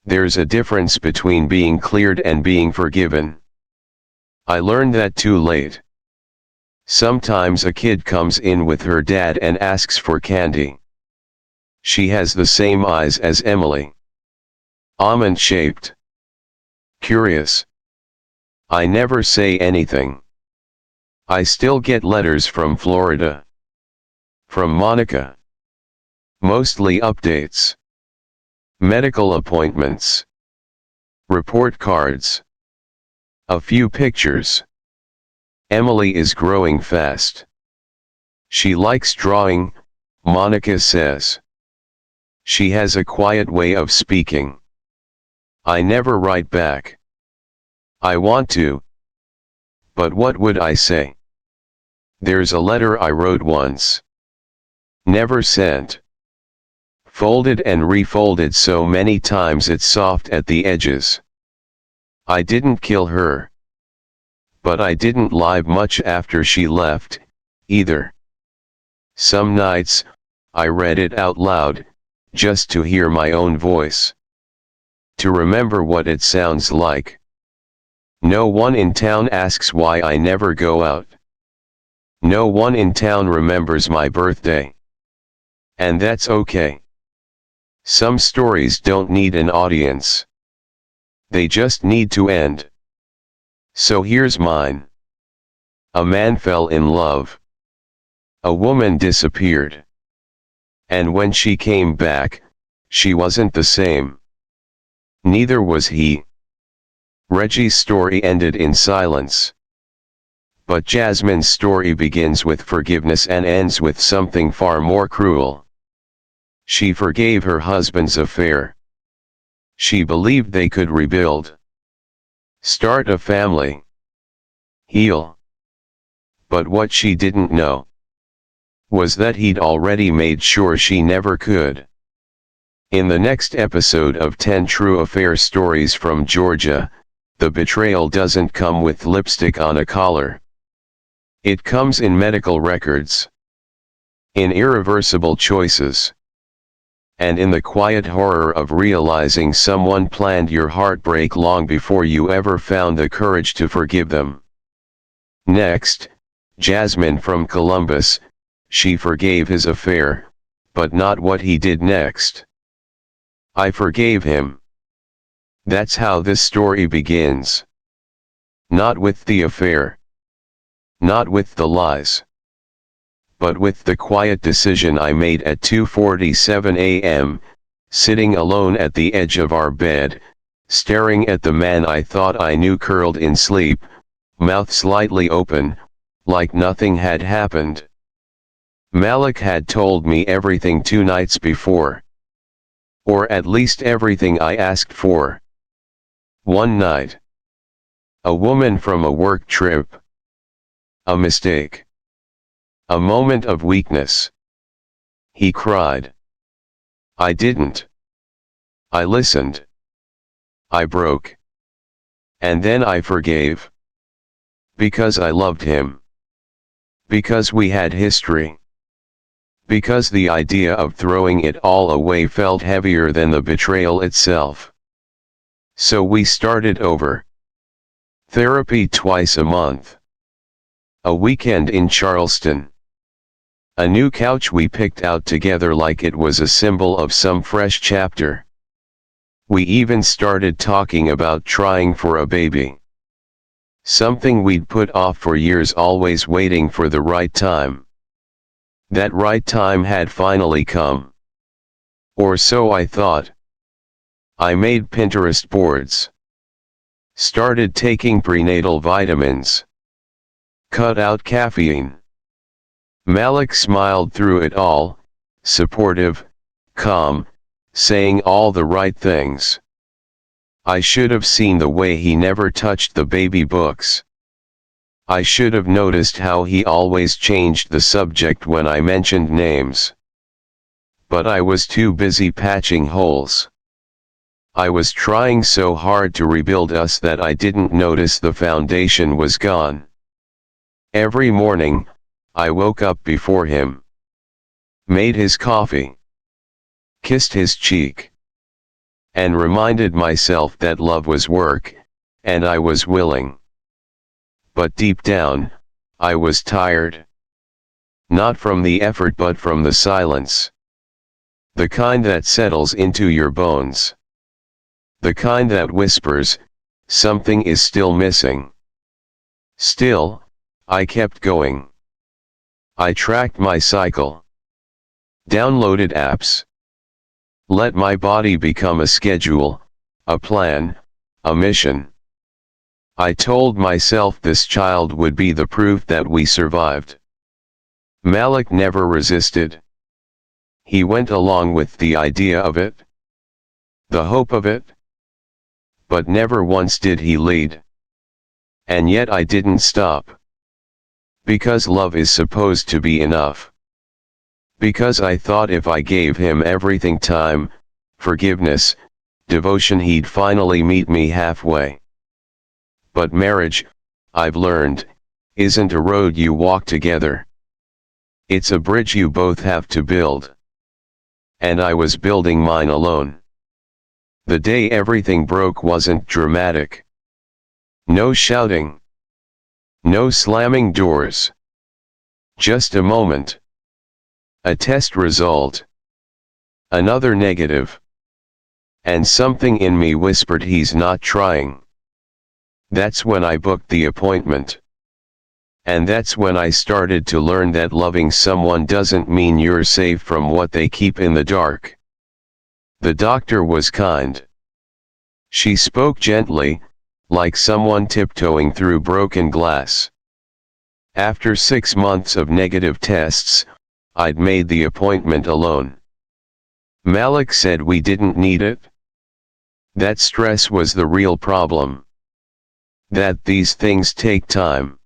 Speaker 1: There's a difference between being cleared and being forgiven. I learned that too late. Sometimes a kid comes in with her dad and asks for candy. She has the same eyes as Emily. Almond-shaped. Curious. I never say anything. I still get letters from Florida. From Monica. Mostly updates. Medical appointments. Report cards. A few pictures. Emily is growing fast. She likes drawing, Monica says. She has a quiet way of speaking. I never write back. I want to. But what would I say? There's a letter I wrote once. Never sent. Folded and refolded so many times it's soft at the edges. I didn't kill her. But I didn't lie much after she left, either. Some nights, I read it out loud, just to hear my own voice. To remember what it sounds like. No one in town asks why I never go out. No one in town remembers my birthday. And that's okay. Some stories don't need an audience. They just need to end. So here's mine. A man fell in love. A woman disappeared. And when she came back, she wasn't the same. Neither was he. Reggie's story ended in silence. But Jasmine's story begins with forgiveness and ends with something far more cruel. She forgave her husband's affair. She believed they could rebuild. Start a family. Heal. But what she didn't know was that he'd already made sure she never could. In the next episode of 10 True Affair Stories from Georgia, the betrayal doesn't come with lipstick on a collar. It comes in medical records. In irreversible choices. And in the quiet horror of realizing someone planned your heartbreak long before you ever found the courage to forgive them. Next, Jasmine from Columbus, She forgave his affair, but not what he did next. I forgave him. That's how this story begins. Not with the affair. Not with the lies. But with the quiet decision I made at 2:47 a.m., sitting alone at the edge of our bed, staring at the man I thought I knew curled in sleep, mouth slightly open, like nothing had happened. Malik had told me everything 2 nights before. Or at least everything I asked for. One night. A woman from a work trip. A mistake. A moment of weakness. He cried. I didn't. I listened. I broke. And then I forgave. Because I loved him. Because we had history. Because the idea of throwing it all away felt heavier than the betrayal itself. So we started over. Therapy twice a month. A weekend in Charleston. A new couch we picked out together like it was a symbol of some fresh chapter. We even started talking about trying for a baby. Something we'd put off for years, always waiting for the right time. That right time had finally come. Or so I thought. I made Pinterest boards. Started taking prenatal vitamins. Cut out caffeine. Malik smiled through it all, supportive, calm, saying all the right things. I should have seen the way he never touched the baby books. I should have noticed how he always changed the subject when I mentioned names. But I was too busy patching holes. I was trying so hard to rebuild us that I didn't notice the foundation was gone. Every morning, I woke up before him. Made his coffee. Kissed his cheek. And reminded myself that love was work, and I was willing. But deep down, I was tired. Not from the effort but from the silence. The kind that settles into your bones. The kind that whispers, something is still missing. Still, I kept going. I tracked my cycle. Downloaded apps. Let my body become a schedule, a plan, a mission. I told myself this child would be the proof that we survived. Malik never resisted. He went along with the idea of it. The hope of it. But never once did he lead. And yet I didn't stop. Because love is supposed to be enough. Because I thought if I gave him everything, time, forgiveness, devotion, he'd finally meet me halfway. But marriage, I've learned, isn't a road you walk together. It's a bridge you both have to build. And I was building mine alone. The day everything broke wasn't dramatic. No shouting. No slamming doors. Just a moment. A test result. Another negative. And something in me whispered he's not trying. That's when I booked the appointment. And that's when I started to learn that loving someone doesn't mean you're safe from what they keep in the dark. The doctor was kind. She spoke gently, like someone tiptoeing through broken glass. After 6 months of negative tests, I'd made the appointment alone. Malik said we didn't need it. That stress was the real problem. That these things take time.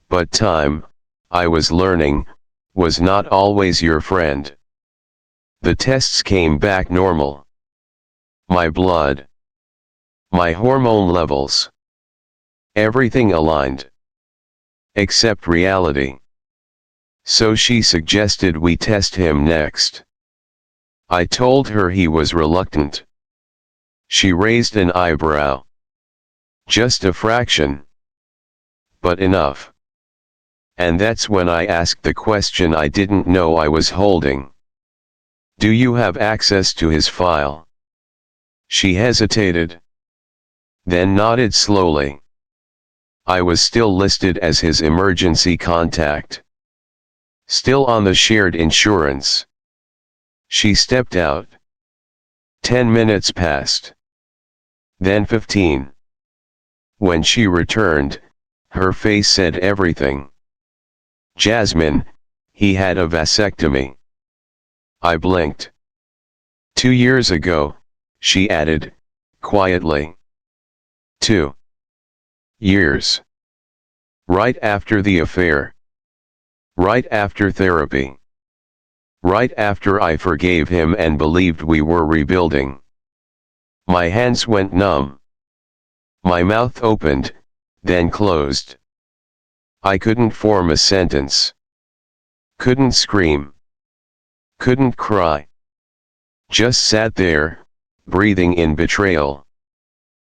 Speaker 1: But time, I was learning, was not always your friend. The tests came back normal. My blood. My hormone levels. Everything aligned. Except reality. So she suggested we test him next. I told her he was reluctant. She raised an eyebrow. Just a fraction. But enough. And that's when I asked the question I didn't know I was holding. Do you have access to his file? She hesitated, then nodded slowly. I was still listed as his emergency contact. Still on the shared insurance. She stepped out. 10 minutes passed. Then 15. When she returned, her face said everything. Jasmine, he had a vasectomy. I blinked. 2 years ago, she added, quietly. 2 years. Right after the affair. Right after therapy. Right after I forgave him and believed we were rebuilding. My hands went numb. My mouth opened, then closed. I couldn't form a sentence. Couldn't scream. Couldn't cry. Just sat there, breathing in betrayal.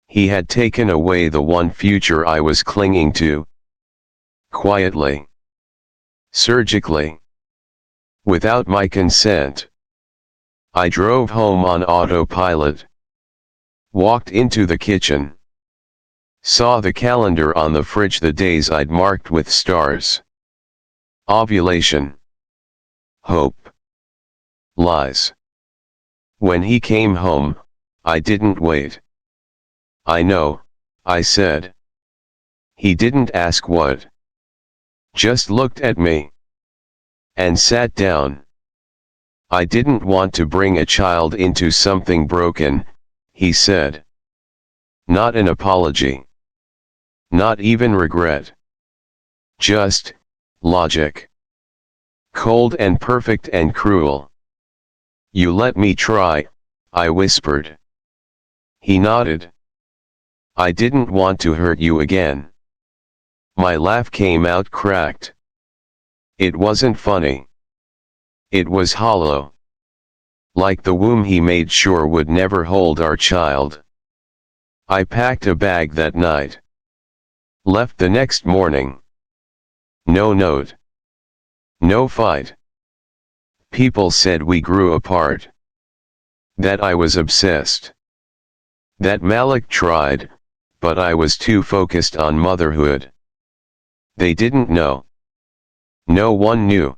Speaker 1: He had taken away the one future I was clinging to. Quietly. Surgically. Without my consent. I drove home on autopilot. Walked into the kitchen. Saw the calendar on the fridge, the days I'd marked with stars. Ovulation. Hope. Lies. When he came home, I didn't wait. I know, I said. He didn't ask what. Just looked at me. And sat down. I didn't want to bring a child into something broken, he said. Not an apology. Not even regret. Just, logic. Cold and perfect and cruel. You let me try, I whispered. He nodded. I didn't want to hurt you again. My laugh came out cracked. It wasn't funny. It was hollow. Like the womb he made sure would never hold our child. I packed a bag that night. Left the next morning. No note. No fight. People said we grew apart. That I was obsessed. That Malik tried, but I was too focused on motherhood. They didn't know. No one knew.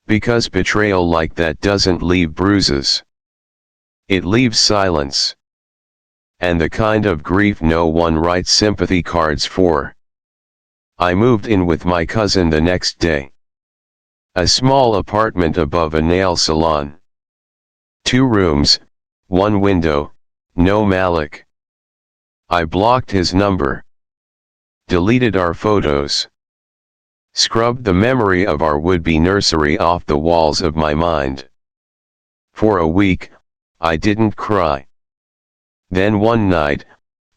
Speaker 1: Because betrayal like that doesn't leave bruises. It leaves silence. And the kind of grief no one writes sympathy cards for. I moved in with my cousin the next day. A small apartment above a nail salon. 2 rooms, 1 window, no Malik. I blocked his number. Deleted our photos. Scrubbed the memory of our would-be nursery off the walls of my mind. For a week, I didn't cry. Then one night,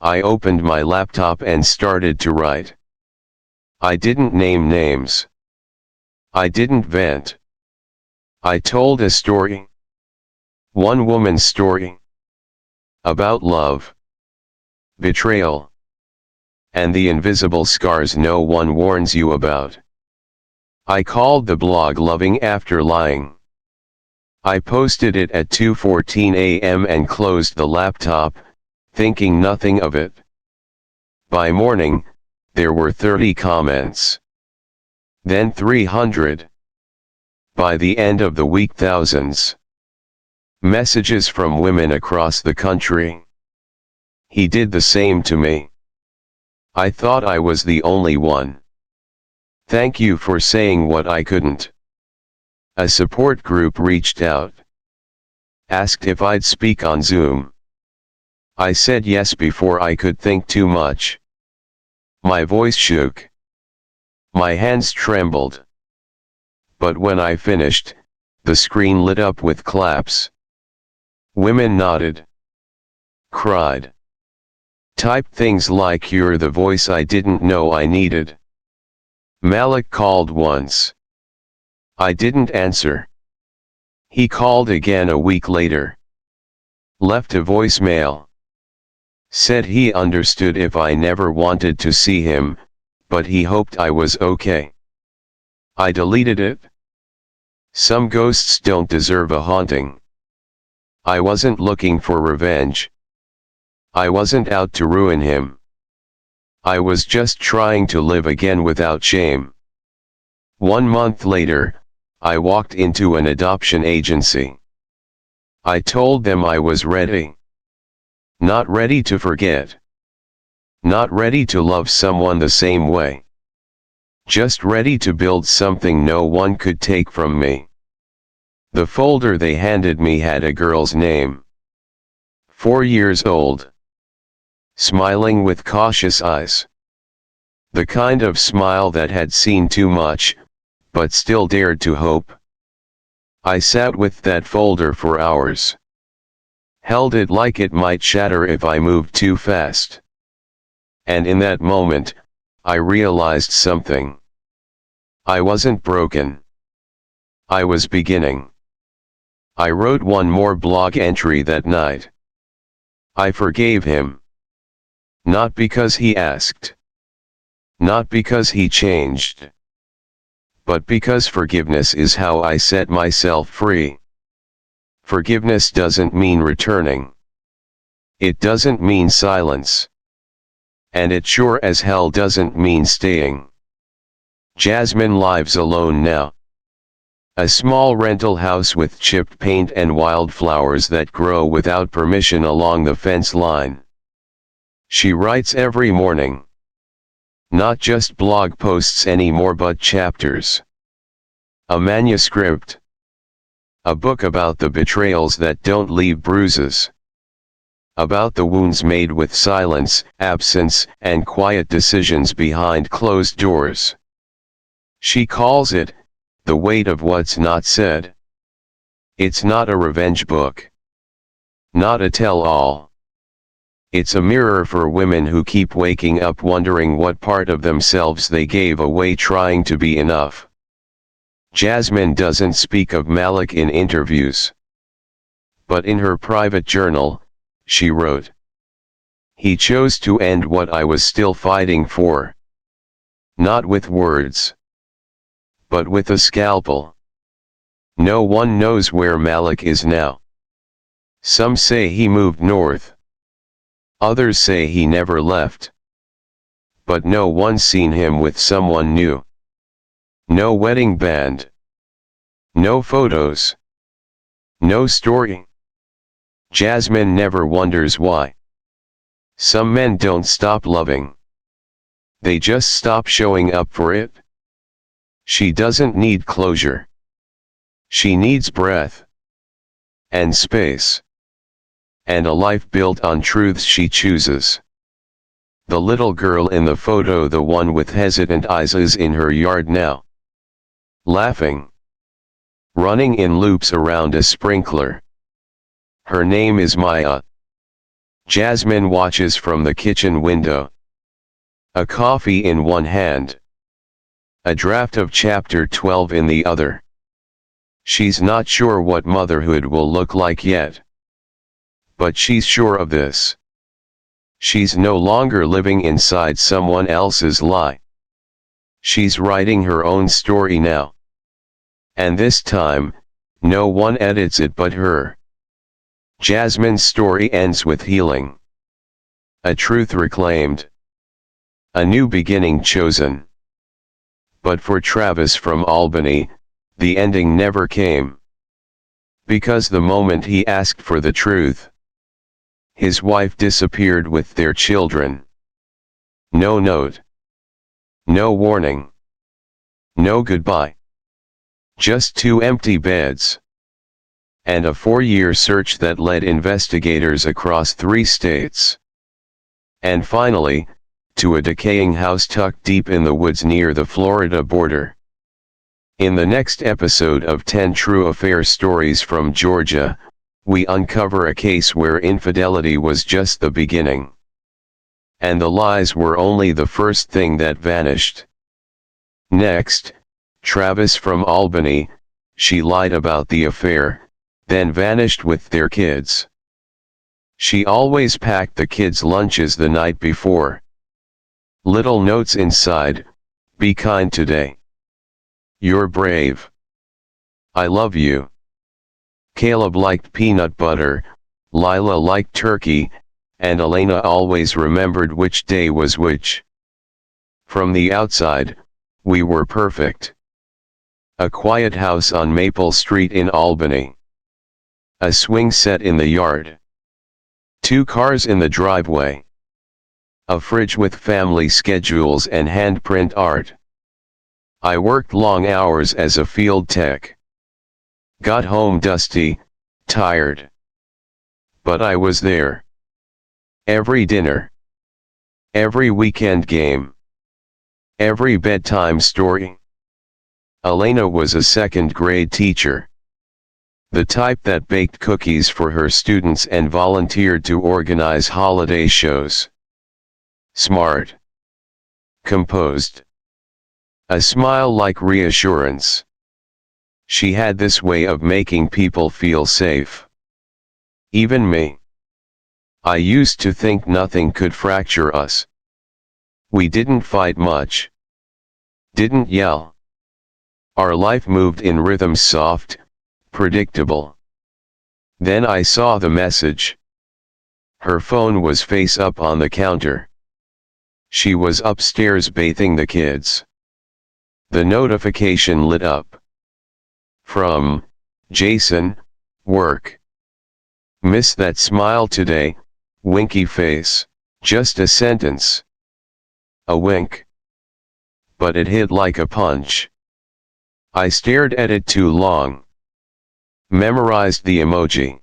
Speaker 1: I opened my laptop and started to write. I didn't name names. I didn't vent. I told a story. One woman's story. About love. Betrayal. And the invisible scars no one warns you about. I called the blog Loving After Lying. I posted it at 2:14 a.m. and closed the laptop, thinking nothing of it. By morning, there were 30 comments. Then 300. By the end of the week, thousands. Messages from women across the country. He did the same to me. I thought I was the only one. Thank you for saying what I couldn't. A support group reached out. Asked if I'd speak on Zoom. I said yes before I could think too much. My voice shook. My hands trembled. But when I finished, the screen lit up with claps. Women nodded. Cried. Typed things like "You're the voice I didn't know I needed." Malik called once. I didn't answer. He called again a week later. Left a voicemail. Said he understood if I never wanted to see him, but he hoped I was okay. I deleted it. Some ghosts don't deserve a haunting. I wasn't looking for revenge. I wasn't out to ruin him. I was just trying to live again without shame. 1 month later, I walked into an adoption agency. I told them I was ready. Not ready to forget. Not ready to love someone the same way. Just ready to build something no one could take from me. The folder they handed me had a girl's name. 4 years old. Smiling with cautious eyes. The kind of smile that had seen too much, but still dared to hope. I sat with that folder for hours. Held it like it might shatter if I moved too fast. And in that moment, I realized something. I wasn't broken. I was beginning. I wrote one more blog entry that night. I forgave him. Not because he asked. Not because he changed. But because forgiveness is how I set myself free. Forgiveness doesn't mean returning. It doesn't mean silence. And it sure as hell doesn't mean staying. Jasmine lives alone now. A small rental house with chipped paint and wildflowers that grow without permission along the fence line. She writes every morning. Not just blog posts anymore but chapters. A manuscript. A book about the betrayals that don't leave bruises. About the wounds made with silence, absence, and quiet decisions behind closed doors. She calls it, The Weight of What's Not Said. It's not a revenge book. Not a tell-all. It's a mirror for women who keep waking up wondering what part of themselves they gave away trying to be enough. Jasmine doesn't speak of Malik in interviews. But in her private journal, she wrote, "He chose to end what I was still fighting for. Not with words. But with a scalpel. No one knows where Malik is now. Some say he moved north. Others say he never left. But no one's seen him with someone new. No wedding band. No photos. No story." Jasmine never wonders why. Some men don't stop loving. They just stop showing up for it. She doesn't need closure. She needs breath. And space. And a life built on truths she chooses. The little girl in the photo, the one with hesitant eyes, is in her yard now. Laughing. Running in loops around a sprinkler. Her name is Maya. Jasmine watches from the kitchen window. A coffee in one hand. A draft of chapter 12 in the other. She's not sure what motherhood will look like yet. But she's sure of this. She's no longer living inside someone else's lie. She's writing her own story now. And this time, no one edits it but her. Jasmine's story ends with healing. A truth reclaimed. A new beginning chosen. But for Travis from Albany, the ending never came. Because the moment he asked for the truth, his wife disappeared with their children. No note. No warning. No goodbye. Just 2 empty beds. And a 4-year search that led investigators across 3 states. And finally, to a decaying house tucked deep in the woods near the Florida border. In the next episode of 10 True Affair Stories from Georgia, we uncover a case where infidelity was just the beginning. And the lies were only the first thing that vanished. Next, Travis from Albany, she lied about the affair, then vanished with their kids. She always packed the kids' lunches the night before. Little notes inside, "Be kind today. You're brave. I love you. Caleb liked peanut butter, Lila liked turkey, and Elena always remembered which day was which. From the outside, we were perfect. A quiet house on Maple Street in Albany. A swing set in the yard. 2 cars in the driveway. A fridge with family schedules and handprint art. I worked long hours as a field tech. Got home dusty, tired. But I was there. Every dinner. Every weekend game. Every bedtime story. Elena was a 2nd grade teacher. The type that baked cookies for her students and volunteered to organize holiday shows. Smart. Composed. A smile like reassurance. She had this way of making people feel safe. Even me. I used to think nothing could fracture us. We didn't fight much. Didn't yell. Our life moved in rhythms soft, predictable. Then I saw the message. Her phone was face up on the counter. She was upstairs bathing the kids. The notification lit up. From Jason, work. Miss that smile today, winky face, just a sentence. A wink. But it hit like a punch. I stared at it too long. Memorized the emoji.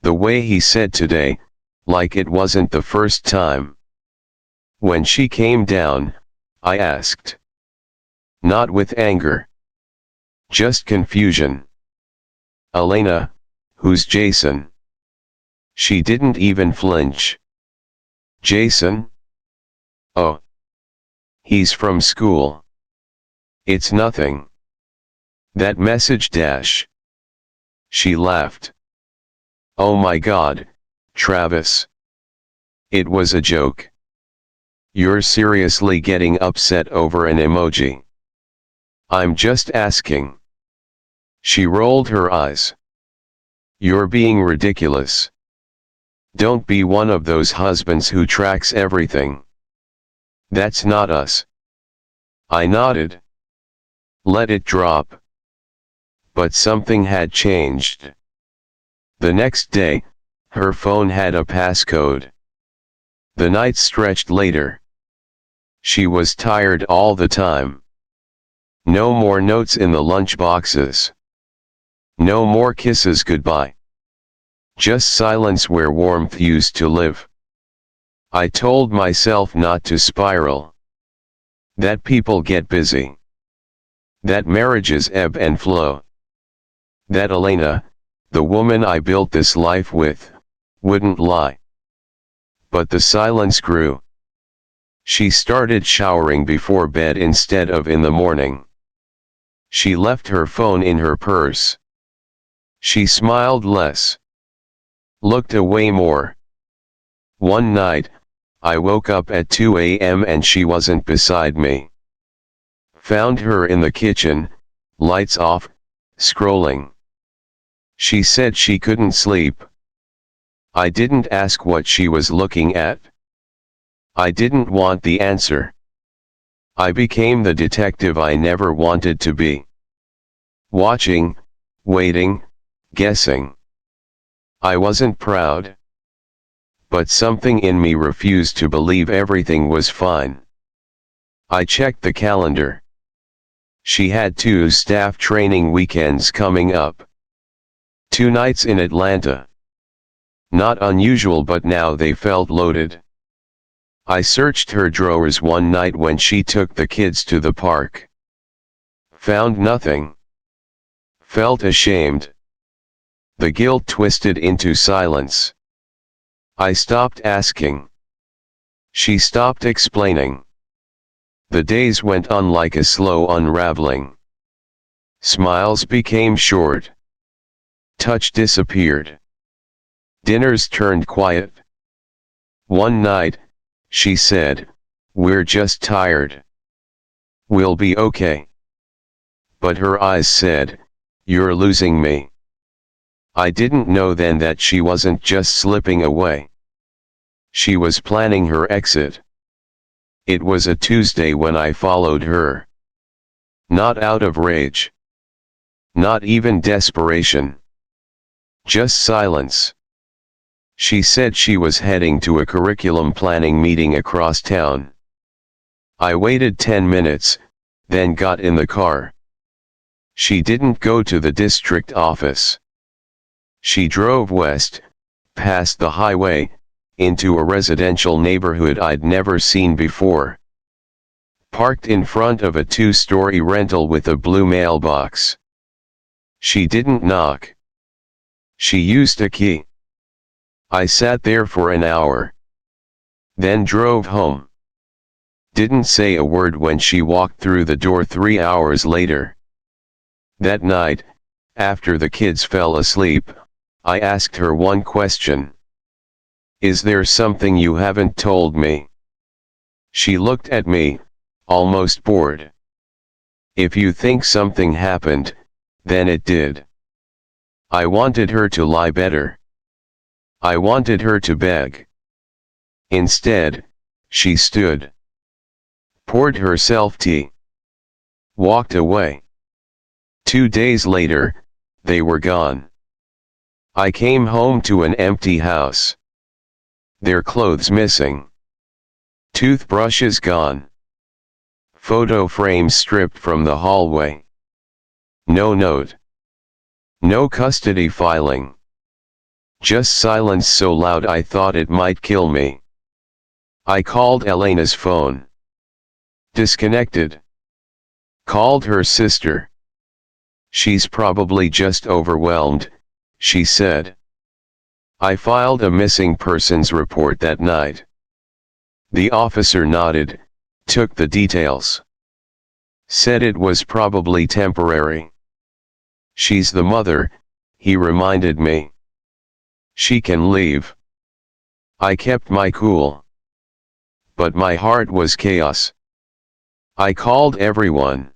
Speaker 1: The way he said today, like it wasn't the first time. When she came down, I asked. Not with anger. Just confusion. Elena, who's Jason? She didn't even flinch. Jason? Oh. He's from school. It's nothing. That message dash. She laughed. Oh my God, Travis. It was a joke. You're seriously getting upset over an emoji. I'm just asking. She rolled her eyes. You're being ridiculous. Don't be one of those husbands who tracks everything. That's not us. I nodded. Let it drop. But something had changed. The next day, her phone had a passcode. The night stretched later. She was tired all the time. No more notes in the lunch boxes. No more kisses goodbye. Just silence where warmth used to live. I told myself not to spiral. That people get busy. That marriages ebb and flow. That Elena, the woman I built this life with, wouldn't lie. But the silence grew. She started showering before bed instead of in the morning. She left her phone in her purse. She smiled less. Looked away more. One night, I woke up at 2 a.m. and she wasn't beside me. Found her in the kitchen, lights off, scrolling. She said she couldn't sleep. I didn't ask what she was looking at. I didn't want the answer. I became the detective I never wanted to be. Watching, waiting, guessing. I wasn't proud. But something in me refused to believe everything was fine. I checked the calendar. She had 2 staff training weekends coming up. 2 nights in Atlanta. Not unusual, but now they felt loaded. I searched her drawers one night when she took the kids to the park. Found nothing. Felt ashamed. The guilt twisted into silence. I stopped asking. She stopped explaining. The days went on like a slow unraveling. Smiles became short. Touch disappeared. Dinners turned quiet. One night, she said, "We're just tired. We'll be okay." but her eyes said, "You're losing me." I didn't know then that she wasn't just slipping away. She was planning her exit. It was a Tuesday when I followed her. Not out of rage. Not even desperation. Just silence. She said she was heading to a curriculum planning meeting across town. I waited 10 minutes, then got in the car. She didn't go to the district office. She drove west, past the highway, into a residential neighborhood I'd never seen before. Parked in front of a 2-story rental with a blue mailbox. She didn't knock. She used a key. I sat there for an hour. Then drove home. Didn't say a word when she walked through the door 3 hours later. That night, after the kids fell asleep, I asked her one question. "Is there something you haven't told me?" She looked at me, almost bored. "If you think something happened, then it did." I wanted her to lie better. I wanted her to beg. Instead, she stood. Poured herself tea. Walked away. 2 days later, they were gone. I came home to an empty house. Their clothes missing. Toothbrushes gone. Photo frames stripped from the hallway. No note. No custody filing. Just silence so loud I thought it might kill me. I called Elena's phone. Disconnected. Called her sister. "She's probably just overwhelmed," she said. I filed a missing persons report that night. The officer nodded, took the details. Said it was probably temporary. "She's the mother," he reminded me. "She can leave." I kept my cool. But my heart was chaos. I called everyone.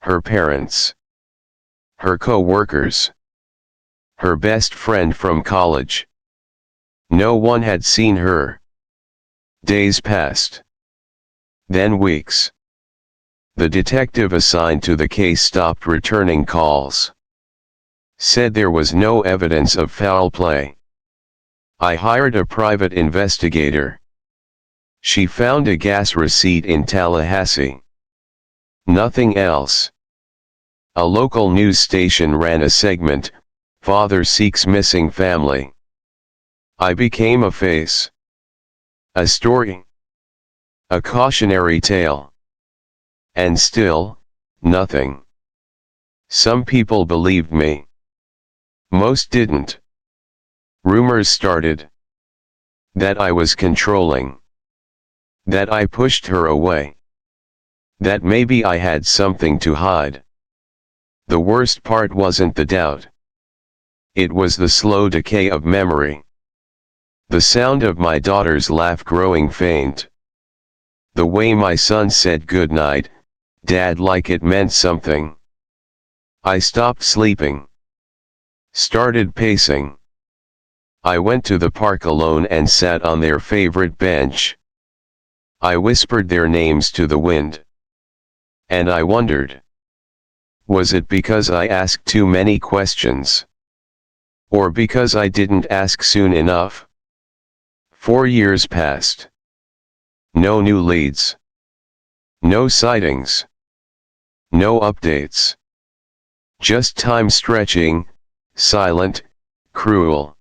Speaker 1: Her parents. Her co-workers. Her best friend from college. No one had seen her. Days passed. Then weeks. The detective assigned to the case stopped returning calls. Said there was no evidence of foul play. I hired a private investigator. She found a gas receipt in Tallahassee. Nothing else. A local news station ran a segment, "Father Seeks Missing Family." I became a face. A story. A cautionary tale. And still, nothing. Some people believed me. Most didn't. Rumors started. That I was controlling. That I pushed her away. That maybe I had something to hide. The worst part wasn't the doubt. It was the slow decay of memory. The sound of my daughter's laugh growing faint. The way my son said goodnight, "Dad," like it meant something. I stopped sleeping. Started pacing. I went to the park alone and sat on their favorite bench. I whispered their names to the wind. And I wondered. Was it because I asked too many questions? Or because I didn't ask soon enough? 4 years passed. No new leads. No sightings. No updates. Just time stretching, silent, cruel.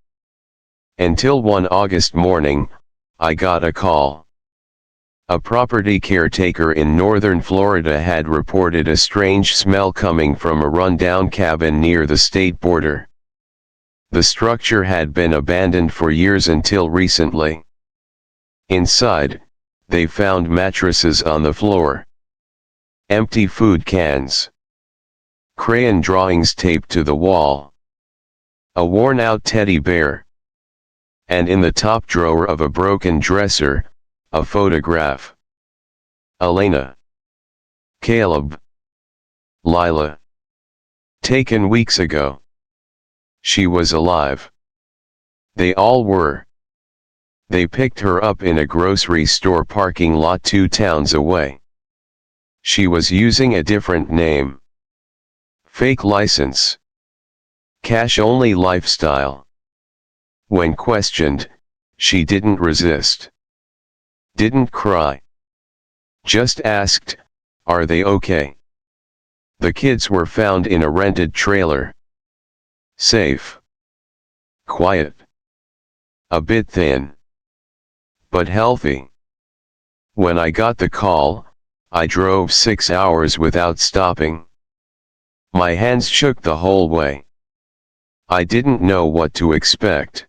Speaker 1: Until one August morning, I got a call. A property caretaker in northern Florida had reported a strange smell coming from a rundown cabin near the state border. The structure had been abandoned for years until recently. Inside, they found mattresses on the floor. Empty food cans. Crayon drawings taped to the wall. A worn-out teddy bear. And in the top drawer of a broken dresser, a photograph. Elena. Caleb. Lila. Taken weeks ago. She was alive. They all were. They picked her up in a grocery store parking lot 2 towns away. She was using a different name. Fake license. Cash-only lifestyle. When questioned, she didn't resist. Didn't cry. Just asked, "Are they okay?" The kids were found in a rented trailer. Safe. Quiet. A bit thin. But healthy. When I got the call, I drove 6 hours without stopping. My hands shook the whole way. I didn't know what to expect.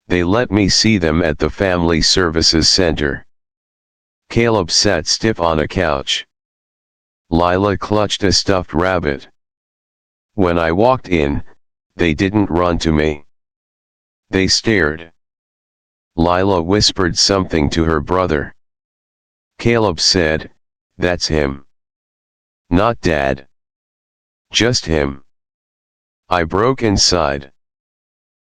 Speaker 1: They let me see them at the Family Services Center. Caleb sat stiff on a couch. Lila clutched a stuffed rabbit. When I walked in, they didn't run to me. They stared. Lila whispered something to her brother. Caleb said, "That's him." "Not Dad. Just him." I broke inside.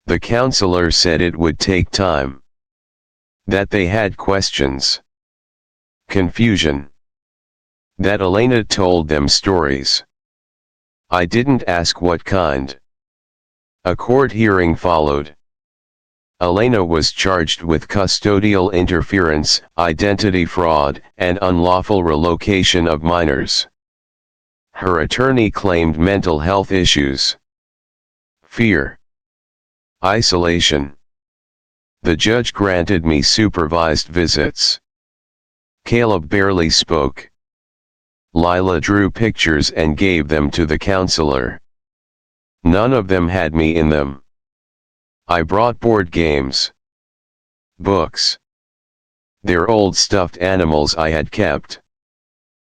Speaker 1: The counselor said it would take time. That they had questions. Confusion. That Elena told them stories. I didn't ask what kind. A court hearing followed. Elena was charged with custodial interference, identity fraud, and unlawful relocation of minors. Her attorney claimed mental health issues. Fear. Isolation. The judge granted me supervised visits. Caleb barely spoke. Lila drew pictures and gave them to the counselor. None of them had me in them. I brought board games. Books. They're old stuffed animals I had kept.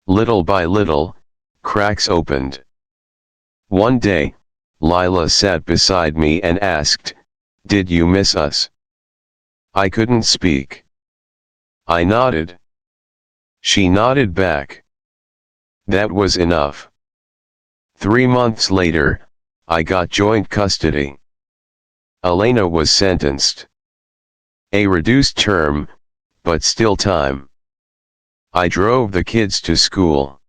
Speaker 1: Little by little, cracks opened. One day, Lila sat beside me and asked, "Did you miss us?" I couldn't speak. I nodded. She nodded back. That was enough. 3 months later, I got joint custody. Elena was sentenced. A reduced term, but still time. I drove the kids to school.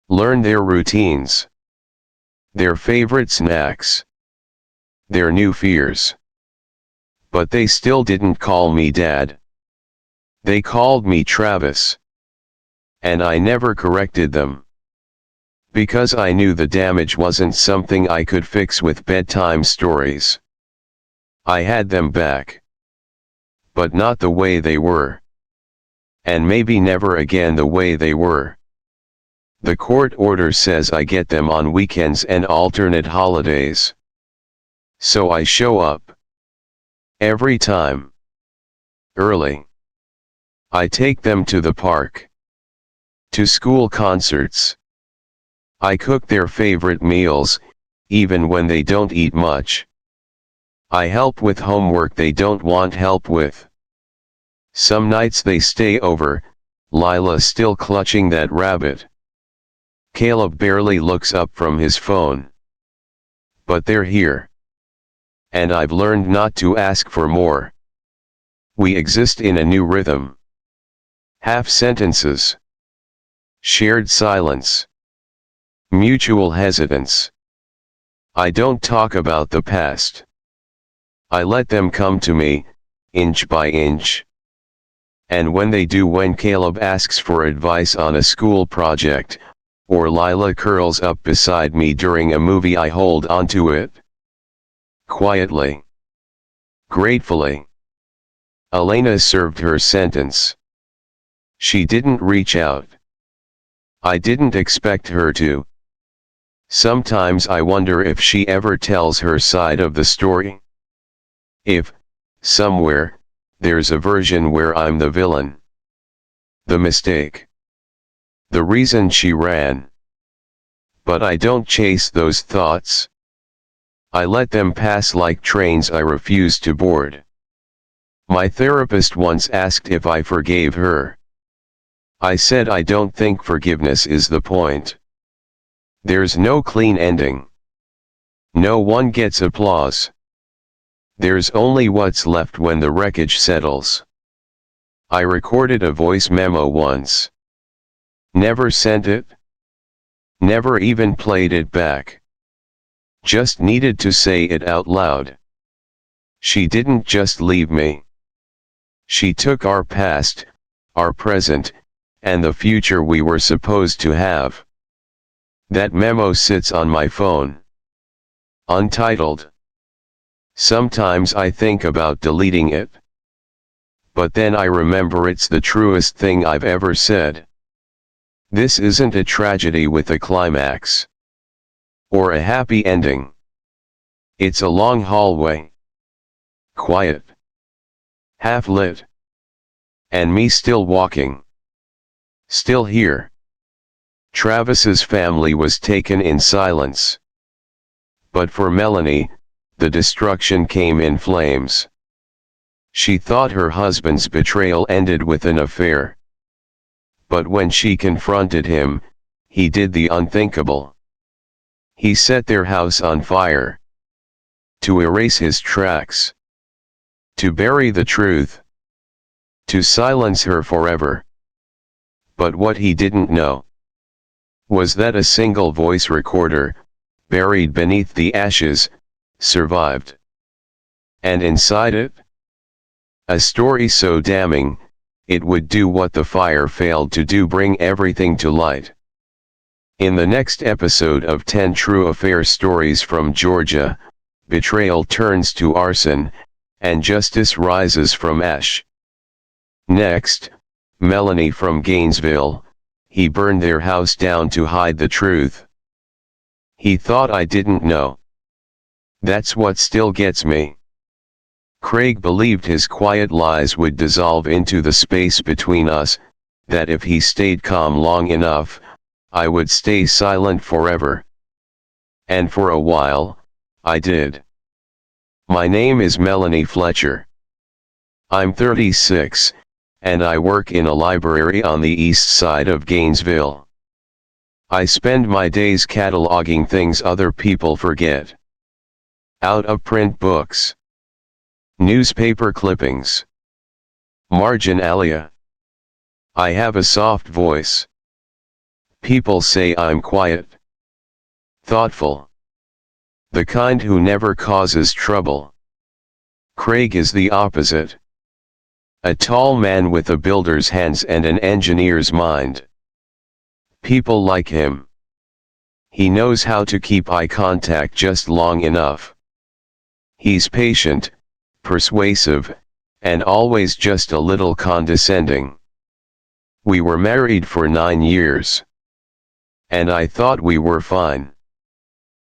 Speaker 1: Learned their routines. Their favorite snacks. Their new fears. But they still didn't call me Dad. They called me Travis. And I never corrected them. Because I knew the damage wasn't something I could fix with bedtime stories. I had them back. But not the way they were. And maybe never again the way they were. The court order says I get them on weekends and alternate holidays. So I show up. Every time. Early. I take them to the park. To school concerts. I cook their favorite meals, even when they don't eat much. I help with homework they don't want help with. Some nights they stay over, Lila still clutching that rabbit. Caleb barely looks up from his phone. But they're here. And I've learned not to ask for more. We exist in a new rhythm. Half sentences. Shared silence. Mutual hesitance. I don't talk about the past. I let them come to me, inch by inch. And when they do, when Caleb asks for advice on a school project, or Lila curls up beside me during a movie, I hold onto it. Quietly. Gratefully. Elena served her sentence. She didn't reach out. I didn't expect her to. Sometimes I wonder if she ever tells her side of the story. If, somewhere, there's a version where I'm the villain. The mistake. The reason she ran. But I don't chase those thoughts. I let them pass like trains I refuse to board. My therapist once asked if I forgave her. I said I don't think forgiveness is the point. There's no clean ending. No one gets applause. There's only what's left when the wreckage settles. I recorded a voice memo once. Never sent it. Never even played it back. Just needed to say it out loud. She didn't just leave me. She took our past, our present, and the future we were supposed to have. That memo sits on my phone. Untitled. Sometimes I think about deleting it. But then I remember it's the truest thing I've ever said. This isn't a tragedy with a climax. Or a happy ending. It's a long hallway. Quiet. Half lit. And me still walking. Still here. Travis's family was taken in silence. But for Melanie, the destruction came in flames. She thought her husband's betrayal ended with an affair. But when she confronted him, he did the unthinkable. He set their house on fire. To erase his tracks. To bury the truth. To silence her forever. But what he didn't know was that a single voice recorder, buried beneath the ashes, survived. And inside it, a story so damning, it would do what the fire failed to do: bring everything to light. In the next episode of 10 True Affair Stories from Georgia, betrayal turns to arson, and justice rises from ash. Next, Melanie from Gainesville, he burned their house down to hide the truth. He thought I didn't know. That's what still gets me. Craig believed his quiet lies would dissolve into the space between us, that if he stayed calm long enough, I would stay silent forever. And for a while, I did. My name is Melanie Fletcher. I'm 36, and I work in a library on the east side of Gainesville. I spend my days cataloging things other people forget. Out-of-print books. Newspaper clippings. Marginalia. I have a soft voice. People say I'm quiet. Thoughtful. The kind who never causes trouble. Craig is the opposite. A tall man with a builder's hands and an engineer's mind. People like him. He knows how to keep eye contact just long enough. He's patient, persuasive, and always just a little condescending. We were married for 9 years. And I thought we were fine.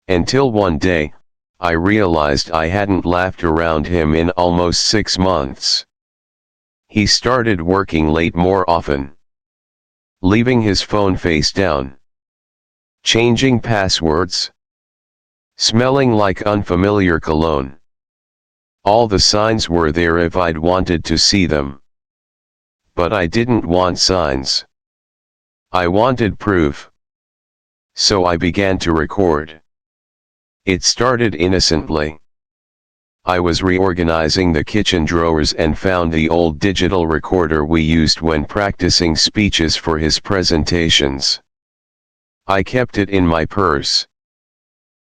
Speaker 1: Until one day, I realized I hadn't laughed around him in almost 6 months. He started working late more often. Leaving his phone face down. Changing passwords. Smelling like unfamiliar cologne. All the signs were there if I'd wanted to see them. But I didn't want signs. I wanted proof. So I began to record. It started innocently. I was reorganizing the kitchen drawers and found the old digital recorder we used when practicing speeches for his presentations. I kept it in my purse.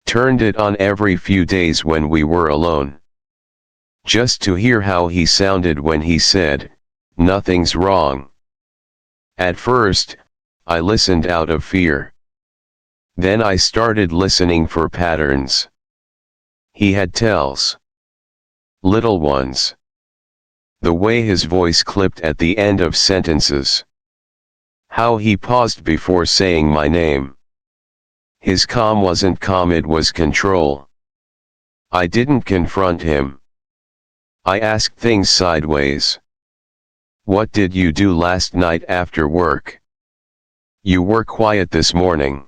Speaker 1: Turned it on every few days when we were alone. Just to hear how he sounded when he said, "Nothing's wrong." At first, I listened out of fear. Then I started listening for patterns. He had tells. Little ones. The way his voice clipped at the end of sentences. How he paused before saying my name. His calm wasn't calm, it was control. I didn't confront him. I asked things sideways. What did you do last night after work? You were quiet this morning.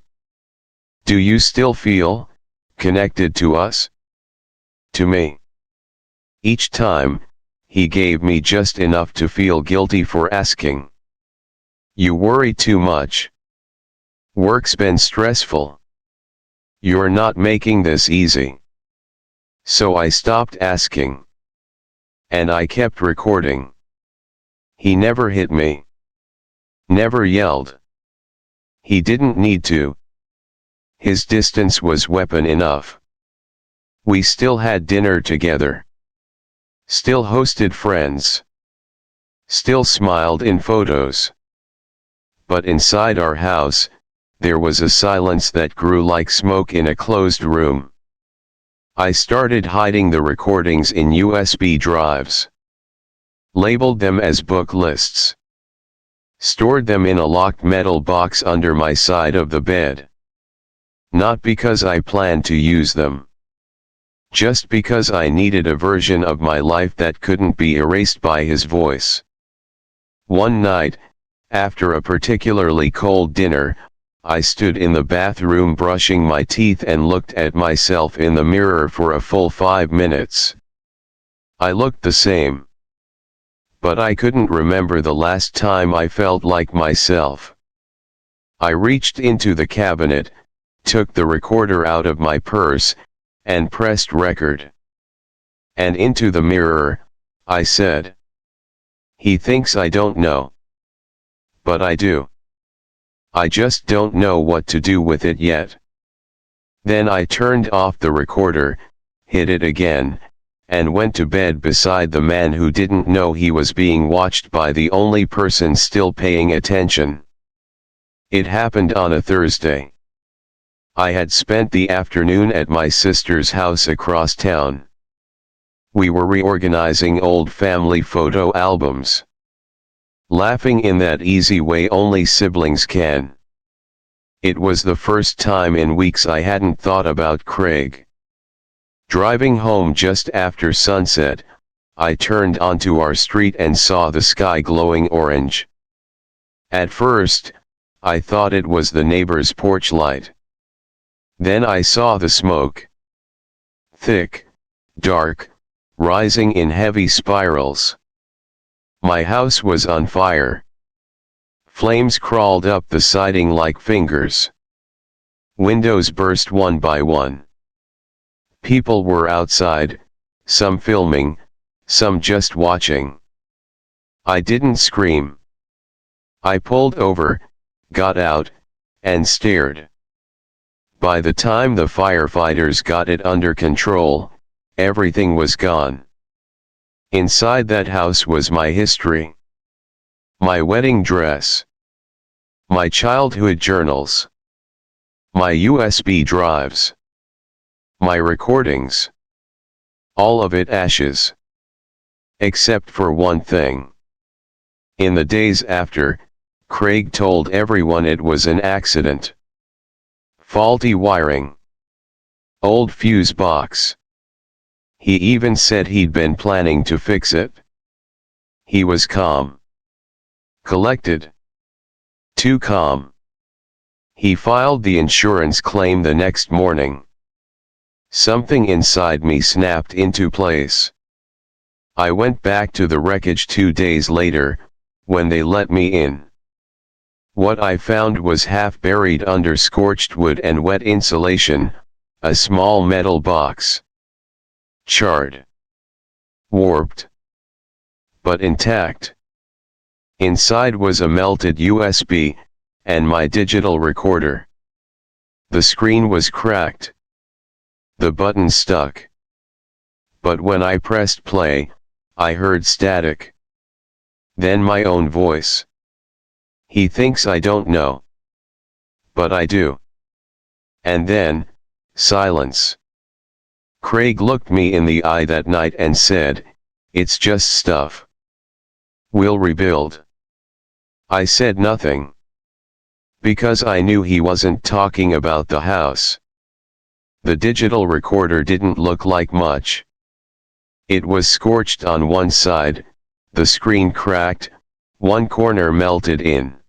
Speaker 1: Do you still feel connected to us? To me. Each time, he gave me just enough to feel guilty for asking. You worry too much. Work's been stressful. "You're not making this easy." So I stopped asking. And I kept recording. He never hit me. Never yelled. He didn't need to. His distance was weapon enough. We still had dinner together. Still hosted friends. Still smiled in photos. But inside our house, there was a silence that grew like smoke in a closed room. I started hiding the recordings in USB drives. Labeled them as book lists. Stored them in a locked metal box under my side of the bed. Not because I planned to use them. Just because I needed a version of my life that couldn't be erased by his voice. One night, after a particularly cold dinner, I stood in the bathroom brushing my teeth and looked at myself in the mirror for a full 5 minutes. I looked the same. But I couldn't remember the last time I felt like myself. I reached into the cabinet, took the recorder out of my purse, and pressed record. And into the mirror, I said, "He thinks I don't know. But I do. I just don't know what to do with it yet." Then I turned off the recorder, hit it again, and went to bed beside the man who didn't know he was being watched by the only person still paying attention. It happened on a Thursday. I had spent the afternoon at my sister's house across town. We were reorganizing old family photo albums. Laughing in that easy way only siblings can. It was the first time in weeks I hadn't thought about Craig. Driving home just after sunset, I turned onto our street and saw the sky glowing orange. At first, I thought it was the neighbor's porch light. Then I saw the smoke. Thick, dark, rising in heavy spirals. My house was on fire. Flames crawled up the siding like fingers. Windows burst one by one. People were outside, some filming, some just watching. I didn't scream. I pulled over, got out, and stared. By the time the firefighters got it under control, everything was gone. Inside that house was my history. My wedding dress. My childhood journals. My USB drives. My recordings. All of it ashes. Except for one thing. In the days after, Craig told everyone it was an accident. Faulty wiring. Old fuse box. He even said he'd been planning to fix it. He was calm. Collected. Too calm. He filed the insurance claim the next morning. Something inside me snapped into place. I went back to the wreckage 2 days later, when they let me in. What I found was half buried under scorched wood and wet insulation, a small metal box. Charred. Warped. But intact. Inside was a melted USB, and my digital recorder. The screen was cracked. The button stuck. But when I pressed play, I heard static. Then my own voice. "He thinks I don't know. But I do." And then, silence. Craig looked me in the eye that night and said, "It's just stuff. We'll rebuild." I said nothing. Because I knew he wasn't talking about the house. The digital recorder didn't look like much. It was scorched on one side, the screen cracked, one corner melted in.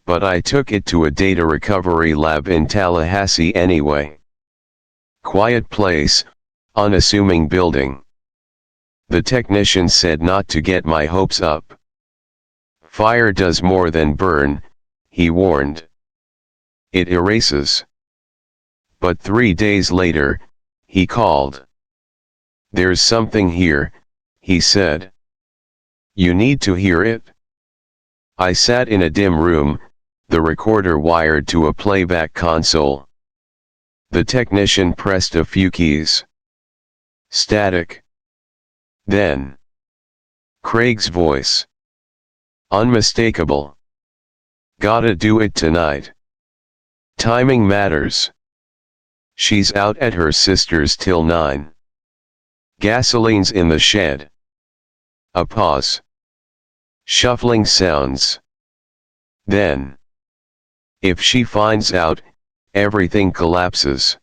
Speaker 1: But I took it to a data recovery lab in Tallahassee anyway. Quiet place, unassuming building. The technician said not to get my hopes up. Fire does more than burn, he warned. It erases. But 3 days later, he called. "There's something here," he said. "You need to hear it." I sat in a dim room, the recorder wired to a playback console. The technician pressed a few keys. Static. Then, Craig's voice. Unmistakable. "Gotta do it tonight. Timing matters. She's out at her sister's till 9. Gasoline's in the shed." A pause. Shuffling sounds. Then, "If she finds out, everything collapses."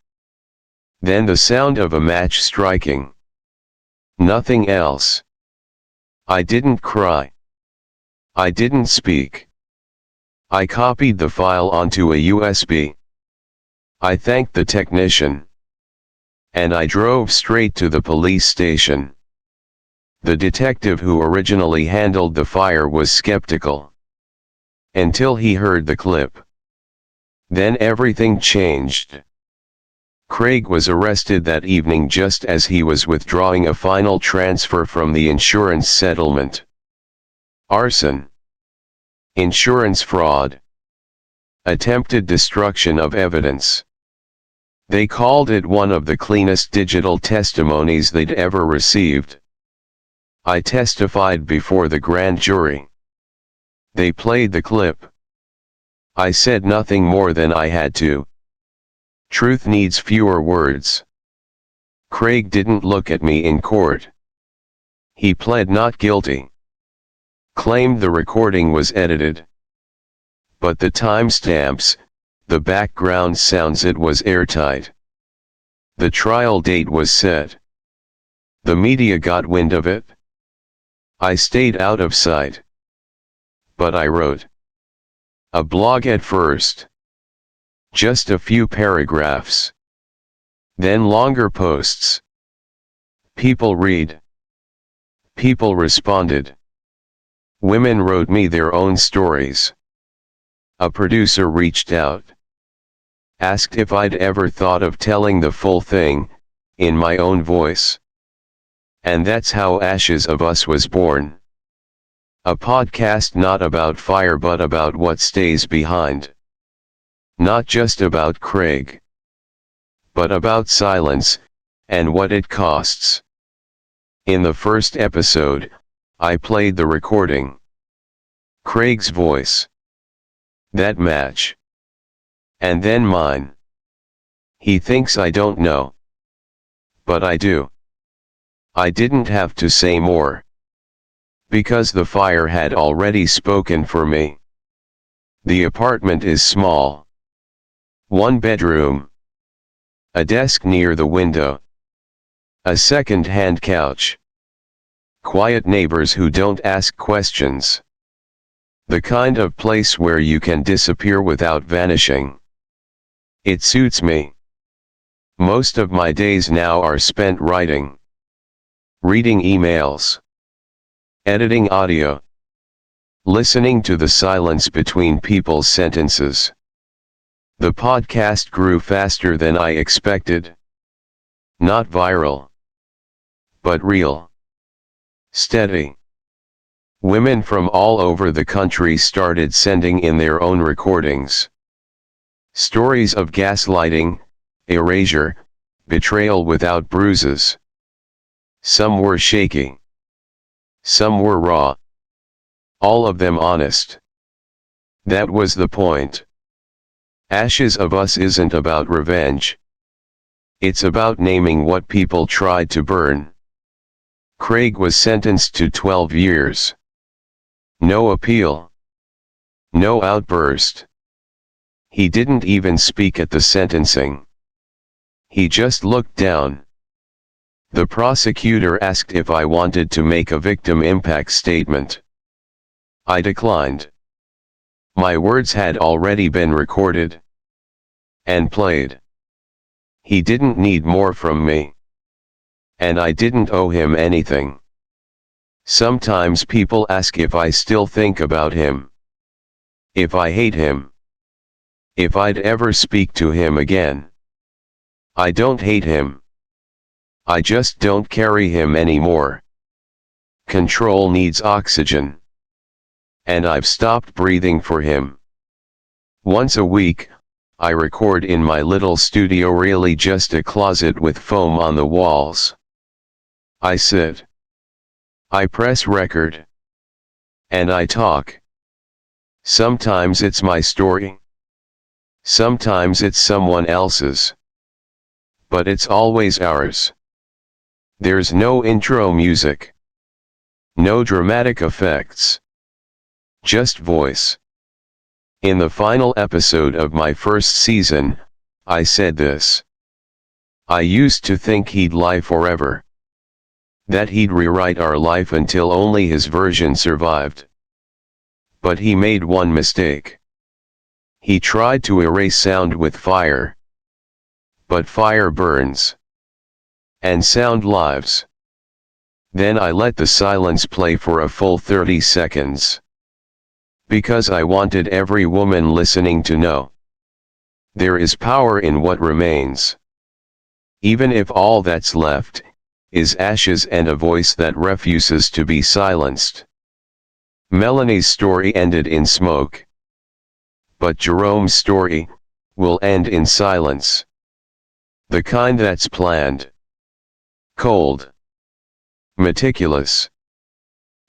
Speaker 1: Then the sound of a match striking. Nothing else. I didn't cry. I didn't speak. I copied the file onto a USB. I thanked the technician. And I drove straight to the police station. The detective who originally handled the file was skeptical. Until he heard the clip. Then everything changed. Craig was arrested that evening just as he was withdrawing a final transfer from the insurance settlement. Arson. Insurance fraud. Attempted destruction of evidence. They called it one of the cleanest digital testimonies they'd ever received. I testified before the grand jury. They played the clip. I said nothing more than I had to. Truth needs fewer words. Craig didn't look at me in court. He pled not guilty. Claimed the recording was edited. But the timestamps, the background sounds, it was airtight. The trial date was set. The media got wind of it. I stayed out of sight. But I wrote a blog at first. Just a few paragraphs. Then longer posts. People read. People responded. Women wrote me their own stories. A producer reached out. Asked if I'd ever thought of telling the full thing, in my own voice. And that's how Ashes of Us was born. A podcast not about fire but about what stays behind. Not just about Craig. But about silence, and what it costs. In the first episode, I played the recording. Craig's voice. That match. And then mine. He thinks I don't know. But I do. I didn't have to say more. Because the fire had already spoken for me. The apartment is small. 1 bedroom. A desk near the window. A second-hand couch. Quiet neighbors who don't ask questions. The kind of place where you can disappear without vanishing. It suits me. Most of my days now are spent writing. Reading emails. Editing audio. Listening to the silence between people's sentences. The podcast grew faster than I expected. Not viral. But real. Steady. Women from all over the country started sending in their own recordings. Stories of gaslighting, erasure, betrayal without bruises. Some were shaky. Some were raw. All of them honest. That was the point. Ashes of Us isn't about revenge. It's about naming what people tried to burn. Craig was sentenced to 12 years. No appeal. No outburst. He didn't even speak at the sentencing. He just looked down. The prosecutor asked if I wanted to make a victim impact statement. I declined. My words had already been recorded. And played. He didn't need more from me. And I didn't owe him anything. Sometimes people ask if I still think about him. If I hate him. If I'd ever speak to him again. I don't hate him. I just don't carry him anymore. Control needs oxygen. And I've stopped breathing for him. Once a week, I record in my little studio, really just a closet with foam on the walls. I sit. I press record. And I talk. Sometimes it's my story. Sometimes it's someone else's. But it's always ours. There's no intro music. No dramatic effects. Just voice. In the final episode of my first season, I said this. I used to think he'd lie forever. That he'd rewrite our life until only his version survived. But he made one mistake. He tried to erase sound with fire. But fire burns. And sound lives. Then I let the silence play for a full 30 seconds. Because I wanted every woman listening to know. There is power in what remains. Even if all that's left is ashes and a voice that refuses to be silenced. Melanie's story ended in smoke. But Jerome's story will end in silence. The kind that's planned. Cold. Meticulous.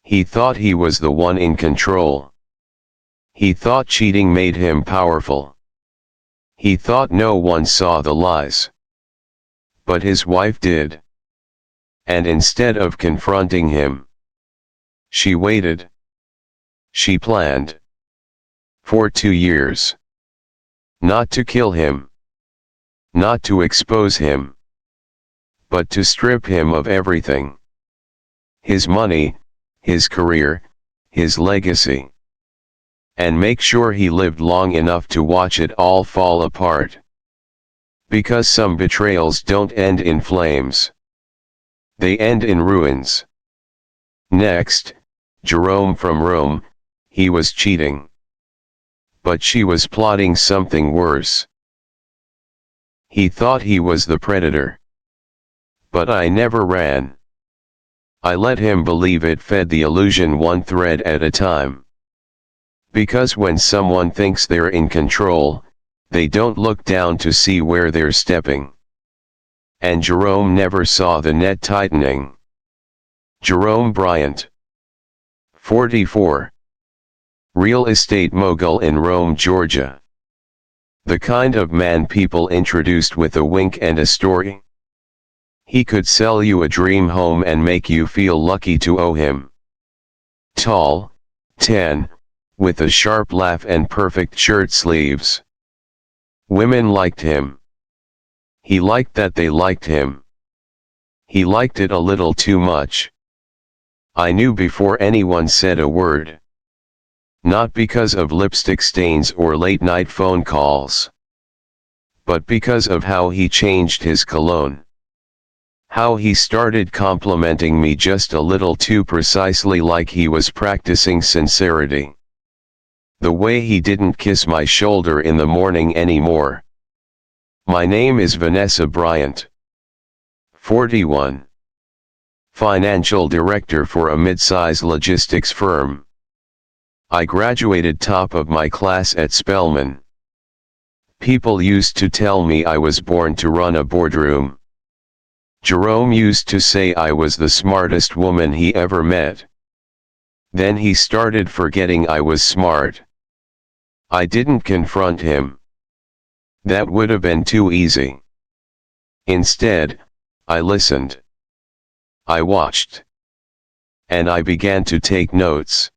Speaker 1: He thought he was the one in control. He thought cheating made him powerful. He thought no one saw the lies. But his wife did. And instead of confronting him, she waited. She planned. For 2 years. Not to kill him. Not to expose him. But to strip him of everything. His money, his career, his legacy. And make sure he lived long enough to watch it all fall apart. Because some betrayals don't end in flames. They end in ruins. Next, Jerome from Rome, he was cheating. But she was plotting something worse. He thought he was the predator. But I never ran. I let him believe it, fed the illusion one thread at a time. Because when someone thinks they're in control, they don't look down to see where they're stepping. And Jerome never saw the net tightening. Jerome Bryant. 44. Real estate mogul in Rome, Georgia. The kind of man people introduced with a wink and a story. He could sell you a dream home and make you feel lucky to owe him. Tall, tan, with a sharp laugh and perfect shirt sleeves. Women liked him. He liked that they liked him. He liked it a little too much. I knew before anyone said a word. Not because of lipstick stains or late-night phone calls. But because of how he changed his cologne. How he started complimenting me just a little too precisely, like he was practicing sincerity. The way he didn't kiss my shoulder in the morning anymore. My name is Vanessa Bryant. 41. Financial director for a mid-size logistics firm. I graduated top of my class at Spelman. People used to tell me I was born to run a boardroom. Jerome used to say I was the smartest woman he ever met. Then he started forgetting I was smart. I didn't confront him. That would have been too easy. Instead, I listened. I watched. And I began to take notes.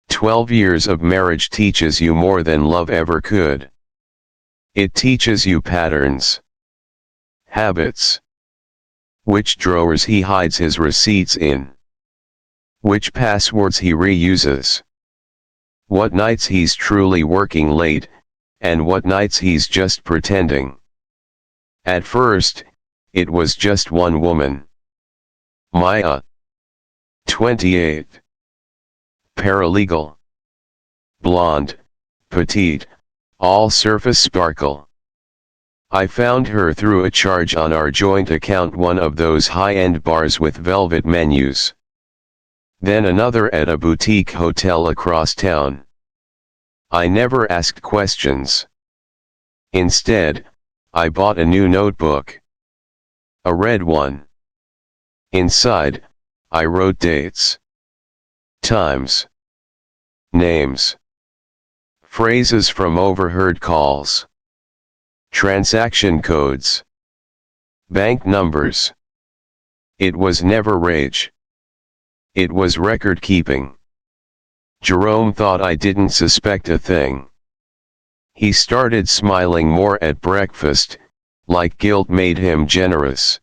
Speaker 1: 12 years of marriage teaches you more than love ever could. It teaches you patterns. Habits. Which drawers he hides his receipts in. Which passwords he reuses. What nights he's truly working late, and what nights he's just pretending. At first, it was just one woman. Maya. 28. Paralegal. Blonde, petite, all surface sparkle. I found her through a charge on our joint account, one of those high-end bars with velvet menus. Then another at a boutique hotel across town. I never asked questions. Instead, I bought a new notebook. A red one. Inside, I wrote dates, times, names, phrases from overheard calls, transaction codes, bank numbers. It was never rage. It was record keeping. Jerome thought I didn't suspect a thing. He started smiling more at breakfast, like guilt made him generous.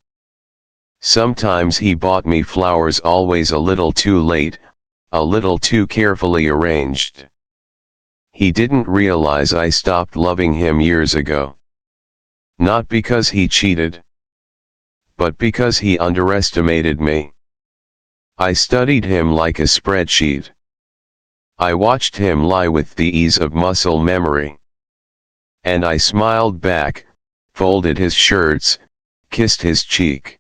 Speaker 1: Sometimes he bought me flowers, always a little too late, a little too carefully arranged. He didn't realize I stopped loving him years ago. Not because he cheated, but because he underestimated me. I studied him like a spreadsheet. I watched him lie with the ease of muscle memory. And I smiled back, folded his shirts, kissed his cheek.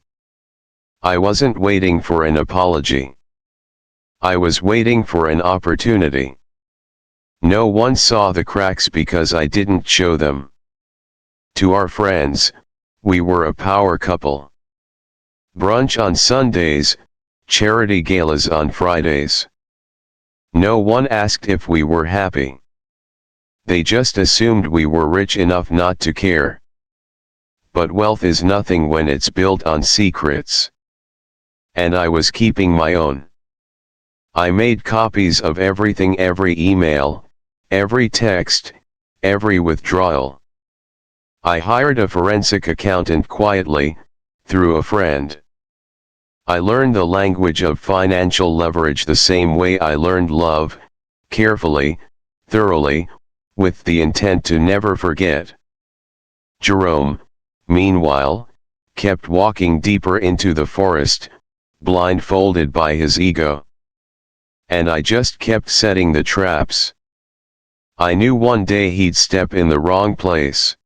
Speaker 1: I wasn't waiting for an apology. I was waiting for an opportunity. No one saw the cracks because I didn't show them. To our friends, we were a power couple. Brunch on Sundays, charity galas on Fridays. No one asked if we were happy. They just assumed we were rich enough not to care. But wealth is nothing when it's built on secrets. And I was keeping my own. I made copies of everything, every email, every text, every withdrawal. I hired a forensic accountant quietly, through a friend. I learned the language of financial leverage the same way I learned love, carefully, thoroughly, with the intent to never forget. Jerome, meanwhile, kept walking deeper into the forest, blindfolded by his ego. And I just kept setting the traps. I knew one day he'd step in the wrong place.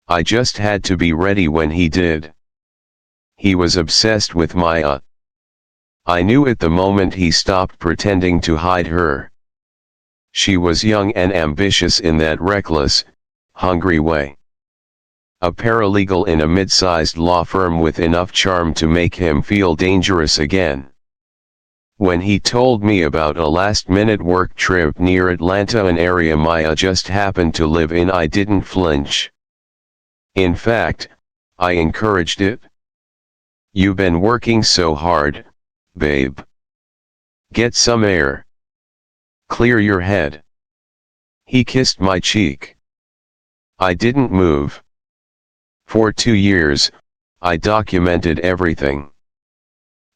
Speaker 1: I just had to be ready when he did. He was obsessed with Maya. I knew it the moment he stopped pretending to hide her. She was young and ambitious in that reckless, hungry way. A paralegal in a mid-sized law firm with enough charm to make him feel dangerous again. When he told me about a last-minute work trip near Atlanta, an area Maya just happened to live in, I didn't flinch. In fact, I encouraged it. You've been working so hard, babe. Get some air. Clear your head. He kissed my cheek. I didn't move. For 2 years, I documented everything.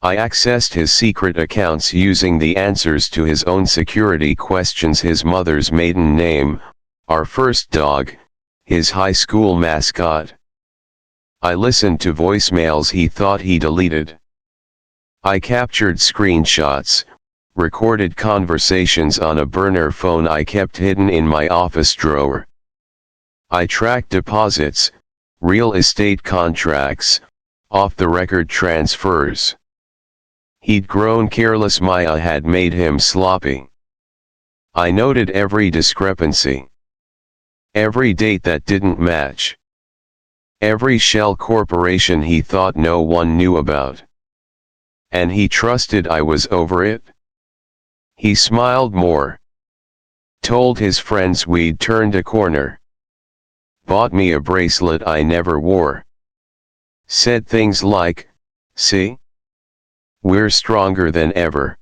Speaker 1: I accessed his secret accounts using the answers to his own security questions, his mother's maiden name, our first dog, his high school mascot. I listened to voicemails he thought he deleted. I captured screenshots, recorded conversations on a burner phone I kept hidden in my office drawer. I tracked deposits, real estate contracts, off-the-record transfers. He'd grown careless. Maya had made him sloppy. I noted every discrepancy. Every date that didn't match. Every shell corporation he thought no one knew about. And he trusted I was over it. He smiled more. Told his friends we'd turned a corner. Bought me a bracelet I never wore. Said things like, "See? We're stronger than ever."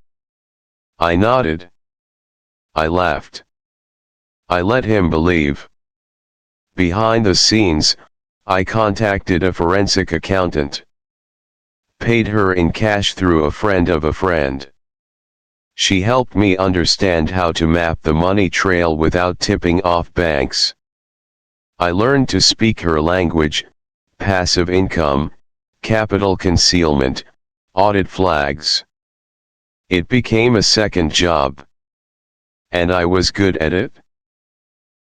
Speaker 1: I nodded. I laughed. I let him believe. Behind the scenes, I contacted a forensic accountant. Paid her in cash through a friend of a friend. She helped me understand how to map the money trail without tipping off banks. I learned to speak her language: passive income, capital concealment, audit flags. It became a second job. And I was good at it.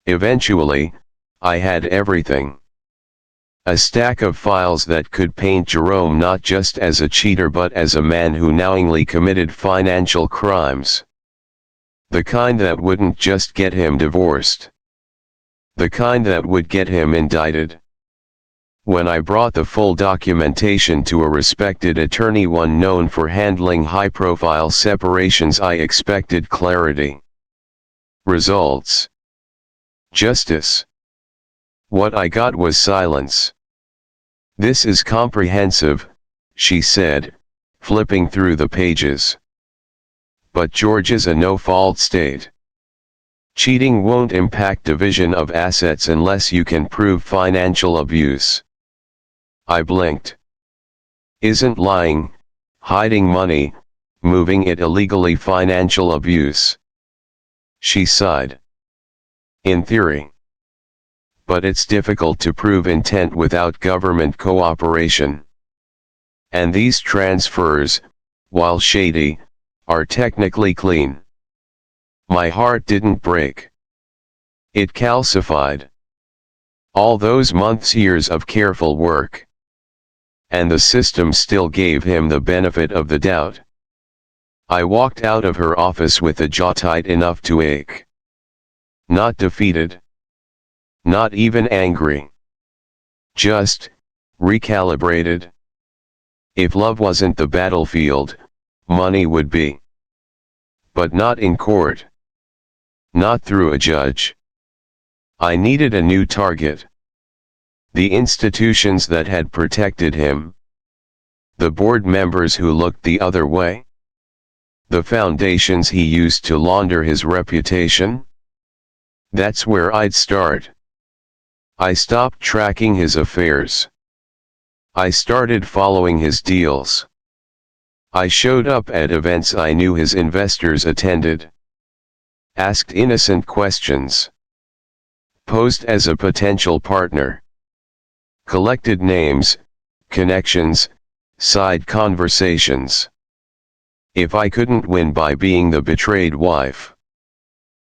Speaker 1: Eventually, I had everything. A stack of files that could paint Jerome not just as a cheater but as a man who knowingly committed financial crimes. The kind that wouldn't just get him divorced. The kind that would get him indicted. When I brought the full documentation to a respected attorney, one known for handling high-profile separations, I expected clarity. Results. Justice. What I got was silence. "This is comprehensive," she said, flipping through the pages. "But Georgia's a no-fault state. Cheating won't impact division of assets unless you can prove financial abuse." I blinked. "Isn't lying, hiding money, moving it illegally financial abuse?" She sighed. "In theory. But it's difficult to prove intent without government cooperation. And these transfers, while shady, are technically clean." My heart didn't break. It calcified. All those months, years of careful work. And the system still gave him the benefit of the doubt. I walked out of her office with a jaw tight enough to ache. Not defeated. Not even angry. Just recalibrated. If love wasn't the battlefield, money would be. But not in court. Not through a judge. I needed a new target. The institutions that had protected him. The board members who looked the other way. The foundations he used to launder his reputation. That's where I'd start. I stopped tracking his affairs. I started following his deals. I showed up at events I knew his investors attended. Asked innocent questions. Posed as a potential partner. Collected names, connections, side conversations. If I couldn't win by being the betrayed wife,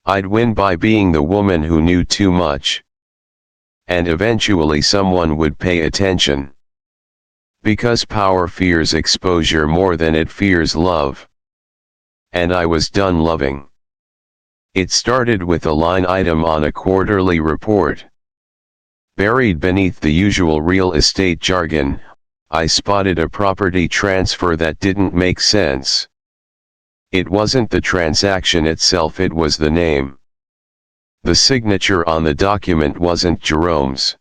Speaker 1: I'd win by being the woman who knew too much. And eventually someone would pay attention. Because power fears exposure more than it fears love. And I was done loving. It started with a line item on a quarterly report. Buried beneath the usual real estate jargon, I spotted a property transfer that didn't make sense. It wasn't the transaction itself, it was the name. The signature on the document wasn't Jerome's.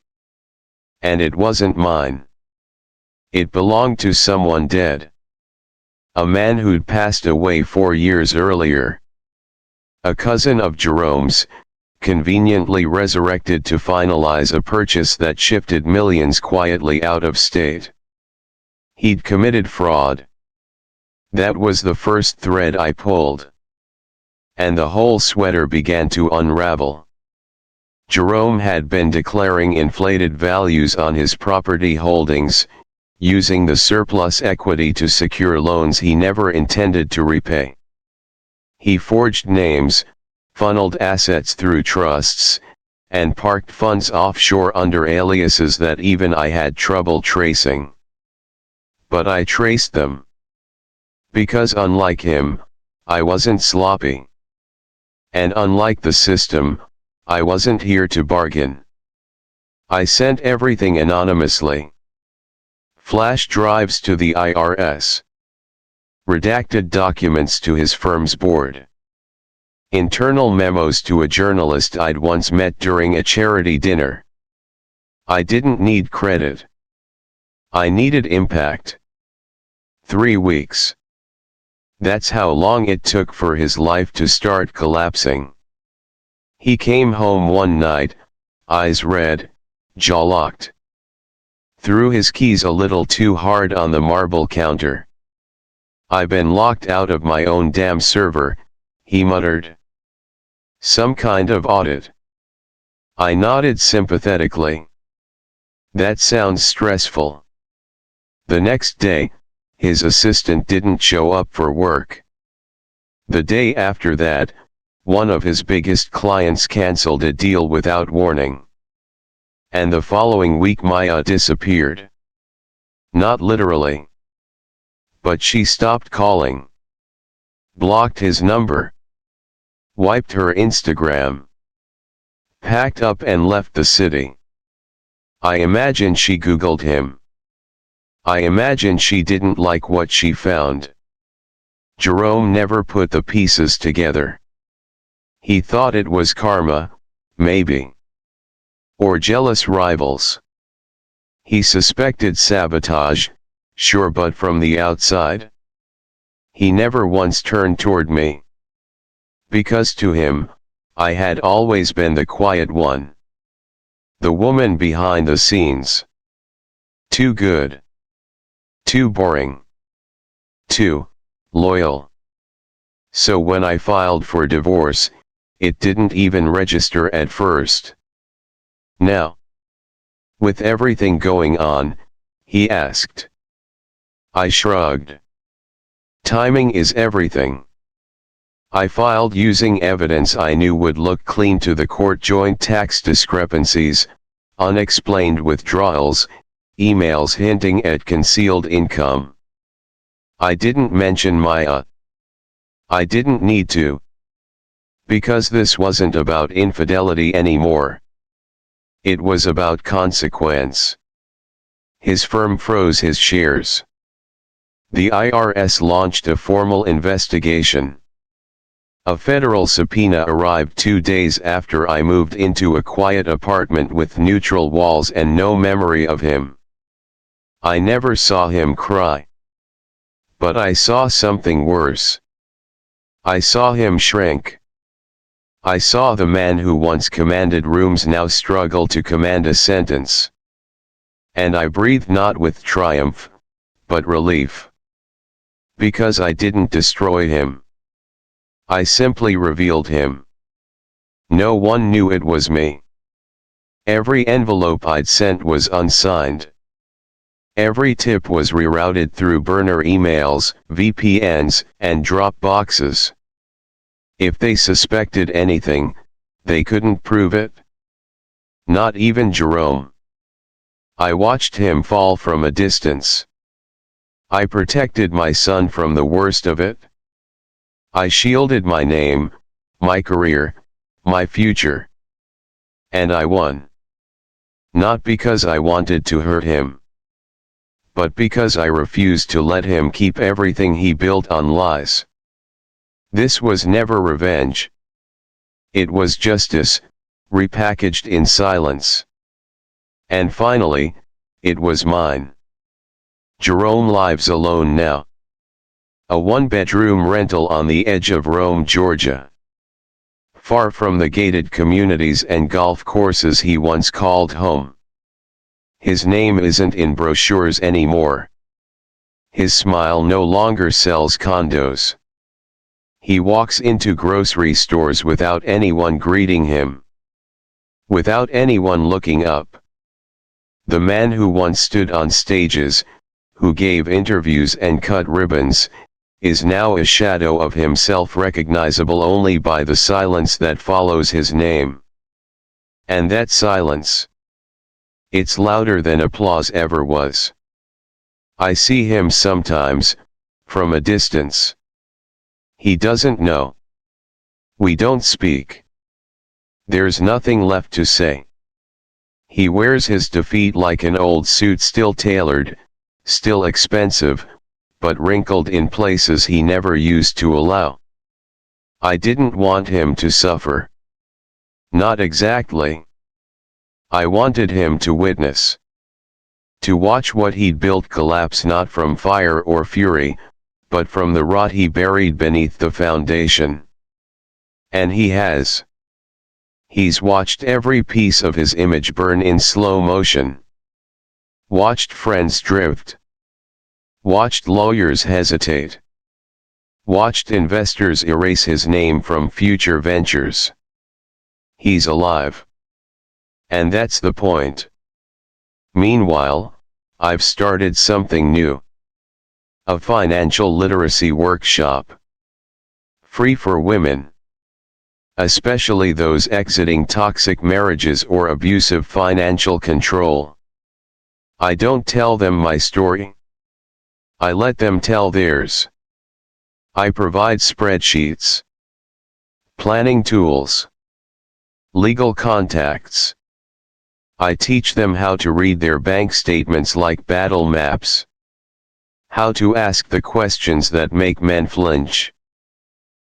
Speaker 1: And it wasn't mine. It belonged to someone dead. A man who'd passed away 4 years earlier. A cousin of Jerome's, conveniently resurrected to finalize a purchase that shifted millions quietly out of state. He'd committed fraud. That was the first thread I pulled. And the whole sweater began to unravel. Jerome had been declaring inflated values on his property holdings, using the surplus equity to secure loans he never intended to repay. He forged names, funneled assets through trusts, and parked funds offshore under aliases that even I had trouble tracing. But I traced them. Because unlike him, I wasn't sloppy. And unlike the system, I wasn't here to bargain. I sent everything anonymously. Flash drives to the IRS. Redacted documents to his firm's board. Internal memos to a journalist I'd once met during a charity dinner. I didn't need credit. I needed impact. 3 weeks. That's how long it took for his life to start collapsing. He came home one night, eyes red, jaw locked. Threw his keys a little too hard on the marble counter. "I've been locked out of my own damn server," he muttered. "Some kind of audit." I nodded sympathetically. "That sounds stressful." The next day, his assistant didn't show up for work. The day after that, one of his biggest clients canceled a deal without warning. and the following week Maya disappeared. Not literally. But she stopped calling. Blocked his number. Wiped her Instagram. Packed up and left the city. I imagine she Googled him. I imagine she didn't like what she found. Jerome never put the pieces together. He thought it was karma, maybe. Or jealous rivals. He suspected sabotage, sure, but from the outside. He never once turned toward me. Because to him, I had always been the quiet one. The woman behind the scenes. Too good. Too boring. Too loyal. So when I filed for divorce, it didn't even register at first. Now, with everything going on, he asked. I shrugged. Timing is everything. I filed using evidence I knew would look clean to the court: joint tax discrepancies, unexplained withdrawals, emails hinting at concealed income. I didn't mention Maya. I didn't need to. Because this wasn't about infidelity anymore. It was about consequence. His firm froze his shares. The IRS launched a formal investigation. A federal subpoena arrived 2 days after I moved into a quiet apartment with neutral walls and no memory of him. I never saw him cry. But I saw something worse. I saw him shrink. I saw the man who once commanded rooms now struggle to command a sentence. And I breathed not with triumph, but relief. Because I didn't destroy him. I simply revealed him. No one knew it was me. Every envelope I'd sent was unsigned. Every tip was rerouted through burner emails, VPNs, and drop boxes. If they suspected anything, they couldn't prove it. Not even Jerome. I watched him fall from a distance. I protected my son from the worst of it. I shielded my name, my career, my future. And I won. Not because I wanted to hurt him. But because I refused to let him keep everything he built on lies. This was never revenge. It was justice, repackaged in silence. And finally, it was mine. Jerome lives alone now. A one-bedroom rental on the edge of Rome, Georgia. Far from the gated communities and golf courses he once called home. His name isn't in brochures anymore. His smile no longer sells condos. He walks into grocery stores without anyone greeting him. Without anyone looking up. The man who once stood on stages, who gave interviews and cut ribbons, is now a shadow of himself, recognizable only by the silence that follows his name. And that silence. It's louder than applause ever was. I see him sometimes, from a distance. He doesn't know. We don't speak. There's nothing left to say. He wears his defeat like an old suit, still tailored, still expensive, but wrinkled in places he never used to allow. I didn't want him to suffer. Not exactly. I wanted him to witness. To watch what he'd built collapse, not from fire or fury, but from the rot he buried beneath the foundation. And he has. He's watched every piece of his image burn in slow motion. Watched friends drift. Watched lawyers hesitate. Watched investors erase his name from future ventures. He's alive. And that's the point. Meanwhile, I've started something new. A financial literacy workshop. Free for women. especially those exiting toxic marriages or abusive financial control. I don't tell them my story. I let them tell theirs. I provide spreadsheets, planning tools, legal contacts. I teach them how to read their bank statements like battle maps. How to ask the questions that make men flinch.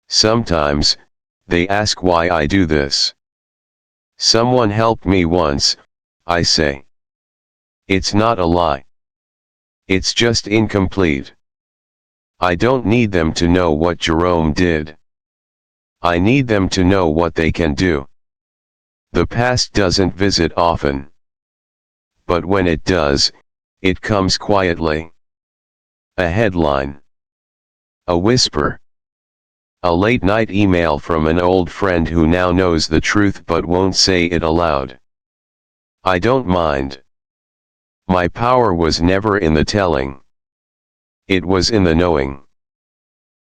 Speaker 1: Sometimes, they ask why I do this. Someone helped me once, I say. It's not a lie. It's just incomplete. I don't need them to know what Jerome did. I need them to know what they can do. The past doesn't visit often. But when it does, it comes quietly. A headline. A whisper. A late-night email from an old friend who now knows the truth but won't say it aloud. I don't mind. My power was never in the telling. It was in the knowing.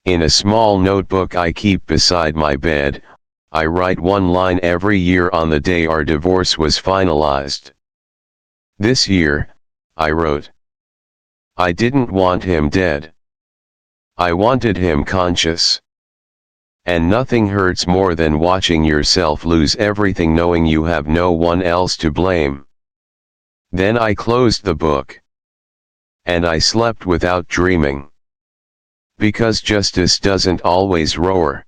Speaker 1: In a small notebook I keep beside my bed, I write one line every year on the day our divorce was finalized. This year, I wrote, I didn't want him dead. I wanted him conscious. And nothing hurts more than watching yourself lose everything knowing you have no one else to blame. Then I closed the book. And I slept without dreaming. Because justice doesn't always roar.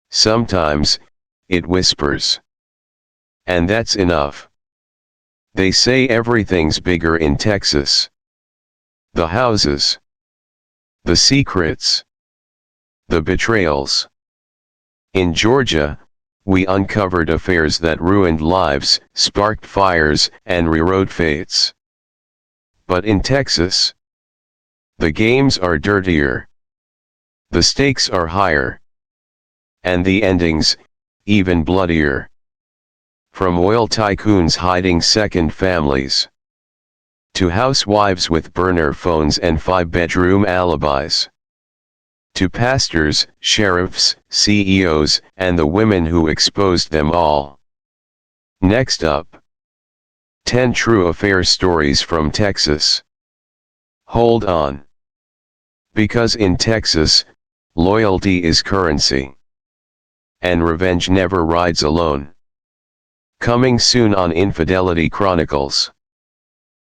Speaker 1: Sometimes, it whispers. And that's enough. They say everything's bigger in Texas. The houses. The secrets. The betrayals. In Georgia, we uncovered affairs that ruined lives, sparked fires, and rewrote fates. But in Texas, the games are dirtier. The stakes are higher. And the endings, even bloodier. From oil tycoons hiding second families, to housewives with burner phones and 5-bedroom alibis, to pastors, sheriffs, CEOs, and the women who exposed them all. Next up, 10 true affair stories from Texas. Hold on. Because in Texas, loyalty is currency. And revenge never rides alone. Coming soon on Infidelity Chronicles.